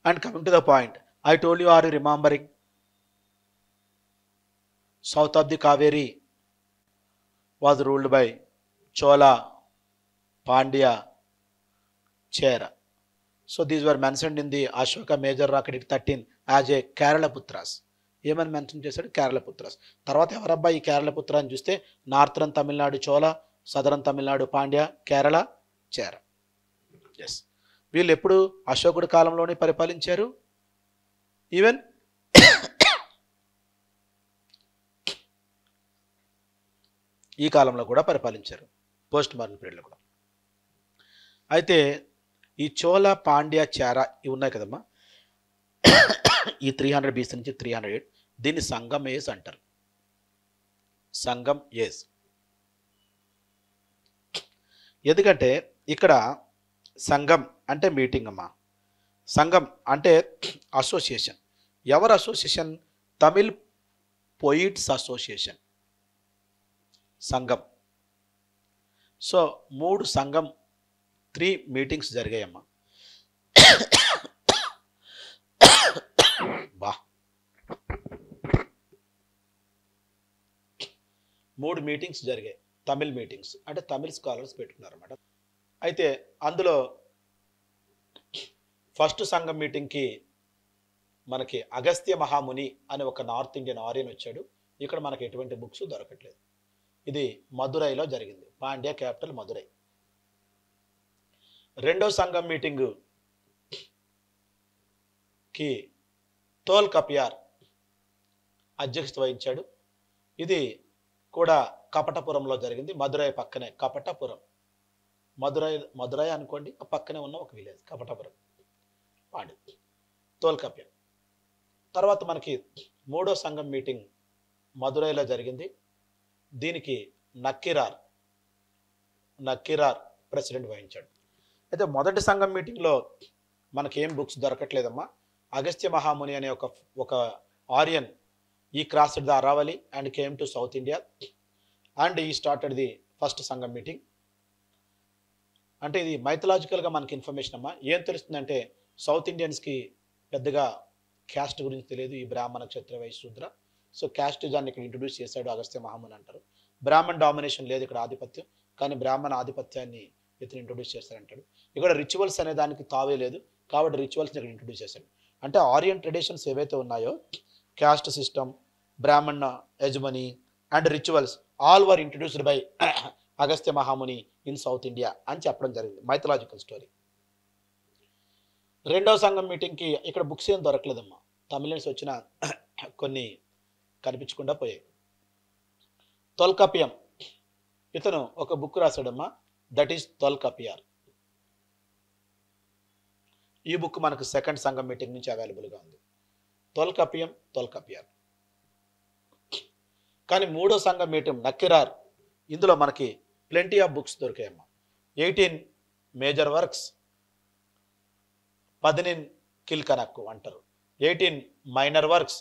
And coming to the point, I told you, are you remembering? South of the Kaveri was ruled by Chola, Pandya, Chera. So these were mentioned in the Ashoka Major Rock Edict 13 as a Kerala Putras. ఏమని మెన్షన్ చేశాడు? కేరళ పుత్రాస్. తర్వాత ఎవరబ్బా ఈ కేరళ పుత్ర అని చూస్తే, నార్థరన్ తమిళనాడు చోళ, సదరన్ తమిళనాడు పాండ్య, కేరళ చేర. ఎస్, వీళ్ళు ఎప్పుడు అశోకుడి కాలంలోనే పరిపాలించారు. ఈవెన్ ఈ కాలంలో కూడా పరిపాలించారు, పోస్ట్ మోడర్న్ పీరియడ్లో కూడా. అయితే ఈ చోళ, పాండ్య, చేర ఇవి ఉన్నాయి కదమ్మా, ఈ 300 BC నుంచి 308, దీన్ని సంగం ఏజ్ అంటారు. సంగం ఏజ్. ఎందుకంటే ఇక్కడ సంఘం అంటే మీటింగ్ అమ్మా, సంఘం అంటే అసోసియేషన్. ఎవరు అసోసియేషన్? తమిళ్ పోయిట్స్ అసోసియేషన్ సంఘం. సో 3 సంఘం 3 మీటింగ్స్ జరిగాయమ్మా. బా 3 మీటింగ్స్ జరిగాయి, తమిళ్ మీటింగ్స్, అంటే తమిళ్ స్కాలర్స్ పెట్టుకున్నారన్నమాట. అయితే అందులో ఫస్ట్ సంఘం మీటింగ్కి మనకి అగస్త్య మహాముని అనే ఒక నార్త్ ఇండియన్ ఆర్యన్ వచ్చాడు. ఇక్కడ మనకి ఎటువంటి బుక్స్ దొరకట్లేదు. ఇది మదురైలో జరిగింది, పాండ్య క్యాపిటల్ మదురై. రెండో సంఘం మీటింగ్కి తోల్ కపియార్ అధ్యక్షత వహించాడు. ఇది కూడా కపటపురంలో జరిగింది, మదురై పక్కనే కపటపురం. మదురై అనుకోండి, పక్కనే ఉన్న ఒక విలేజ్ కపటపురం. పాండి, తోల్కప్యం. తర్వాత మనకి మూడో సంఘం మీటింగ్ మదురైలో జరిగింది. దీనికి నక్కిరార్ ప్రెసిడెంట్ వహించాడు. అయితే మొదటి సంఘం మీటింగ్లో మనకేం బుక్స్ దొరకట్లేదమ్మా. అగస్త్య మహాముని అనే ఒక ఆర్యన్ ఈ crossed the Aravalli and came to south India and ఈ స్టార్టెడ్ ది ఫస్ట్ సంఘం మీటింగ్. అంటే ఇది మైథలాజికల్గా మనకి ఇన్ఫర్మేషన్ అమ్మా. ఏం తెలుస్తుందంటే సౌత్ ఇండియన్స్కి పెద్దగా క్యాస్ట్ గురించి తెలియదు, ఈ బ్రాహ్మణ క్షత్ర వైశ్య శూద్ర. సో క్యాస్టిజాన్ని ఇక్కడ ఇంట్రొడ్యూస్ చేశాడు అగస్త్య మహాముని అంటారు. బ్రాహ్మణ్ డామినేషన్ లేదు ఇక్కడ, ఆధిపత్యం, కానీ బ్రాహ్మణ ఆధిపత్యాన్ని ఇతను ఇంట్రొడ్యూస్ చేస్తారంటాడు. ఇక్కడ రిచువల్స్ అనే దానికి తావే లేదు, కాబట్టి రిచువల్స్ని ఇక్కడ ఇంట్రొడ్యూస్ చేశాడు. అంటే ఆరియన్ ట్రెడిషన్స్ ఏవైతే ఉన్నాయో, caste system, Brahmana hegemony and rituals all were introduced by Agastya Mahamuni in South India అని చెప్పడం జరిగింది. Mythological story. రెండవ సంఘం మీటింగ్కి ఇక్కడ బుక్స్ ఏం దొరకలేదమ్మా. తమిళన్స్ వచ్చిన కొన్ని కనిపించకుండా పోయాయి. తొల్కపియం, ఇతను ఒక బుక్ రాశాడమ్మా, దట్ ఈస్ తొల్కపియార్. ఈ బుక్ మనకు సెకండ్ సంఘం మీటింగ్ నుంచి అవైలబుల్గా ఉంది. తొల్కపియార్. కానీ మూడో సంఘం మీటింగ్ నక్కిరార్, ఇందులో మనకి ప్లెంటీ ఆఫ్ బుక్స్ దొరికాయమ్మా. 18 మేజర్ వర్క్స్, 19 కిల్కనక్కు అంటారు. 18 minor works,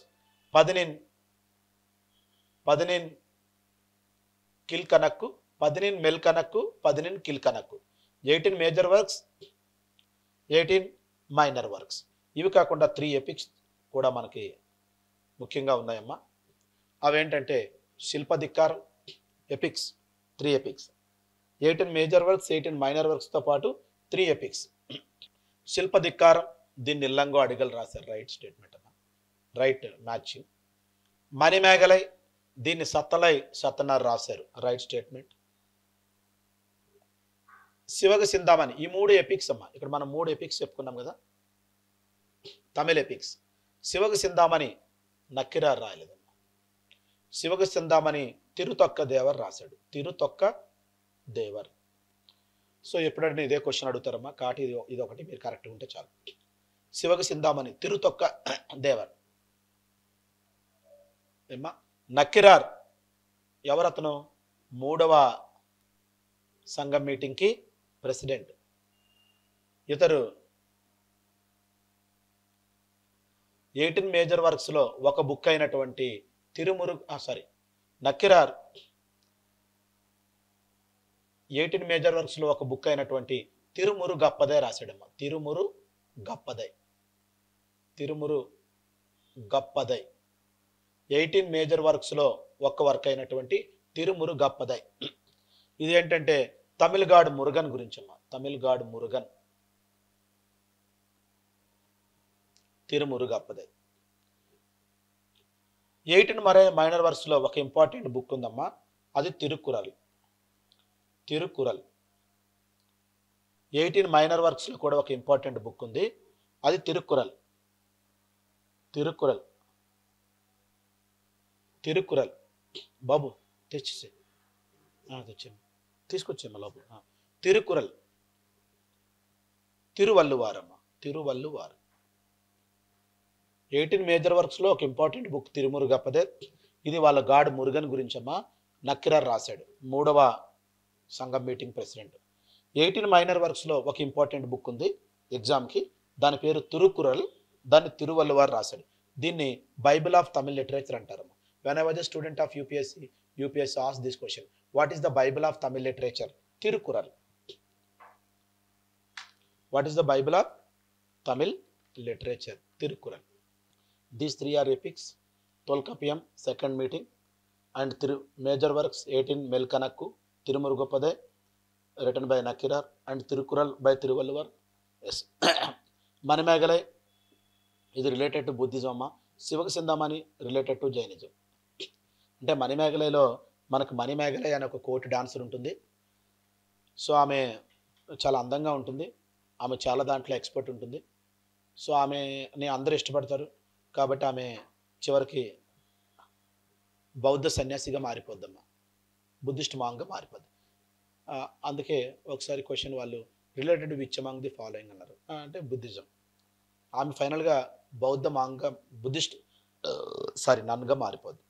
19 Kilkanakku, 19 Melkanakku, 19 Kilkanakku. 18 major works, 18 minor works. ఇవి కాకుండా 3 ఎపిక్స్ కూడా మనకి ముఖ్యంగా ఉన్నాయమ్మా. అవేంటంటే Silappatikaram epics, 3 epics. 18 major works, 18 minor వర్క్స్తో పాటు 3 ఎపిక్స్. శిల్పధిక్కారం, దీన్ని ఇల్లంగో అడిగలు రాశారు, రైట్ స్టేట్మెంట్ అమ్మా, రైట్ మ్యాచింగ్. మణిమేగలై, దీన్ని సత్తనార్ రాశారు, రైట్ స్టేట్మెంట్. శివగ సిందామణి, ఈ 3 ఎపిక్స్ అమ్మా. ఇక్కడ మనం 3 ఎపిక్స్ చెప్పుకున్నాం కదా, తమిళ ఎపిక్స్. శివగ సిందామణి నక్కిరార్ రాయలేదమ్మా. శివగ సిందామణి తిరుతొక్క దేవర్ రాశాడు, తిరుతొక్క దేవర్. సో ఎప్పుడంటే ఇదే క్వశ్చన్ అడుగుతారమ్మా, కాబట్టి ఇది ఒకటి మీరు కరెక్ట్గా ఉంటే చాలు. శివగ సిందామణి తిరుతొక్క దేవర్ ఏమ్మా. నక్కిరార్ ఎవరతను? మూడవ సంఘం మీటింగ్కి ప్రెసిడెంట్. ఇతరు 18 మేజర్ వర్క్స్లో ఒక బుక్ అయినటువంటి నక్కిరార్ 18 మేజర్ వర్క్స్లో ఒక బుక్ అయినటువంటి తిరుమురు గప్పదై రాశాడమ్మా. తిరుమురు గప్పదై 18 మేజర్ వర్క్స్లో ఒక వర్క్ అయినటువంటి తిరుమురు గప్పదై. ఇది ఏంటంటే తమిళగాడు మురుగన్ గురించి అమ్మా. తమిళగాడు మురుగన్, తిరుమురు గప్పదై. 18 మైనర్ వర్క్స్లో ఒక ఇంపార్టెంట్ బుక్ ఉందమ్మా, అది తిరుక్కురల్. 18 మైనర్ వర్క్స్లో కూడా ఒక ఇంపార్టెంట్ బుక్ ఉంది, అది తిరుక్కురల్. బాబు తీసుకొచ్చేమ్మా లోపల. తిరుక్కురల్, తిరువల్లువారమ్మ, తిరువల్లువారు. 18 మేజర్ వర్క్స్లో ఒక ఇంపార్టెంట్ బుక్ తిరుమురు గప్పదే. ఇది వాళ్ళ గాడ్ మురుగన్ గురించమ్మా. నక్కిరార్ రాశాడు, మూడవ సంఘం మీటింగ్ ప్రెసిడెంట్. 18 మైనర్ వర్క్స్లో ఒక ఇంపార్టెంట్ బుక్ ఉంది ఎగ్జామ్కి, దాని పేరు తిరుక్కురల్, దాన్ని తిరువల్లువారు రాశాడు. దీన్ని బైబిల్ ఆఫ్ తమిళ్ లిటరేచర్ అంటారమ్మా. When I was a student of UPSC asked this question, what is the Bible of Tamil literature? Thirukkural. What is the Bible of Tamil literature? Thirukkural. These 3 are epics. Tolkappiyam, second meeting, and major works 18 Melkanakku, Tirumurugoppade, written by Nakkirar, and Tirukkural by Thiruvalluvar. Yes. Manimegalai is related to Buddhism. Sivaga Sindamani related to Jainism. అంటే మణిమేగలైలో మనకు మణిమేగలై అనే ఒక కోటి డాన్సర్ ఉంటుంది. సో ఆమె చాలా అందంగా ఉంటుంది, ఆమె చాలా దాంట్లో ఎక్స్పర్ట్ ఉంటుంది. సో ఆమెని అందరూ ఇష్టపడతారు, కాబట్టి ఆమె చివరికి బౌద్ధ సన్యాసిగా మారిపోద్దమ్మా, బుద్ధిస్ట్ మాంగ్గా మారిపోద్ది. అందుకే ఒకసారి క్వశ్చన్ వాళ్ళు related which among the following అన్నారు, అంటే బుద్ధిజం. ఆమె ఫైనల్గా బౌద్ధ మాంగ బుద్ధిస్ట్ నన్గా మారిపోద్ది.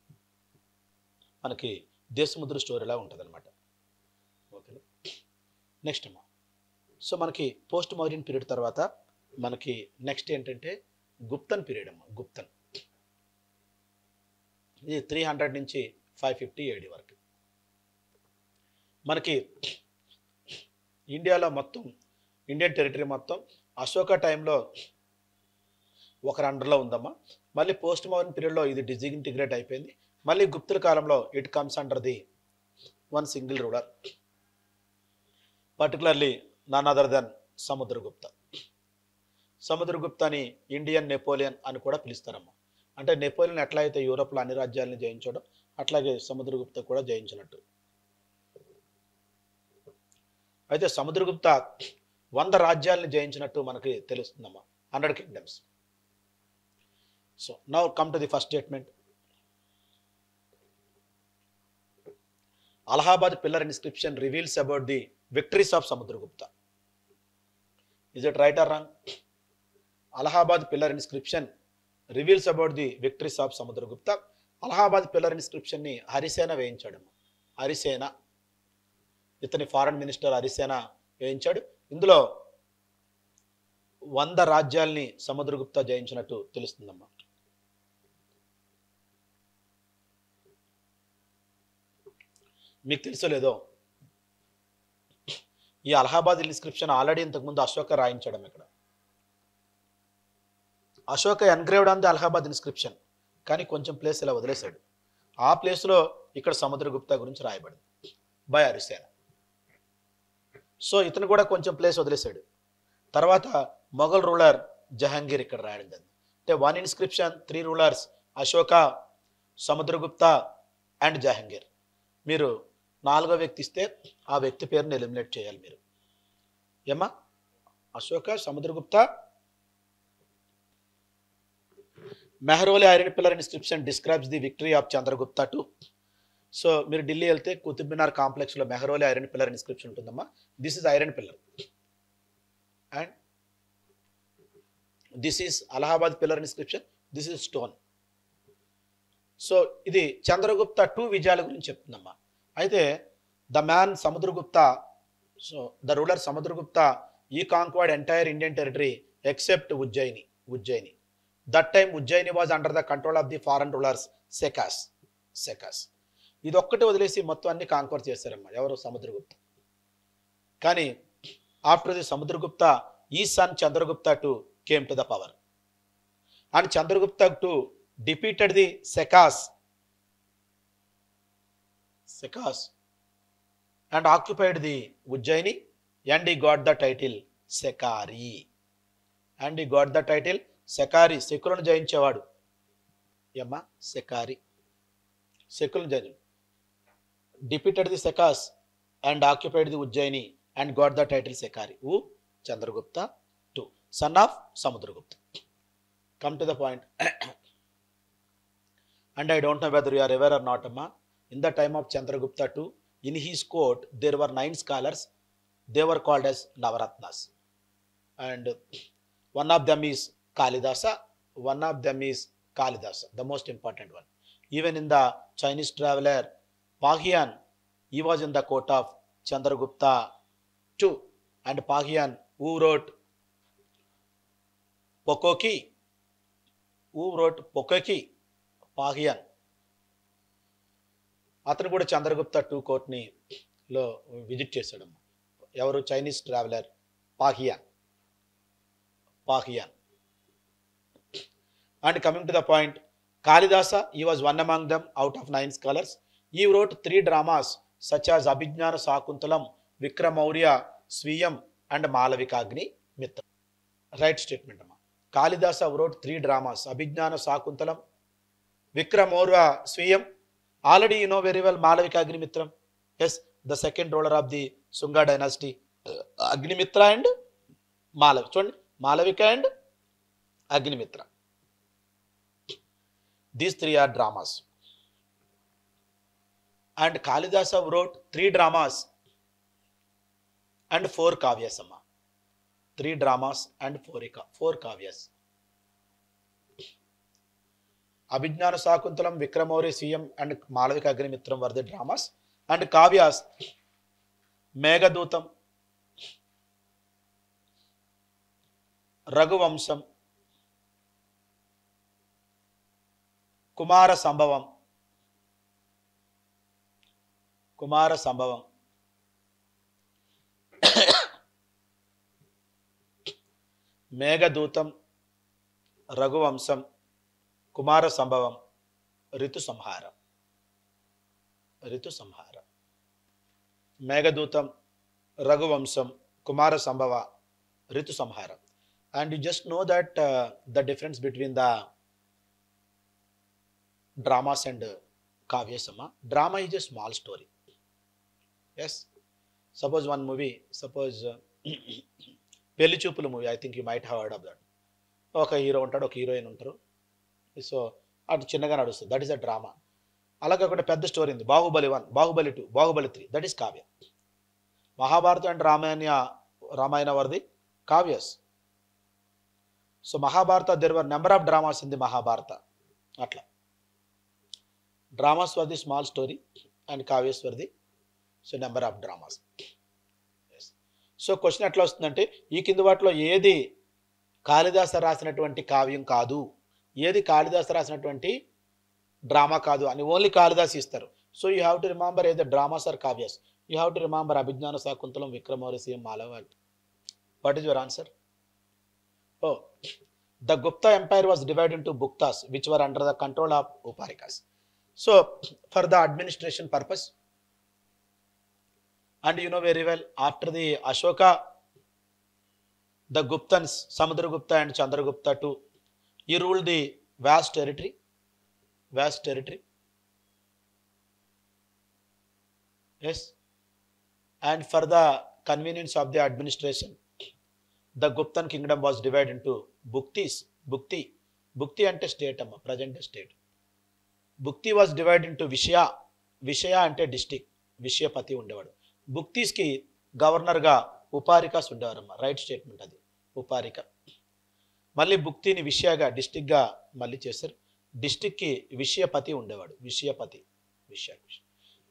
మనకి దేశముద్ర స్టోరీలా ఉంటుంది అనమాట. ఓకే, నెక్స్ట్ అమ్మా. సో మనకి పోస్ట్ మౌర్యన్ పీరియడ్ తర్వాత మనకి నెక్స్ట్ ఏంటంటే గుప్తన్ పీరియడ్ అమ్మా. గుప్తన్ ఇది 300 నుంచి 550 AD వరకు. మనకి ఇండియాలో మొత్తం ఇండియన్ టెరిటరీ మొత్తం అశోక టైంలో ఒకరి అండర్లో ఉందమ్మా. మళ్ళీ పోస్ట్ మౌర్యన్ పీరియడ్లో ఇది డిజింటిగ్రేట్ అయిపోయింది. మళ్ళీ గుప్తుల కాలంలో it comes under the one single ruler, particularly none other than Samudragupta. సముద్రగుప్తని ఇండియన్ నెపోలియన్ అని కూడా పిలుస్తారమ్మా. అంటే నెపోలియన్ ఎట్లా అయితే యూరోప్లో అన్ని రాజ్యాలను జయించాడో అట్లాగే సముద్రగుప్త కూడా జయించినట్టు. అయితే సముద్రగుప్త 100 రాజ్యాలను జయించినట్టు మనకి తెలుస్తుందమ్మా, 100 kingdoms. So now come to the first statement. Allahabad pillar inscription reveals about the victories of Samudragupta. Is it right or wrong? Allahabad pillar inscription reveals about the victories of Samudragupta. Allahabad pillar inscription ni Harisena వేయించాడు. హరిసేన ఇతని ఫారెన్ మినిస్టర్ హరిసేన వేయించాడు. ఇందులో 100 రాజ్యాల్ని సముద్రగుప్త జయించినట్టు తెలుస్తుందమ్మా. మీకు తెలుసో లేదో, ఈ అలహాబాద్ ఇన్స్క్రిప్షన్ ఆల్రెడీ ఇంతకుముందు అశోక రాయించడం. ఇక్కడ Ashoka engraved on the Allahabad inscription, కానీ కొంచెం ప్లేస్ ఇలా వదిలేశాడు. ఆ ప్లేస్లో ఇక్కడ సముద్రగుప్త గురించి రాయబడింది బై హరిసేన. సో ఇతను కూడా కొంచెం ప్లేస్ వదిలేశాడు. తర్వాత మొఘల్ రూలర్ జహాంగీర్ ఇక్కడ రాయడం జరిగింది. అంటే 1 inscription 3 rulers, Ashoka, Samudragupta and Jahangir. మీరు 4వ వ్యక్తి ఇస్తే ఆ వ్యక్తి పేరుని ఎలిమినేట్ చేయాలి మీరు. ఏమా? Ashoka, Samudragupta. Mehrauli iron pillar inscription describes the victory of Chandragupta two. So మీరు ఢిల్లీ వెళ్తే కుతుబ్ మినార్ కాంప్లెక్స్లో మెహ్రోలి ఐరన్ పిల్లర్ ఇన్స్క్రిప్షన్ ఉంటుందమ్మా. This is iron pillar and this is Allahabad pillar inscription, this is stone. So ఇది చంద్రగుప్త 2 విజయాల గురించి చెప్తుందమ్మా. అయితే the man Samudragupta, so the ruler Samudragupta he conquered entire Indian territory except Ujjayini. That time Ujjayini was under the control of the foreign rulers Sakas. ఇది ఒక్కటి వదిలేసి మొత్తం అన్ని కాంక్వర్ చేశారమ్మా ఎవరు? సముద్రగుప్త. కానీ ఆఫ్టర్ ది సముద్రగుప్త ఈ son Chandragupta two came to the power and Chandragupta two defeated the Sekas and occupied the Ujjaini, and he got the title Sekari. సెకులను జయించేవాడు. ఏమ్మా? సెకారి, సెకులను జయించు. defeated the Sekas and occupied the Ujjaini and got the title Sekari. Who? Chandragupta II, son of Samudragupta. Come to the point. And I don't know whether you are aware or not, amma. In the time of Chandragupta II, in his court there were 9 scholars. They were called as Navaratnas, and one of them is Kalidasa. The most important one. Even in the Chinese traveler Pahian, he was in the court of Chandragupta II, and Pahian, who wrote Pokoki, Fahien, అతను కూడా చంద్రగుప్త 2 కోర్ట్ని విజిట్ చేశాడమ్మా. ఎవరు? Chinese traveller Fahien. And coming to the point, Kalidasa, he was one among them out of 9 scholars. He wrote 3 dramas such as అభిజ్ఞాన శాకుంతలం, విక్రమౌర్య స్వీయం అండ్ మాలవికాగ్ని మిత్ర. రైట్ స్టేట్మెంట్ అమ్మా. Kalidasa wrote 3 dramas, Abhijnana Shakuntalam, Vikramourya Swiyam. Already you know very well Malavika Agnimitram. Yes, the second ruler of the Sunga dynasty, Agnimitra and Malavika and Agnimitra. These 3 are dramas. And Kalidasa wrote 3 dramas and 4 kavyas. 3 dramas and 4 kavyas. Abhijnana Sakuntalam, Vikramori, CM, and Malavika Agnimitram were the dramas. And Kavyas, Meghadutam, Raghuvamsam, Kumara Sambhavam, Meghadutam, Raghuvamsam, Kumara Sambhavam, Ritu Samhara. Meghadutam, Raghuvamsam, Kumara Sambhava, Ritu Samhara. And you just know that the difference between the dramas and Kavyasama. Drama is a small story. Yes. Suppose one movie, Pelli Choopulu movie, I think you might have heard of that. ఒక హీరో ఉంటాడు, ఒక హీరోయిన్ ఉంటారు. సో అటు చిన్నగా నడుస్తుంది, దట్ ఈస్ అ డ్రామా. అలాగే ఒక పెద్ద స్టోరీ ఉంది, Baahubali 1, Baahubali 2, Baahubali 3, that is kavya. Mahabharatam and Ramayana were the kavyas. So Mahabharata there were number of dramas in the Mahabharata. అట్లా dramas were the small story and kavyas were the so number of dramas. So question ఎట్లా వస్తుందంటే, ఈ కింది వాటిలో ఏది కాళిదాస రాసినటువంటి కావ్యం కాదు, ఏది కాళిదాస రాసినటువంటి డ్రామా కాదు అని ఓన్లీ కాళిదాస్ ఇస్తారు. So you have to remember ఏదో dramas or kavyas. You have to remember Abhijnana Shakuntalam, Vikramorya, CM Malava. What is your answer? Oh, the Gupta empire was divide into Guptas which were under the control of Uparikas. So for the administration purpose, and you know very well, after the Ashoka, the Guptans, Samudragupta and Chandragupta too, he ruled the vast territory. Yes. And for the convenience of the administration, the Guptan kingdom was divided into Bhuktis. Bhukti ante state amma, present state. Bhukti was divided into Vishaya ante district, Vishayapati ఉండేవాడు. Bhuktis కి గవర్నర్ గా Uparikas ఉండేవారమ్మా. రైట్ స్టేట్మెంట్ అది, ఉపారిక. మళ్ళీ భుక్తిని విషయగా, డిస్టిక్ గా మళ్ళీ చేశారు. డిస్టిక్ కి విషయపతి ఉండేవాడు. విషయపతి.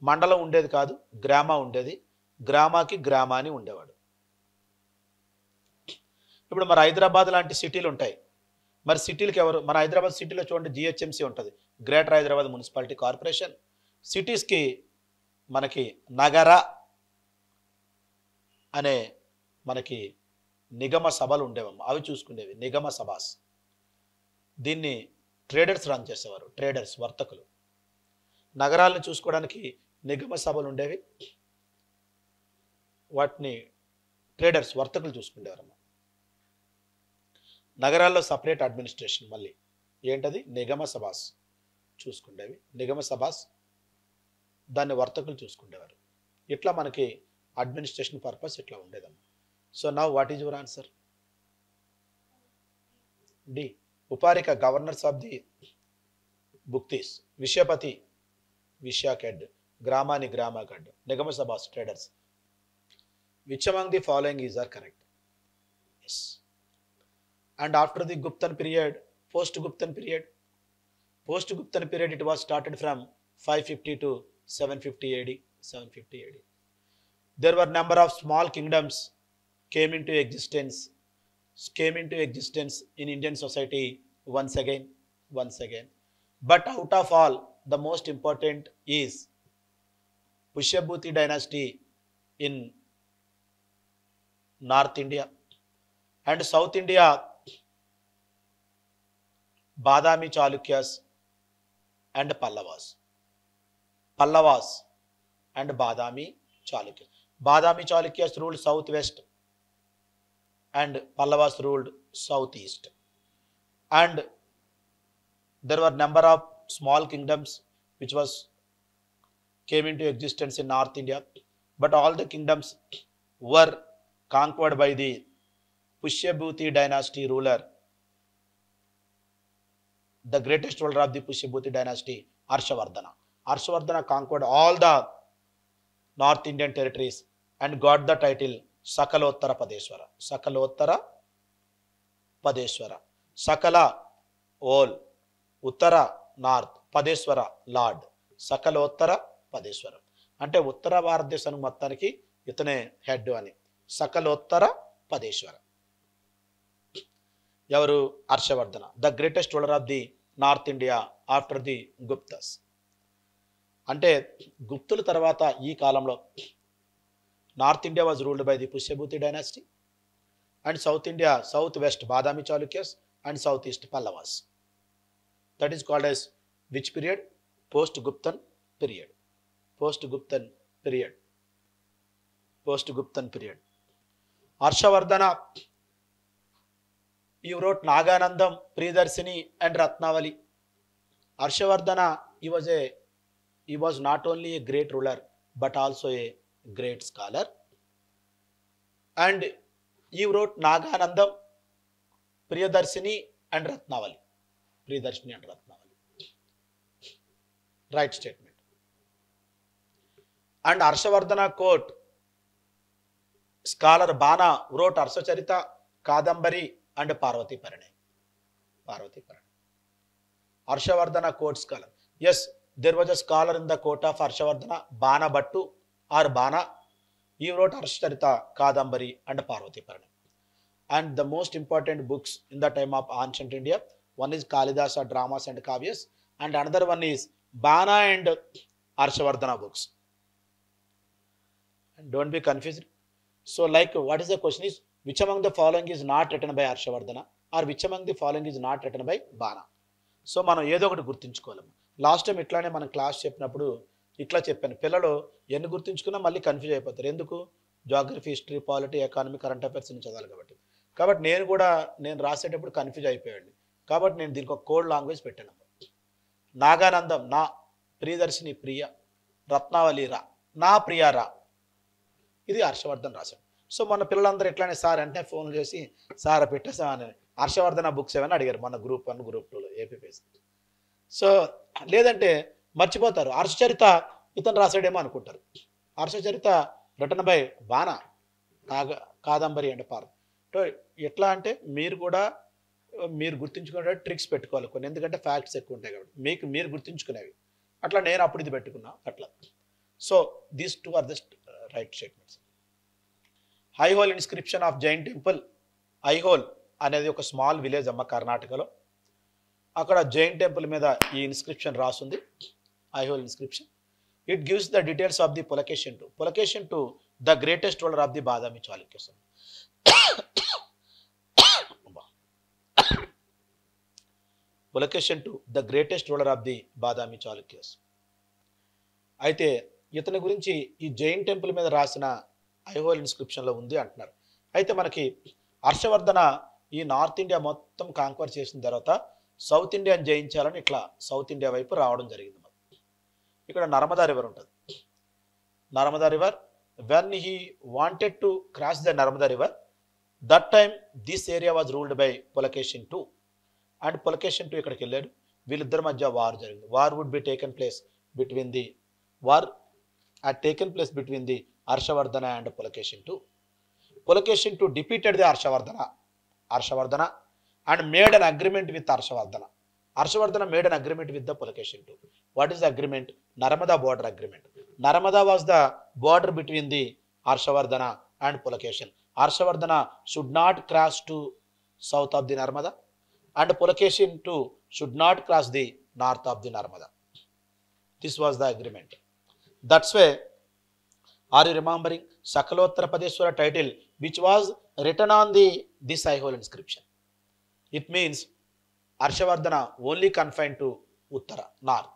మండలం ఉండేది కాదు, గ్రామ ఉండేది. గ్రామాకి గ్రామాని ఉండేవాడు. ఇప్పుడు మరి హైదరాబాద్ లాంటి సిటీలు ఉంటాయి. మరి సిటీలకి ఎవరు? మన హైదరాబాద్ సిటీలో చూడండి, GHMC ఉంటుంది, గ్రేటర్ హైదరాబాద్ మున్సిపాలిటీ కార్పొరేషన్. సిటీస్కి మనకి నగర అనే మనకి నిగమ సభలు ఉండేవమ్మ, అవి చూసుకునేవి నిగమ సభాస్. దీన్ని ట్రేడర్స్ రన్ చేసేవారు, ట్రేడర్స్, వర్తకులు. నగరాలను చూసుకోవడానికి నిగమ సభలు ఉండేవి, వాటిని ట్రేడర్స్, వర్తకులు చూసుకునేవారమ్మ. నగరాల్లో సపరేట్ అడ్మినిస్ట్రేషన్, మళ్ళీ ఏంటది, నిగమ సభాస్ చూసుకునేవి. నిగమ సభాస్, దాన్ని వర్తకులు చూసుకునేవారు. ఇట్లా మనకి అడ్మినిస్ట్రేషన్ పర్పస్ ఇట్లా ఉండేదమ్మా. So now what is your answer? D, Uparika, governors of the bhuktis. Vishayapati, విషయాకెడ్, గ్రామాని గ్రామాకడ్, Nigama sabhas, traders. Which among the following is are correct? Yes. And after the Guptan period, post-Guptan period, it was started from 550 to 750 AD. There were number of small kingdoms came into existence in Indian society once again. But out of all, the most important is Pushyabhuti dynasty in North India, and South India, Badami Chalukyas and Pallavas and Badami Chalukyas. Badami Chalukyas ruled southwest and Pallavas ruled southeast. And there were number of small kingdoms which came into existence in North India, but all the kingdoms were conquered by the Pushyabhuti dynasty ruler. The greatest ruler of the Pushyabhuti dynasty, Harshavardhana conquered all the North Indian territories and got the title Sakalottara Padeshwara. Sakala, all, Uttara, north, Padeshwara lord, Sakalottara Padeshwaram. అంటే ఉత్తర భారతదేశానికి మొత్తానికి ఇతనే హెడ్ అని. సకలోత్తర పదేశ్వర. ఎవరు? Harshavardhana, the greatest ruler of the North India after the Guptas. అంటే గుప్తుల తర్వాత ఈ కాలంలో North India was ruled by the Pushyabhuti dynasty and South India, south west Badami Chalukyas and south east Pallavas. That is called as which period? Post Guptan period. Post Guptan period. Post Guptan period. Harshavardhana, he wrote Naganandam, Priyadarshini and Ratnavali. Harshavardhana, he was not only a great ruler but also a great scholar, and he wrote Naganandam, Priyadarshini and Ratnavali. Priyadarshini and Ratnavali. Right statement. And Harshavardhana quote, scholar Bana wrote Harsacharita, Kadambari and Parvati Parane. Parvati Parane. Harshavardhana quote scholar. Yes, there was a scholar in the court of Harshavardhana, Bana Bhattu or Bana. He wrote Harsacharita, Kadambari and Parvati Parane. And the most important books in the time of ancient India, one is Kalidasa dramas and kavyas, and another one is Bana and Harshavardhana books. And don't be confused. So like, what is the question is, which among the following is not written by Harshavardhana or which among the following is not written by Bana? So మనం ఏదో ఒకటి గుర్తుంచుకోవాలి. లాస్ట్ టైం ఇట్లానే మనం క్లాస్ చెప్పినప్పుడు ఇట్లా చెప్పాను, పిల్లలు ఎన్ని గుర్తుంచుకున్నా మళ్ళీ కన్ఫ్యూజ్ అయిపోతారు. ఎందుకు? Geography, history, polity, economy, current affairs చదవాలి కాబట్టి. కాబట్టి నేను రాసేటప్పుడు కన్ఫ్యూజ్ అయిపోయాడు. కాబట్టి నేను దీనికి ఒక కోడ్ లాంగ్వేజ్ పెట్టాను. నాగానందం నా, ప్రియదర్శిని ప్రియ, రత్నావళి రా, నా ప్రియ రా. ఇది హర్షవర్ధన్ రాశాడు. సో మన పిల్లలందరూ ఎట్లానే సార్ అంటే ఫోన్ చేసి సార్ పెట్టేసా అని హర్షవర్ధన బుక్స్ ఏమైనా అడిగారు మన గ్రూప్ 1 గ్రూప్ 2లో ఏపీపీఎస్. సో లేదంటే మర్చిపోతారు. హర్షచరిత ఇతను రాశాడేమో అనుకుంటారు. హర్షచరిత రిటన్ బై బాణ, కాదంబరి అండ్ పార్వతి. ఎట్లా అంటే మీరు గుర్తుంచుకునే ట్రిక్స్ పెట్టుకోవాలి కొన్ని, ఎందుకంటే ఫ్యాక్ట్స్ ఎక్కువ ఉంటాయి కాబట్టి మీరు గుర్తుంచుకునేవి. అట్లా నేను అప్పుడు ఇది పెట్టుకున్నా అట్లా. So these 2 are the right statements. Aihole inscription of Jain temple. Aihole అనేది ఒక స్మాల్ విలేజ్ అమ్మ కర్ణాటకలో. అక్కడ జైన్ టెంపుల్ మీద ఈ ఇన్స్క్రిప్షన్ రాసుంది, Aihole inscription. It gives the details of the Pulakeshin two. Pulakeshin two the greatest ruler of the Badami Chalukyas. Pulakeshin two the greatest ruler of the Badami Chalukyas. అయితే ఇతని గురించి ఈ జైన్ టెంపుల్ మీద రాసిన ఐహోల్ ఇన్స్క్రిప్షన్లో ఉంది అంటున్నారు. అయితే మనకి హర్షవర్ధన ఈ నార్త్ ఇండియా మొత్తం కాంక్వర్ చేసిన తర్వాత సౌత్ ఇండియాని జయించాలని ఇట్లా సౌత్ ఇండియా వైపు రావడం జరిగింది. ఇక్కడ నర్మదా రివర్ ఉంటుంది. Narmada river, when he wanted to cross the Narmada river, that time this area was ruled by Pulakeshin two. And Pulakeshin two ఇక్కడికి వెళ్ళాడు. వీళ్ళిద్దరి మధ్య వార్ జరిగింది. War would be taken place between the Harshavardhana and Pulakeshin II. Pulakeshin II defeated the Harshavardhana and made an agreement with Harshavardhana. Harshavardhana made an agreement with the Pulakeshin II. What is the agreement? Narmada border agreement. Narmada was the border between the Harshavardhana and Pulakeshin. Harshavardhana should not cross to south of the Narmada and Pulakeshin II should not cross the north of the Narmada. This was the agreement. That's why, are you remembering Sakalottara Padeshwara title which was written on this Aihole inscription? It means Harshavardhana only confined to Uttara, north.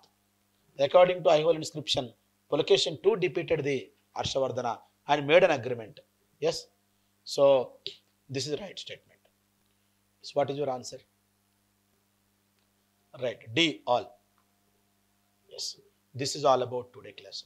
According to Aihole inscription, Pulakeshin II defeated the Harshavardhana and made an agreement. Yes? So this is the right statement. So what is your answer? Right, D, all. Yes, this is all about today class.